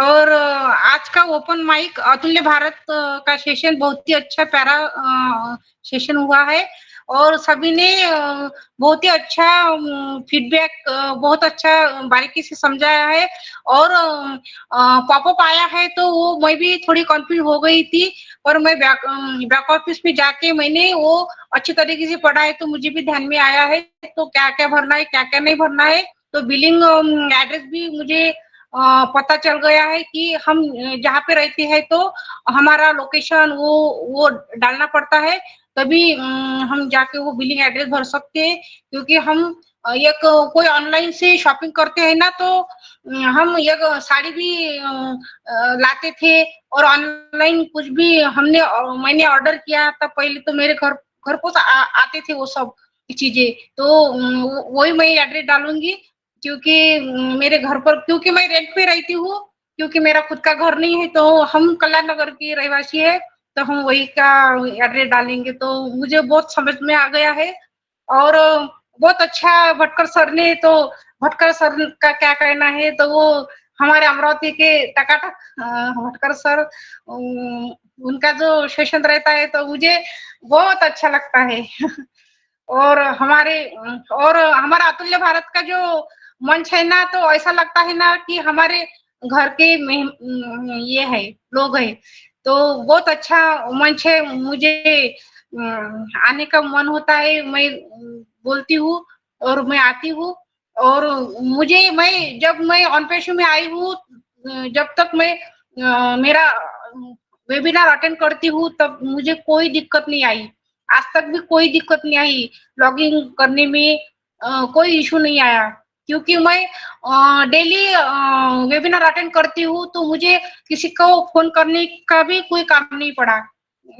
और आज का ओपन माइक अतुल्य भारत का सेशन बहुत ही अच्छा प्यारा सेशन हुआ है, और सभी ने बहुत ही अच्छा फीडबैक, बहुत अच्छा बारीकी से समझाया है। और पॉपअप आया है तो वो मैं भी थोड़ी कंफ्यूज हो गई थी, पर मैं बैक ऑफिस में जाके मैंने वो अच्छी तरीके से पढ़ा है, तो मुझे भी ध्यान में आया है तो क्या क्या भरना है, क्या क्या नहीं भरना है। तो बिलिंग एड्रेस भी मुझे पता चल गया है कि हम जहाँ पे रहते हैं तो हमारा लोकेशन वो डालना पड़ता है, तभी हम जाके वो बिलिंग एड्रेस भर सकते हैं। क्योंकि हम एक कोई ऑनलाइन से शॉपिंग करते हैं ना, तो हम एक साड़ी भी लाते थे, और ऑनलाइन कुछ भी मैंने ऑर्डर किया तब पहले तो मेरे घर को आते थे वो सब चीजें। तो वही मैं एड्रेस डालूंगी, क्योंकि मेरे घर पर, क्योंकि मैं रेंट पे रहती हूँ, क्योंकि मेरा खुद का घर नहीं है। तो हम कल्याण नगर की रहवासी है, तो हम वही का एड्रेस डालेंगे। तो मुझे बहुत समझ में आ गया है, और बहुत अच्छा भटकर सर ने, तो भटकर सर का क्या कहना है, तो वो हमारे अमरावती के टकाटक भटकर सर, उनका जो सेशन रहता है तो मुझे बहुत अच्छा लगता है। और हमारा अतुल्य भारत का जो मंच है ना, तो ऐसा लगता है ना कि हमारे घर के ये है लोग है। तो बहुत अच्छा मंच है, मुझे आने का मन होता है, मैं बोलती हूँ और मैं आती हूँ। और जब मैं ऑन पेशू में आई हूँ, जब तक मैं मेरा वेबिनार अटेंड करती हूँ, तब मुझे कोई दिक्कत नहीं आई, आज तक भी कोई दिक्कत नहीं आई। लॉगिंग करने में कोई इशू नहीं आया, क्योंकि मैं डेली वेबिनार अटेंड करती हूँ, तो मुझे किसी को फोन करने का भी कोई काम नहीं पड़ा।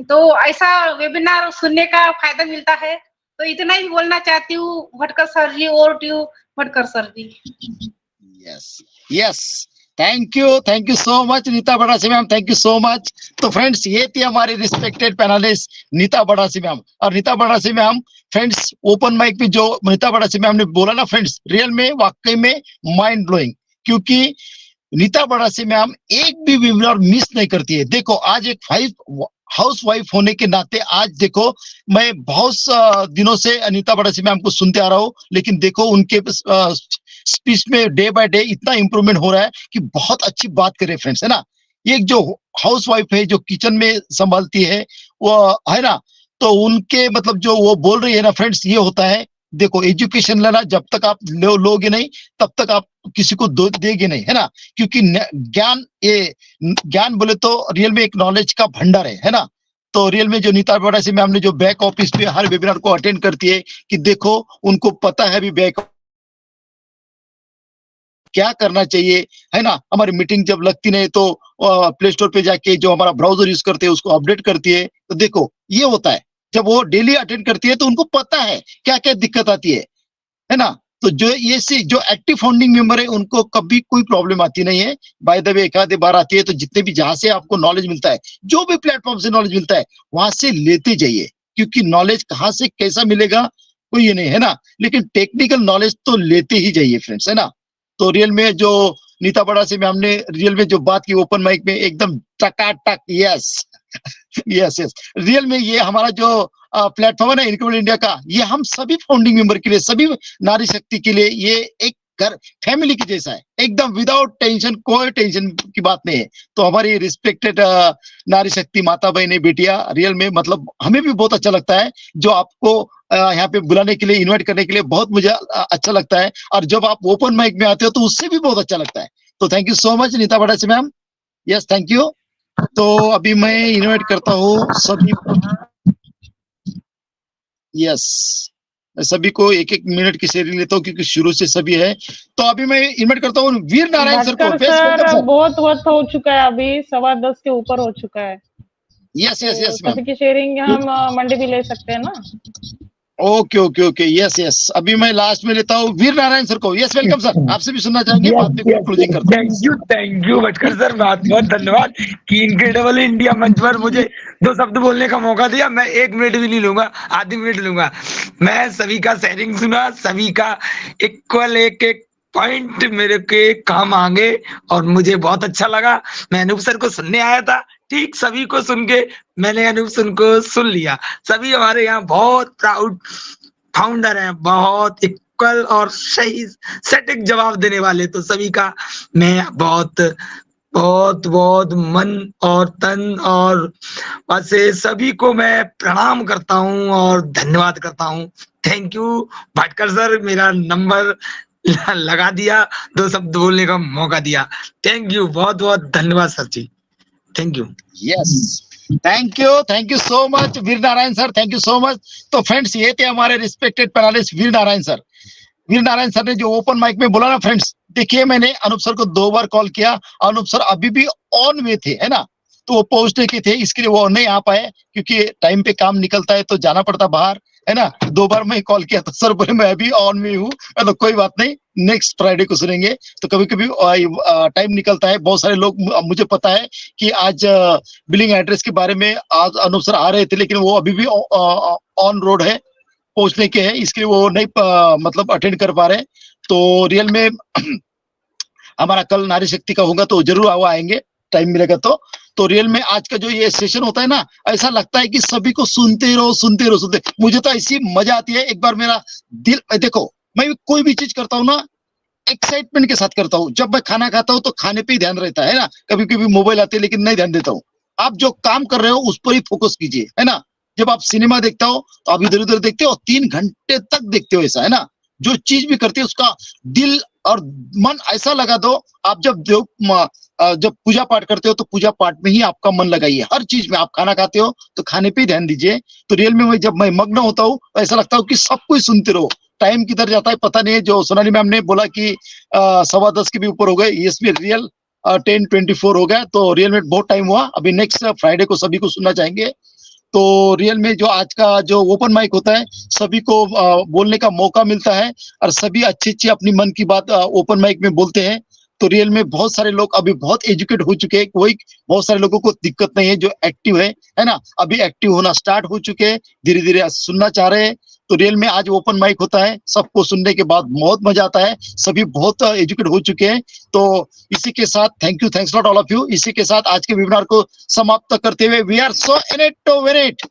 तो ऐसा वेबिनार सुनने का फायदा मिलता है। तो इतना ही बोलना चाहती हूँ भटकर सर जी, और to Bhatkar sir ji. Yes yes, thank you so much Neeta Badasi ma'am, thank you so much. तो फ्रेंड्स, ये थी हमारी respected panelist Neeta Badasi ma'am. और Neeta Badasi ma'am friends, open mic पे जो नीता बड़ासी मैम ने बोला ना फ्रेंड्स, रियल में वाकई में माइंड ब्लोइंग, क्योंकि नीता बड़ासी मैम एक भी वेबिनार मिस नहीं करती है। देखो, आज एक हाउस वाइफ होने के नाते आज देखो, मैं बहुत दिनों से अनीता बड़ासी मैम को सुनते आ रहा हूँ, लेकिन देखो उनके स्पीच में डे बाय डे इतना इंप्रूवमेंट हो रहा है कि बहुत अच्छी बात करे फ्रेंड्स, है ना। एक जो हाउस वाइफ है, जो किचन में संभालती है, वो है ना, तो उनके मतलब जो वो बोल रही है ना फ्रेंड्स, ये होता है। देखो, एजुकेशन लेना जब तक आप लोगे नहीं, तब तक आप किसी को देगे नहीं, है ना। क्योंकि ज्ञान बोले तो रियल में एक नॉलेज का भंडार है ना। तो रियल में जो नीता बड़ासी मैम ने जो बैक ऑफिस पे हर वेबिनार को अटेंड करती है, कि देखो उनको पता है भी बैक क्या करना चाहिए, है ना। हमारी मीटिंग जब लगती नहीं तो प्ले स्टोर पे जाके जो हमारा ब्राउजर यूज करते हैं उसको अपडेट करती है। तो देखो, ये होता है, जब वो डेली अटेंड करती है तो उनको पता है क्या क्या दिक्कत आती है ना। तो जो जो एक्टिव फाउंडिंग मेंबर है, उनको कभी कोई प्रॉब्लम आती नहीं है। बाय द वे, एक आधे बार आती है। तो जितने भी जहां से आपको नॉलेज मिलता है, जो भी प्लेटफॉर्म से नॉलेज मिलता है, वहां से लेते जाइए, क्योंकि नॉलेज कहाँ से कैसा मिलेगा कोई ये नहीं, है ना। लेकिन टेक्निकल नॉलेज तो लेते ही जाइए फ्रेंड्स, है ना। तो रियल में जो नीता बड़ासी मैम ने रियल में जो बात की ओपन माइक में, एकदम टकाटक, यस यस यस। रियल में ये हमारा जो प्लेटफॉर्म है ना, इनक्रेडिबल इंडिया का, ये हम सभी फाउंडिंग मेंबर के लिए, सभी नारी शक्ति के लिए ये एक घर फैमिली की जैसा है, एकदम विदाउट टेंशन, कोई टेंशन की बात नहीं है। तो हमारी रिस्पेक्टेड नारी शक्ति माता बहने बेटियां, रियल में मतलब हमें भी बहुत अच्छा लगता है जो आपको यहाँ पे बुलाने के लिए, इनवाइट करने के लिए बहुत मुझे अच्छा लगता है। और जब आप ओपन माइक में आते हो तो उससे भी बहुत अच्छा लगता है। तो thank you so much Neeta Badasi ma'am, yes thank you. तो अभी मैं इनवाइट करता हूँ सभी, यस, सभी को एक एक मिनट की शेयरिंग लेता हूँ, क्योंकि शुरू से सभी है। तो अभी मैं इनवाइट करता हूँ वीर नारायण सर को। सर बहुत वक्त हो चुका है, अभी 10:15 के ऊपर हो चुका है। यस यस यस मैम, सभी की शेयरिंग हम मंडे भी ले सकते हैं ना। Okay okay okay, yes yes. अभी मैं लास्ट में लेता हूँ वीर नारायण सर को। यस वेलकम सर, आपसे भी सुनना चाहेंगे, बाद में क्लोजिंग करते हैं। थैंक यू भटकर सर, बहुत बहुत धन्यवाद कि इनक्रेडिबल इंडिया मंच पर मुझे 2 शब्द बोलने का मौका दिया। मैं 1 मिनट भी नहीं लूंगा, आधी मिनट लूंगा। मैं सभी का शेयरिंग सुना, सभी का इक्वल एक एक पॉइंट मेरे के काम आगे, और मुझे बहुत अच्छा लगा। मैं अनूप सर को सुनने आया था, ठीक सभी को सुन के मैंने अनूप सर को सुन लिया। सभी हमारे यहाँ बहुत प्राउड फाउंडर हैं, बहुत इक्वल और सही सटीक जवाब देने वाले। तो सभी का मैं बहुत बहुत बहुत मन और तन और वैसे सभी को मैं प्रणाम करता हूँ और धन्यवाद करता हूँ। थैंक यू भटकर सर, मेरा नंबर लगा दिया, 2 शब्द बोलने का मौका दिया। थैंक यू, बहुत बहुत धन्यवाद sir ji, thank you. Yes, thank you so much Veer Narayan sir, thank you so much. तो फ्रेंड्स, ये थे हमारे respected panelist Veer Narayan sir. Veer Narayan sir ने जो ओपन माइक में बोला ना फ्रेंड्स, देखिए मैंने अनूप सर को 2 बार कॉल किया, अनूप सर अभी भी ऑन में थे, है ना, तो वो पहुंचने के थे, इसके लिए वो नहीं आ पाए, क्योंकि टाइम पे काम निकलता है तो जाना पड़ता बाहर, है ना। 2 बार मैं कॉल किया तो सर बोले मैं अभी ऑन में हूँ, तो कोई बात नहीं, नेक्स्ट फ्राइडे को सुनेंगे। तो कभी कभी टाइम निकलता है, बहुत सारे लोग, मुझे पता है कि आज बिलिंग एड्रेस के बारे में आज अनूप सर आ रहे थे, लेकिन वो अभी भी ऑन रोड है, पहुंचने के हैं, इसके लिए वो नहीं मतलब अटेंड कर पा रहे। तो रियल में हमारा कल नारी शक्ति का होगा तो जरूर वो आएंगे, टाइम मिलेगा तो रियल में आज का जो ये सेशन होता है ना, ऐसा लगता है कि सभी को सुनते रहो। मुझे तो ऐसी मजा आती है। एक बार मेरा दिल, देखो मैं कोई भी चीज करता हूँ ना एक्साइटमेंट के साथ करता हूँ। जब मैं खाना खाता हूँ तो खाने पे ही ध्यान रहता है ना, कभी कभी मोबाइल आते है लेकिन नहीं ध्यान देता हूँ। आप जो काम कर रहे हो उस पर ही फोकस कीजिए, है ना। जब आप सिनेमा देखता हो तो आप इधर उधर देखते हो, 3 घंटे तक देखते हो, ऐसा है ना। जो चीज भी करते हो उसका दिल और मन ऐसा लगा दो। आप जब पूजा पाठ करते हो तो पूजा पाठ में ही आपका मन लगाइए, हर चीज में। आप खाना खाते हो तो खाने पे ही ध्यान दीजिए। तो रियल में जब मैं मग्न होता हूँ तो ऐसा लगता है कि सब कुछ सुनते रहो। टाइम किधर जाता है पता नहीं है। जो सोनाली मैम ने बोला कि 10:15 के भी ऊपर हो गए, यस भी रियल 10:24 हो गया, तो रियल में बहुत टाइम हुआ। अभी नेक्स्ट फ्राइडे को सभी को सुनना चाहेंगे। तो रियल में जो आज का जो ओपन माइक होता है, सभी को बोलने का मौका मिलता है और सभी अच्छी अपनी मन की बात ओपन माइक में बोलते हैं। तो रियल में बहुत सारे लोग अभी बहुत एजुकेट हो चुके हैं, कोई बहुत सारे लोगों को दिक्कत नहीं है जो एक्टिव है ना, अभी एक्टिव होना स्टार्ट हो चुके हैं, धीरे धीरे सुनना चाह रहे हैं। तो रियल में आज ओपन माइक होता है, सबको सुनने के बाद बहुत मजा आता है, सभी बहुत एजुकेट हो चुके हैं। तो इसी के साथ thanks lot all of you. इसी के साथ आज के वेबिनार को समाप्त करते हुए वी आर सो इनोवेटिव